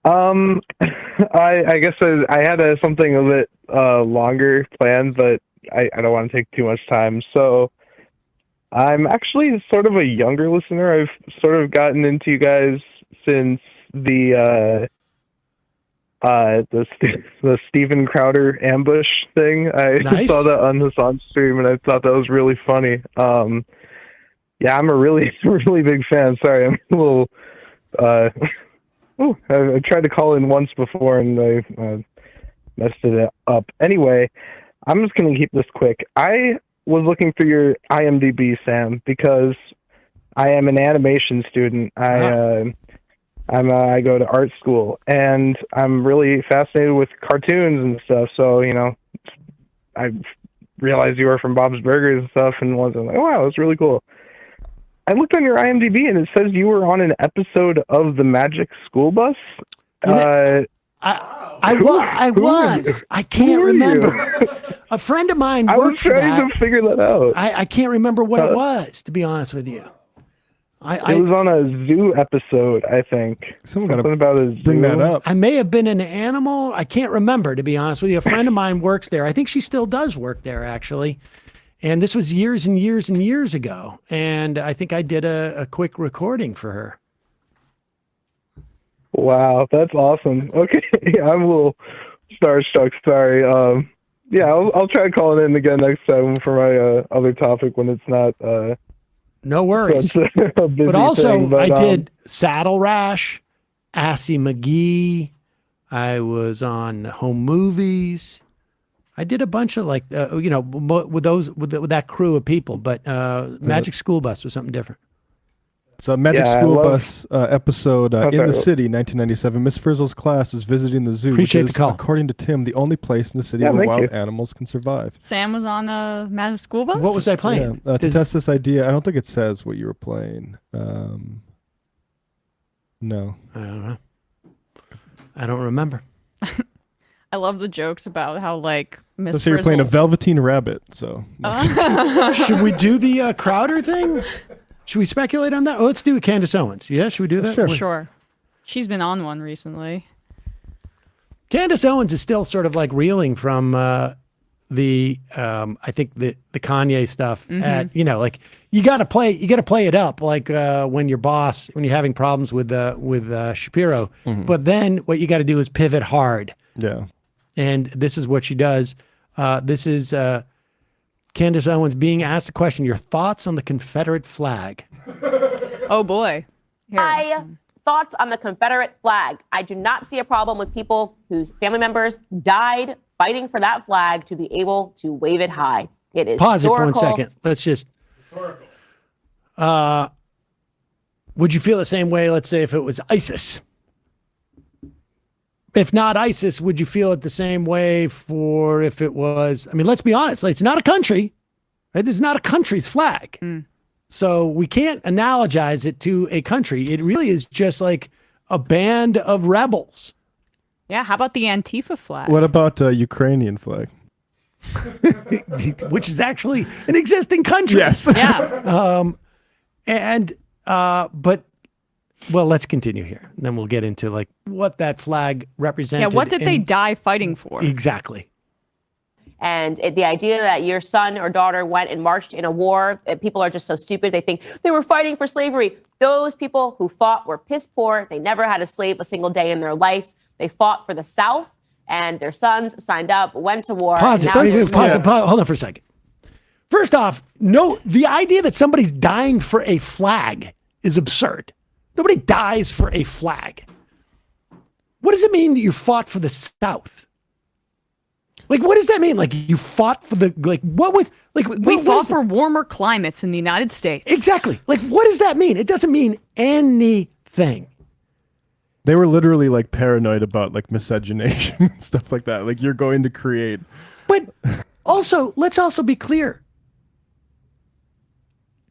I guess I had something a bit longer planned, but I don't want to take too much time. So I'm actually sort of a younger listener. I've sort of gotten into you guys since the Steven Crowder ambush thing. I saw that on Hassan's stream, and I thought that was really funny. Yeah, I'm a really, really big fan. Sorry, I'm a little... I tried to call in once before, and I messed it up. Anyway, I'm just going to keep this quick. I was looking through your IMDb, Sam, because I am an animation student. I go to art school, and I'm really fascinated with cartoons and stuff. So, I realized you were from Bob's Burgers and stuff, and was like, oh, wow, that's really cool. I looked on your IMDb, and it says you were on an episode of the Magic School Bus. I was. I can't remember. A friend of mine worked for that. I was trying to figure that out. I can't remember what it was, to be honest with you. It was on a zoo episode, I think. Someone got Something about a zoo. bring that up. I may have been an animal. I can't remember, to be honest with you. A friend of mine works there. I think she still does work there, actually. And this was years and years and years ago. And I think I did a quick recording for her. Wow, that's awesome. Okay, I'm a little starstruck. Sorry. I'll try calling in again next time for my other topic when it's not. No worries. But also, I did Saddle Rash, Assy McGee. I was on Home Movies. I did a bunch of with that crew of people. But Magic School Bus was something different. It's a Magic School Bus episode in the city, 1997. Miss Frizzle's class is visiting the zoo. Appreciate which the call. is, according to Tim, the only place in the city where wild animals can survive. Sam was on the Magic School Bus? What was I playing? Yeah, to test this idea, I don't think it says what you were playing. No. I don't know. I don't remember. I love the jokes about how, Miss Let's say you're playing a Velveteen Rabbit, so. Should we do the Crowder thing? Should we speculate on that? Oh, let's do Candace Owens. Yeah, should we do that? Sure. She's been on one recently. Candace Owens is still sort of reeling from I think the Kanye stuff. You got to play it up when you're when you're having problems with Shapiro. Mm-hmm. But then what you got to do is pivot hard. Yeah. And this is what she does. This is Candace Owens being asked the question, your thoughts on the Confederate flag. Oh, boy. My thoughts on the Confederate flag. I do not see a problem with people whose family members died fighting for that flag to be able to wave it high. It is Pause historical. it for 1 second. Let's just... would you feel the same way, let's say, if it was ISIS? If not ISIS, would you feel it the same way for if it was... I mean, let's be honest. It's not a country. Right? This is not a country's flag. So we can't analogize it to a country. It really is just like a band of rebels. Yeah, how about the Antifa flag? What about Ukrainian flag? Which is actually an existing country. Yes. Yeah. But let's continue here. And then we'll get into what that flag represented. Yeah, what did they die fighting for? Exactly. And the idea that your son or daughter went and marched in a war, people are just so stupid. They think they were fighting for slavery. Those people who fought were piss poor. They never had a slave a single day in their life. They fought for the South, and their sons signed up, went to war. Pause it. Pause it. Hold on for a second. First off, the idea that somebody's dying for a flag is absurd. Nobody dies for a flag. What does it mean that you fought for the South? What does that mean? You fought for the, we fought for warmer climates in the United States. Exactly. What does that mean? It doesn't mean anything. They were literally paranoid about miscegenation and stuff like that. You're going to create. But also, let's also be clear.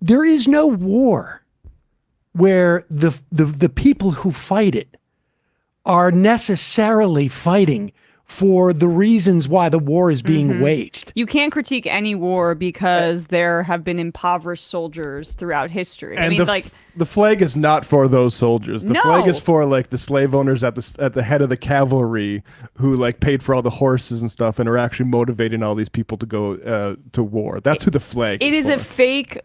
There is no war where the people who fight it are necessarily fighting for the reasons why the war is being waged. You can't critique any war because there have been impoverished soldiers throughout history. And the flag is not for those soldiers. The flag is for the slave owners at the head of the cavalry who paid for all the horses and stuff and are actually motivating all these people to go to war. That's who the flag is. It is for. a fake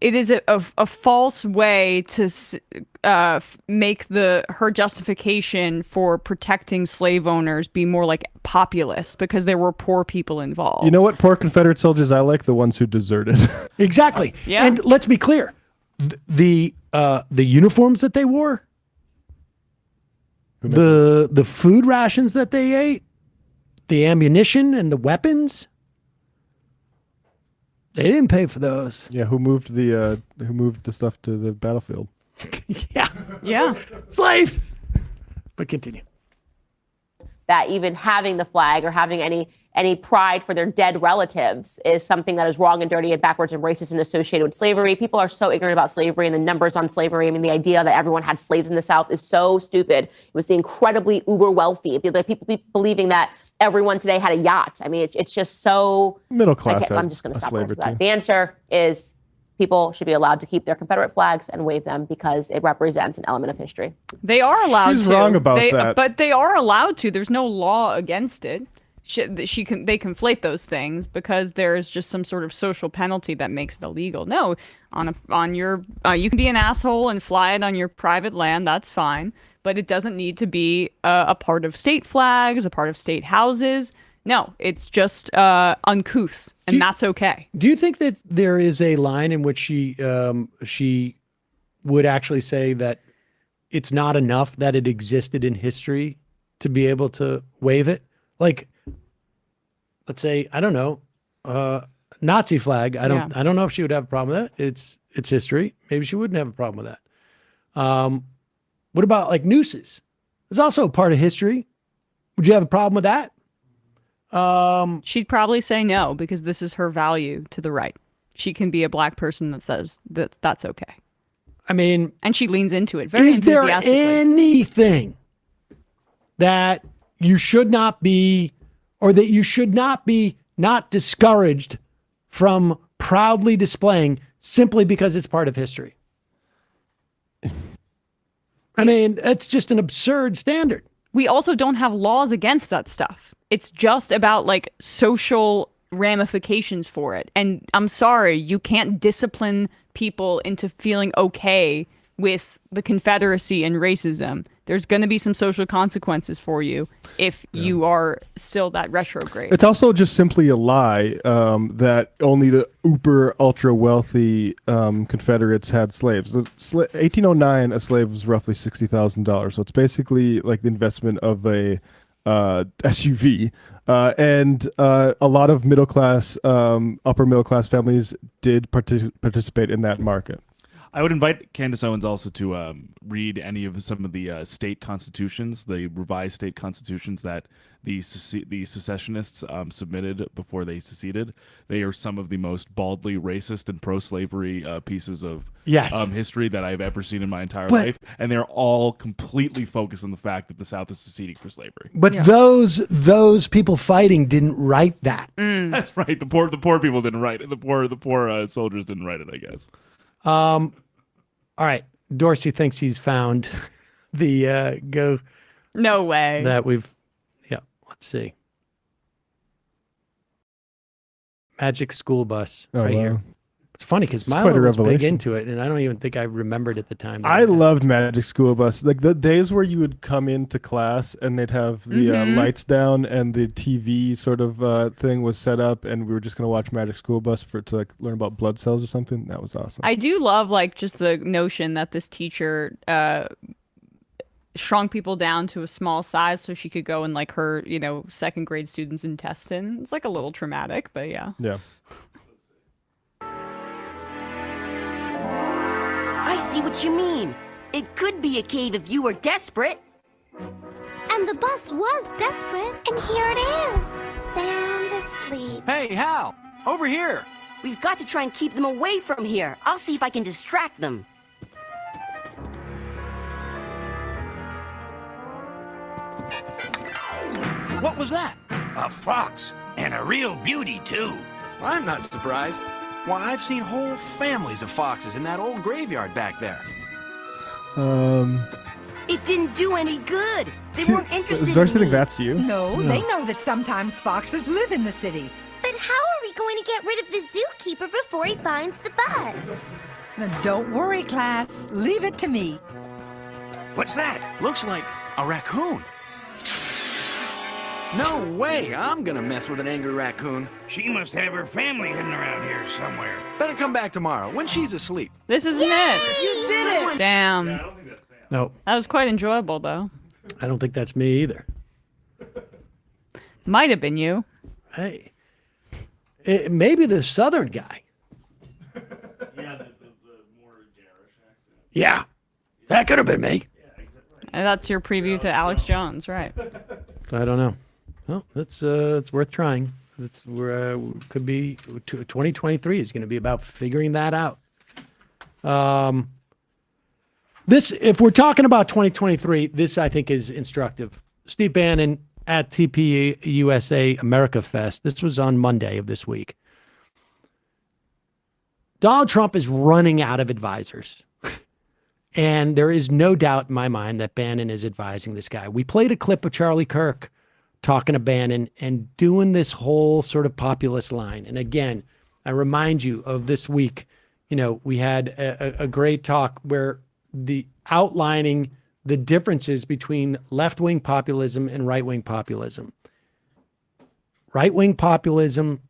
it is a false way to make her justification for protecting slave owners be more populist because there were poor people involved. You know what? Poor Confederate soldiers, I like the ones who deserted. Exactly. Yeah. And let's be clear. The uniforms that they wore, the food rations that they ate, the ammunition and the weapons, they didn't pay for those. Yeah, who moved the stuff to the battlefield? Yeah. Slaves. But continue. That even having the flag or having any pride for their dead relatives is something that is wrong and dirty and backwards and racist and associated with slavery. People are so ignorant about slavery and the numbers on slavery. I mean, the idea that everyone had slaves in the South is so stupid. It was the incredibly uber wealthy. People believing that everyone today had a yacht. I mean, it's just so middle class. I'm just going to stop slavery with that. too. The answer is people should be allowed to keep their Confederate flags and wave them because it represents an element of history. They are allowed She's to. wrong about that. But they are allowed to. There's no law against it. They conflate those things because there's just some sort of social penalty that makes it illegal. No, you can be an asshole and fly it on your private land. That's fine, but it doesn't need to be a part of state flags, a part of state houses. No, it's just uncouth, and that's okay. Do you think that there is a line in which she would actually say that it's not enough that it existed in history to be able to wave it? Like, let's say, I don't know, Nazi flag. I don't know if she would have a problem with that. It's history. Maybe she wouldn't have a problem with that. What about like nooses? It's also a part of history. Would you have a problem with that? She'd probably say no because this is her value to the right. She can be a black person that says that that's okay. I mean, and she leans into it very is there enthusiastically. anything that you should not be, or that you should not be not discouraged from proudly displaying simply because it's part of history? I mean, it's just an absurd standard. We also don't have laws against that stuff. It's just about like social ramifications for it. And I'm sorry, you can't discipline people into feeling okay with the Confederacy and racism. There's going to be some social consequences for you if you are still that retrograde. It's also just simply a lie that only the uber ultra wealthy Confederates had slaves. 1809, a slave was roughly $60,000. So it's basically like the investment of a SUV. And a lot of middle class, upper middle class families did participate in that market. I would invite Candace Owens also to read some of the state constitutions, the revised state constitutions that the secessionists submitted before they seceded. They are some of the most baldly racist and pro-slavery pieces of history that I've ever seen in my entire life, and they're all completely focused on the fact that the South is seceding for slavery. But those people fighting didn't write that. That's right. The poor people didn't write it. The poor soldiers didn't write it, I guess. All right. Dorsey thinks he's found the go. No way. That let's see. Magic school bus right here. It's funny because Milo was big into it, and I don't even think I remembered at the time. I loved Magic School Bus. Like the days where you would come into class and they'd have the lights down and the TV sort of thing was set up, and we were just going to watch Magic School Bus to like learn about blood cells or something. That was awesome. I do love like just the notion that this teacher shrunk people down to a small size so she could go in like her, second grade students' intestine. It's like a little traumatic, but yeah. Yeah. I see what you mean. It could be a cave if you were desperate. And the bus was desperate, and here it is, sound asleep. Hey, Hal, over here. We've got to try and keep them away from here. I'll see if I can distract them. What was that? A fox, and a real beauty, too. I'm not surprised. Why, I've seen whole families of foxes in that old graveyard back there. It didn't do any good. They weren't interested Does Darcy in me. think that's you? No, they know that sometimes foxes live in the city. But how are we going to get rid of the zookeeper before he finds the bus? Then don't worry, class. Leave it to me. What's that? Looks like a raccoon. No way, I'm gonna mess with an angry raccoon. She must have her family hidden around here somewhere. Better come back tomorrow when she's asleep. This isn't it. You did it! Damn. No. That was quite enjoyable, though. I don't think that's me either. Might have been you. Hey, maybe the Southern guy. Yeah, that could have been me. And that's your preview to Alex Jones, right? I don't know. Well, that's it's worth trying. That's could be 2023 is going to be about figuring that out. This, if we're talking about 2023, this I think is instructive. Steve Bannon at TP USA America Fest. This was on Monday of this week. Donald Trump is running out of advisors. And there is no doubt in my mind that Bannon is advising this guy. We played a clip of Charlie Kirk talking to Bannon and doing this whole sort of populist line. And again, I remind you of this week, you know, we had a great talk where the outlining the differences between left-wing populism and right-wing populism. Right-wing populism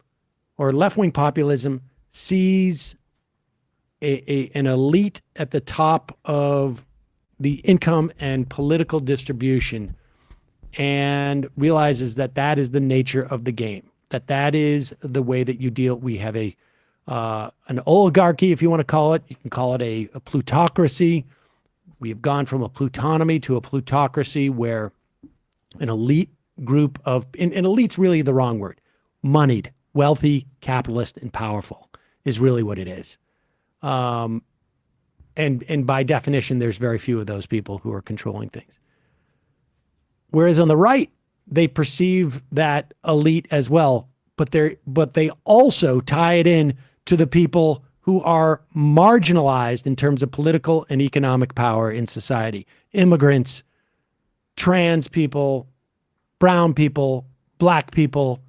or left-wing populism sees an elite at the top of the income and political distribution and realizes that that is the nature of the game, that is the way that you deal. We have an oligarchy, if you want to call it. You can call it a plutocracy. We have gone from a plutonomy to a plutocracy where an elite group of, and elite's really the wrong word, moneyed, wealthy, capitalist, and powerful is really what it is. And by definition, there's very few of those people who are controlling things. Whereas on the right, they perceive that elite as well, but they also tie it in to the people who are marginalized in terms of political and economic power in society. Immigrants, trans people, brown people, black people,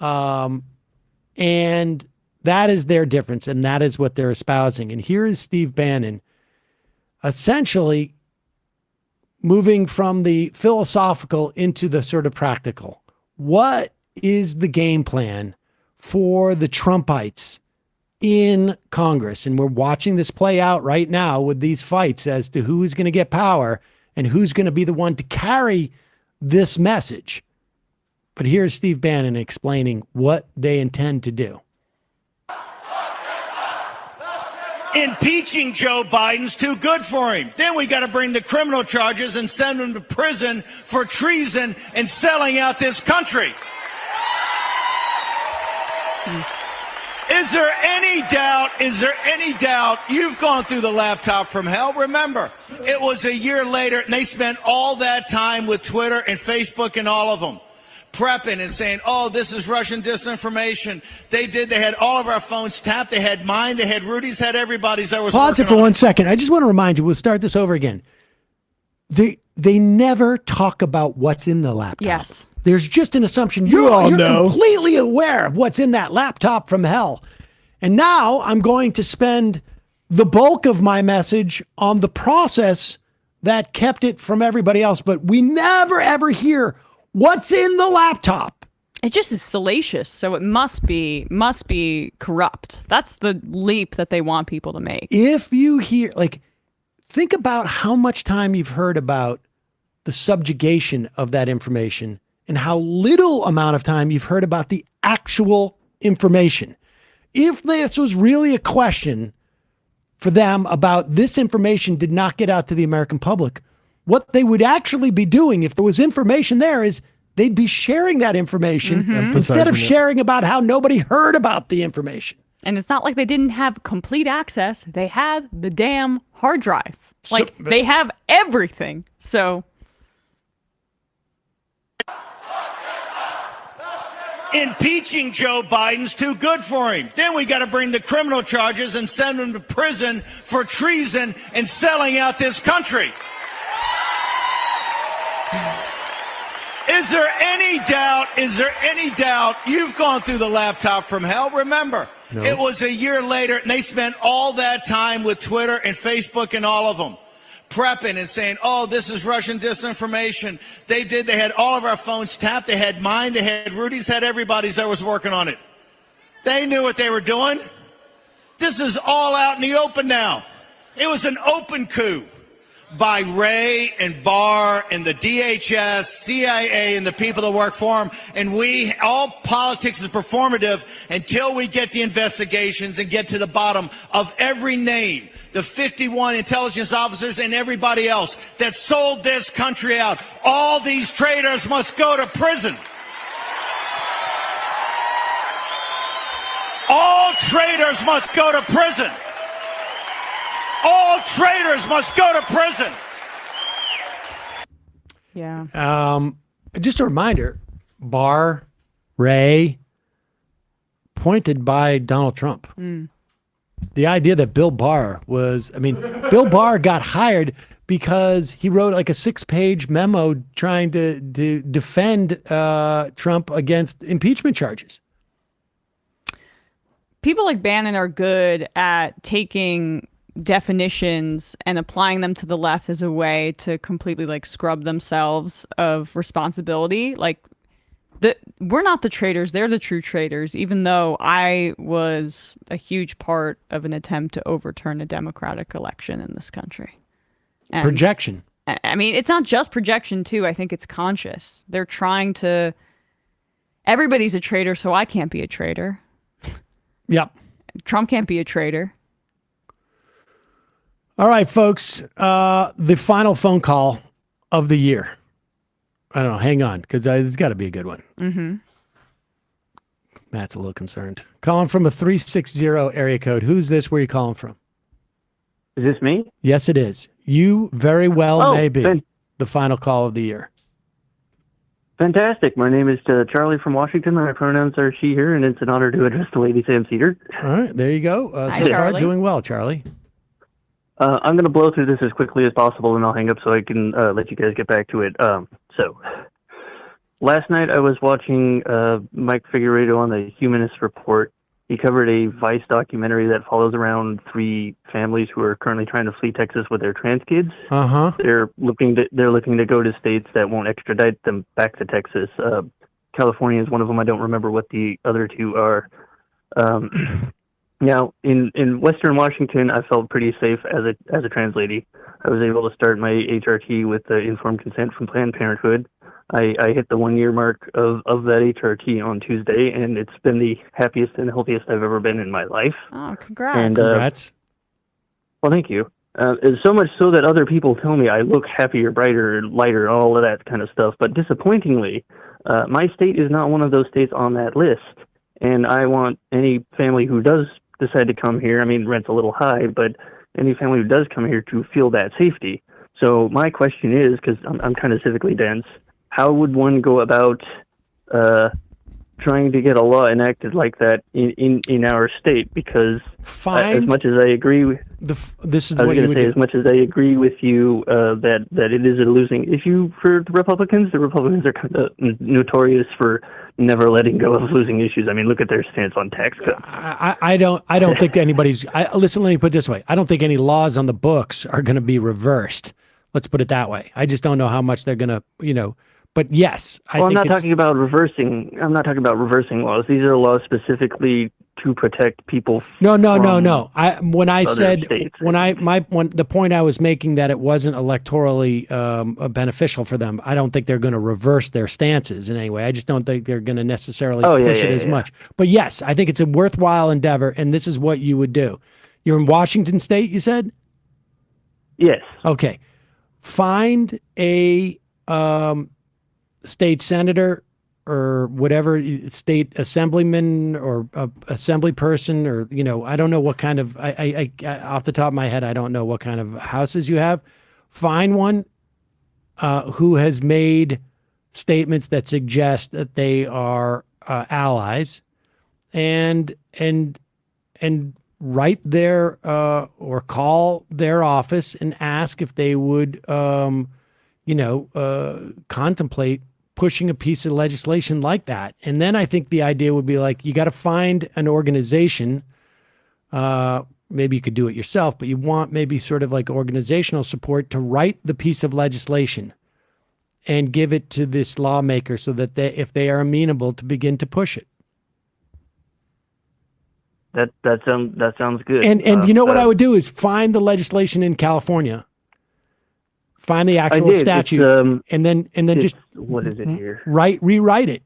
and that is their difference, and that is what they're espousing. And here is Steve Bannon essentially moving from the philosophical into the sort of practical. What is the game plan for the Trumpites in Congress? And we're watching this play out right now with these fights as to who's going to get power and who's going to be the one to carry this message. But here's Steve Bannon explaining what they intend to do. Impeaching Joe Biden's too good for him. Then we got to bring the criminal charges and send him to prison for treason and selling out this country. Is there any doubt you've gone through the laptop from hell? Remember, it was a year later and they spent all that time with Twitter and Facebook and all of them prepping and saying, oh, this is Russian disinformation. They had all of our phones tapped. They had mine. They had Rudy's, had everybody's. I was Pause it for 1 second. I just want to remind you, we'll start this over again. They never talk about what's in the laptop. Yes. There's just an assumption. You all know. Completely aware of what's in that laptop from hell. And now I'm going to spend the bulk of my message on the process that kept it from everybody else. But we never, ever hear what's in the laptop. It just is salacious, so it must be corrupt. That's the leap that they want people to make. If you hear, think about how much time you've heard about the subjugation of that information and how little amount of time you've heard about the actual information. If this was really a question for them about this information did not get out to the American public, what they would actually be doing if there was information there is they'd be sharing that information instead of sharing about how nobody heard about the information. And it's not like they didn't have complete access. They had the damn hard drive. They have everything. So Impeaching Joe Biden's too good for him. Then we got to bring the criminal charges and send him to prison for treason and selling out this country. Is there any doubt you've gone through the laptop from hell? Remember, It was a year later and they spent all that time with Twitter and Facebook and all of them prepping and saying, oh, this is Russian disinformation. They had all of our phones tapped. They had mine. They had Rudy's, had everybody's that was working on it. They knew what they were doing. This is all out in the open now. It was an open coup. by Ray and Barr and the DHS, CIA, and the people that work for them. And all politics is performative until we get the investigations and get to the bottom of every name, the 51 intelligence officers and everybody else that sold this country out. All these traitors must go to prison. All traitors must go to prison. All traitors must go to prison. Yeah. Just a reminder, Barr, Ray, appointed by Donald Trump. The idea that Bill Barr Bill Barr got hired because he wrote like a 6-page memo trying to defend Trump against impeachment charges. People like Bannon are good at taking definitions and applying them to the left as a way to completely like scrub themselves of responsibility. Like we're not the traitors, they're the true traitors, even though I was a huge part of an attempt to overturn a democratic election in this country. And, projection. I mean, it's not just projection too. I think it's conscious. They're trying to, everybody's a traitor, so I can't be a traitor. Yep. Trump can't be a traitor. All right, folks. The final phone call of the year. I don't know. Hang on, because it's got to be a good one. Mm-hmm. Matt's a little concerned. Calling from a 360 area code. Who's this? Where are you calling from? Is this me? Yes, it is. You very well may be the final call of the year. Fantastic. My name is Charlie from Washington. My pronouns are she, her, and it's an honor to address the lady Sam Seder. All right, there you go. Hi, So far, Charlie. doing well, Charlie. I'm going to blow through this as quickly as possible, and I'll hang up so I can let you guys get back to it. So, last night I was watching Mike Figueredo on the Humanist Report. He covered a Vice documentary that follows around 3 families who are currently trying to flee Texas with their trans kids. Uh-huh. They're looking to go to states that won't extradite them back to Texas. California is one of them. I don't remember what the other 2 are. Now, in Western Washington, I felt pretty safe as a trans lady. I was able to start my HRT with informed consent from Planned Parenthood. I hit the 1-year mark of that HRT on Tuesday, and it's been the happiest and healthiest I've ever been in my life. Oh, congrats. And, Congrats. Well, thank you. It's so much so that other people tell me I look happier, brighter, lighter, all of that kind of stuff. But disappointingly, my state is not one of those states on that list. And I want any family who does decide to come here, I mean, rent's a little high, but any family who does come here to feel that safety. So my question is, because I'm kind of civically dense, how would one go about trying to get a law enacted like that in our state? Because as much as I agree with as much as I agree with you that it is a losing issue for the Republicans are kind of notorious for never letting go of losing issues. I mean, look at their stance on tax cuts. I don't think anybody's. Listen, let me put it this way. I don't think any laws on the books are going to be reversed. Let's put it that way. I just don't know how much they're going to, But yes, I'm not talking about reversing. I'm not talking about reversing laws. These are laws specifically to protect people. No. The point I was making that it wasn't electorally beneficial for them. I don't think they're going to reverse their stances in any way. I just don't think they're going to necessarily push it as much. But yes, I think it's a worthwhile endeavor, and this is what you would do. You're in Washington State, you said? Yes. Okay. Find a state senator or whatever, state assemblyman or assembly person, or I don't know what kind of I off the top of my head, I don't know what kind of houses you have. Find one who has made statements that suggest that they are allies, and write their or call their office and ask if they would contemplate pushing a piece of legislation like that. And then I think the idea would be like, you got to find an organization, maybe you could do it yourself, but you want maybe sort of like organizational support to write the piece of legislation and give it to this lawmaker so that if they are amenable, to begin to push it. That sounds good. And you know what I would do is find the legislation in California Find the actual did. statute, It's, and then just what is it here? rewrite it,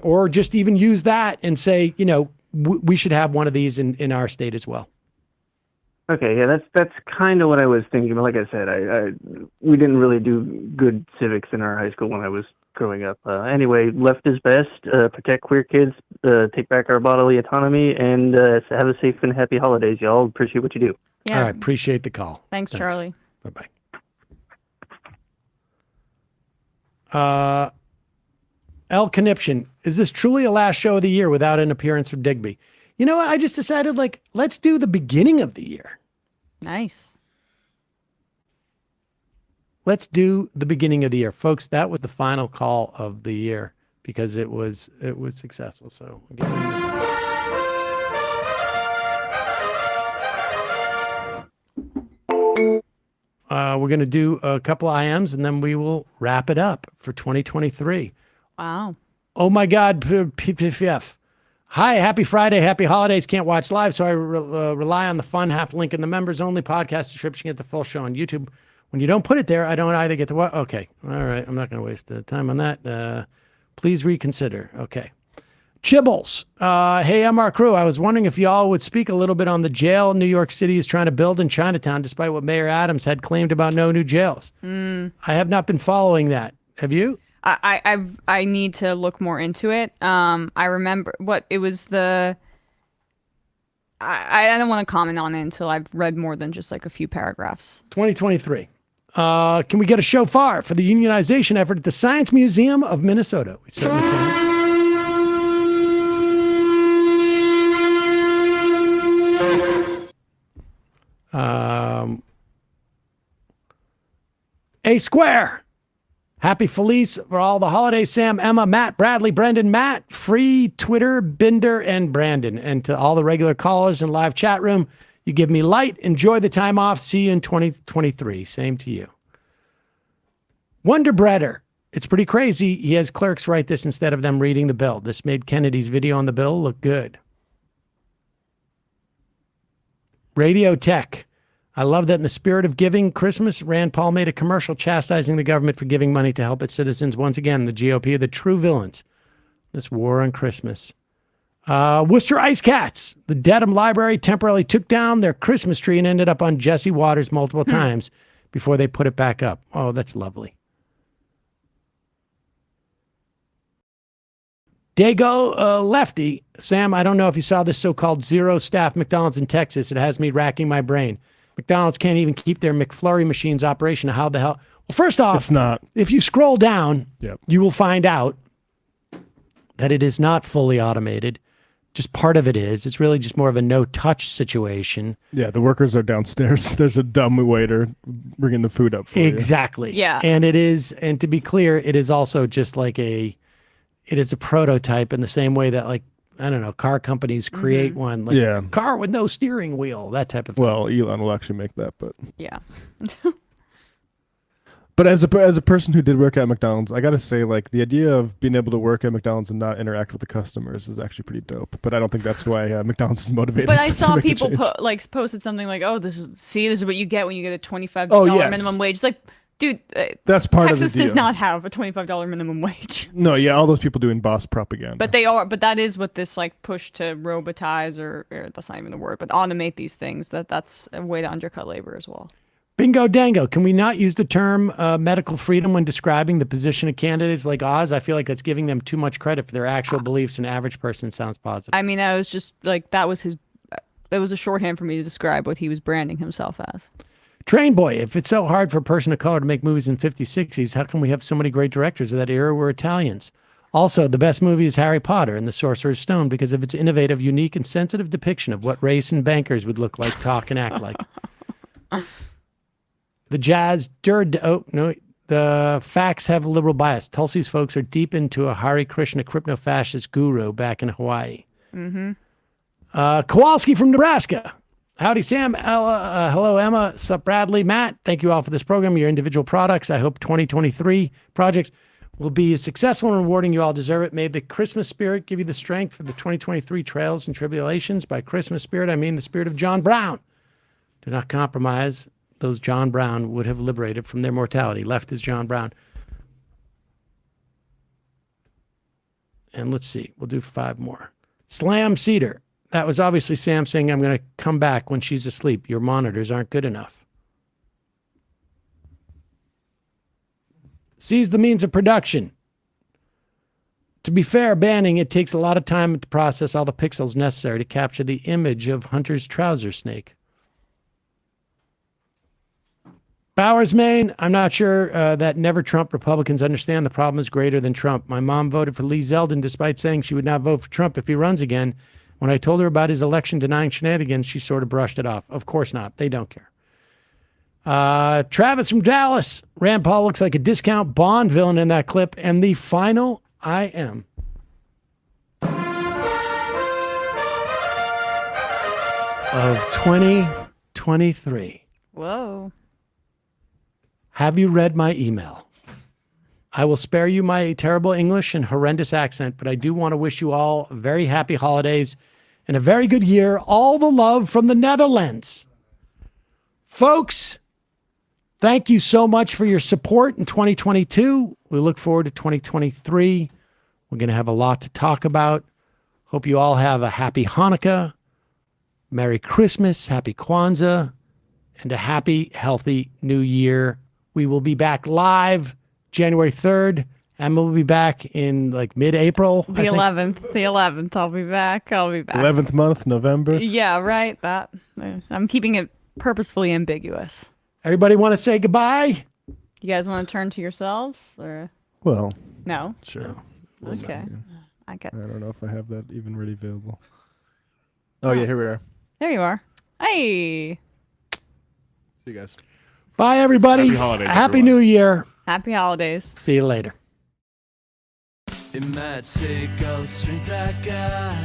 or just even use that and say, we should have one of these in our state as well. Okay, yeah, that's kind of what I was thinking. But like I said, we didn't really do good civics in our high school when I was growing up. Anyway, left is best. Protect queer kids. Take back our bodily autonomy, and have a safe and happy holidays, y'all. Appreciate what you do. Yeah. All right, appreciate the call. Thanks, Charlie. Bye bye. L. Conniption, is this truly a last show of the year without an appearance from Digby? You know what? I just decided, let's do the beginning of the year. Nice. Let's do the beginning of the year. Folks, that was the final call of the year because it was successful. So we're going to do a couple IMs and then we will wrap it up for 2023. Wow. Oh my God, PPF. Hi, happy Friday, happy holidays. Can't watch live, so I rely on the fun half link in the members only podcast description. Get the full show on YouTube. When you don't put it there, I don't either get the what. Okay, all right. I'm not going to waste the time on that. Please reconsider. Okay. Chibbles. Hey, MR Crew. I was wondering if y'all would speak a little bit on the jail New York City is trying to build in Chinatown, despite what Mayor Adams had claimed about no new jails. I have not been following that. Have you? I need to look more into it. I remember it was I don't want to comment on it until I've read more than just a few paragraphs. 2023. Can we get a shofar for the unionization effort at the Science Museum of Minnesota? We certainly can. A Square. Happy Felice for all the holidays, Sam, Emma, Matt, Bradley, Brendan, Matt, Free, Twitter, Binder, and Brandon. And to all the regular callers in live chat room, you give me light. Enjoy the time off. See you in 2023. Same to you. Wonderbreader. It's pretty crazy. He has clerks write this instead of them reading the bill. This made Kennedy's video on the bill look good. Radio Tech. I love that in the spirit of giving Christmas, Rand Paul made a commercial chastising the government for giving money to help its citizens. Once again, the GOP are the true villains. This war on Christmas. Worcester Ice Cats. The Dedham Library temporarily took down their Christmas tree and ended up on Jesse Waters multiple times before they put it back up. Oh, that's lovely. Dago Lefty. Sam, I don't know if you saw this so-called zero-staff McDonald's in Texas. It has me racking my brain. McDonald's can't even keep their McFlurry machines operational. How the hell? Well, first off, It's not. if you scroll down, Yep. you will find out that it is not fully automated. Just part of it is. It's really just more of a no-touch situation. Yeah, the workers are downstairs. There's a dumb waiter bringing the food up for you. Exactly. Yeah. And it is, and to be clear, it is also just it is a prototype in the same way that I don't know, car companies create one, Yeah. car with no steering wheel, that type of thing. Well, Elon will actually make that, but Yeah. But as a person who did work at McDonald's, I gotta say, the idea of being able to work at McDonald's and not interact with the customers is actually pretty dope. But I don't think that's why McDonald's is motivated. But I to saw make a people change. posted something like, "Oh, this is what you get when you get a $25 Oh, yes. minimum wage." It's like, dude, That's part of the Texas does deal. not have a $25 minimum wage. No, yeah, all those people doing boss propaganda. But that is what this push to robotize or that's not even the word, but automate these things. That's a way to undercut labor as well. Bingo dango. Can we not use the term medical freedom when describing the position of candidates like Oz? I feel like that's giving them too much credit for their actual beliefs. An average person sounds positive. I mean, I was just that was a shorthand for me to describe what he was branding himself as. Train Boy, if it's so hard for a person of color to make movies in the 50s, 60s, how come we have so many great directors of that era were Italians? Also, the best movie is Harry Potter and the Sorcerer's Stone because of its innovative, unique, and sensitive depiction of what race and bankers would look like, talk, and act like. The facts have a liberal bias. Tulsi's folks are deep into a Hare Krishna crypto-fascist guru back in Hawaii. Mm-hmm. Kowalski from Nebraska. Howdy, Sam. Hello, Emma. Sup, Bradley. Matt, thank you all for this program, your individual products. I hope 2023 projects will be as successful and rewarding. You all deserve it. May the Christmas spirit give you the strength for the 2023 trials and tribulations. By Christmas spirit, I mean the spirit of John Brown. Do not compromise. those John Brown would have liberated from their mortality. Left is John Brown. And let's see, we'll do 5 more. Slam Cedar. That was obviously Sam saying, I'm going to come back when she's asleep. Your monitors aren't good enough. Seize the means of production. To be fair, Banning, it takes a lot of time to process all the pixels necessary to capture the image of Hunter's trouser snake. Bowers, Maine, I'm not sure that never Trump Republicans understand the problem is greater than Trump. My mom voted for Lee Zeldin despite saying she would not vote for Trump if he runs again. When I told her about his election denying shenanigans, she sort of brushed it off. Of course not. They don't care. Travis from Dallas. Rand Paul looks like a discount Bond villain in that clip. And the final I am. Of 2023. Whoa. Have you read my email? I will spare you my terrible English and horrendous accent, but I do want to wish you all very happy holidays and a very good year. All the love from the Netherlands. Folks, thank you so much for your support in 2022. We look forward to 2023. We're going to have a lot to talk about. Hope you all have a happy Hanukkah, Merry Christmas, Happy Kwanzaa, and a happy, healthy new year. We will be back live January 3rd, and we'll be back in like mid-April. The 11th. I'll be back. 11th month, November. Yeah, right. That I'm keeping it purposefully ambiguous. Everybody want to say goodbye? You guys want to turn to yourselves, or Well, no? Sure. Okay. I don't know if I have that even ready available. Oh, yeah, here we are. There you are. Hey. See you guys. Bye, everybody. Happy holidays, Happy everyone. New Year. Happy holidays. See you later. It might take all the strength I got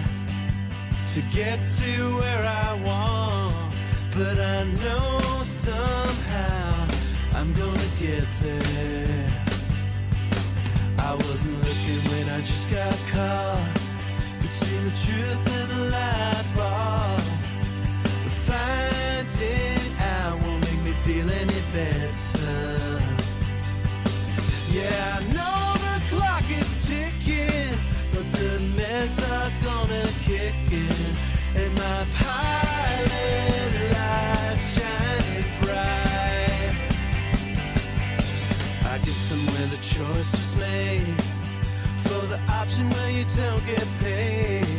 to get to where I want, but I know somehow I'm gonna get there. I wasn't looking when I just got caught between the truth and the lie bar. But finding out won't make me feel any better. Yeah, I know the clock is ticking, but the meds are gonna kick in, and my pilot light shining bright. I guess somewhere the choice was made for the option where you don't get paid.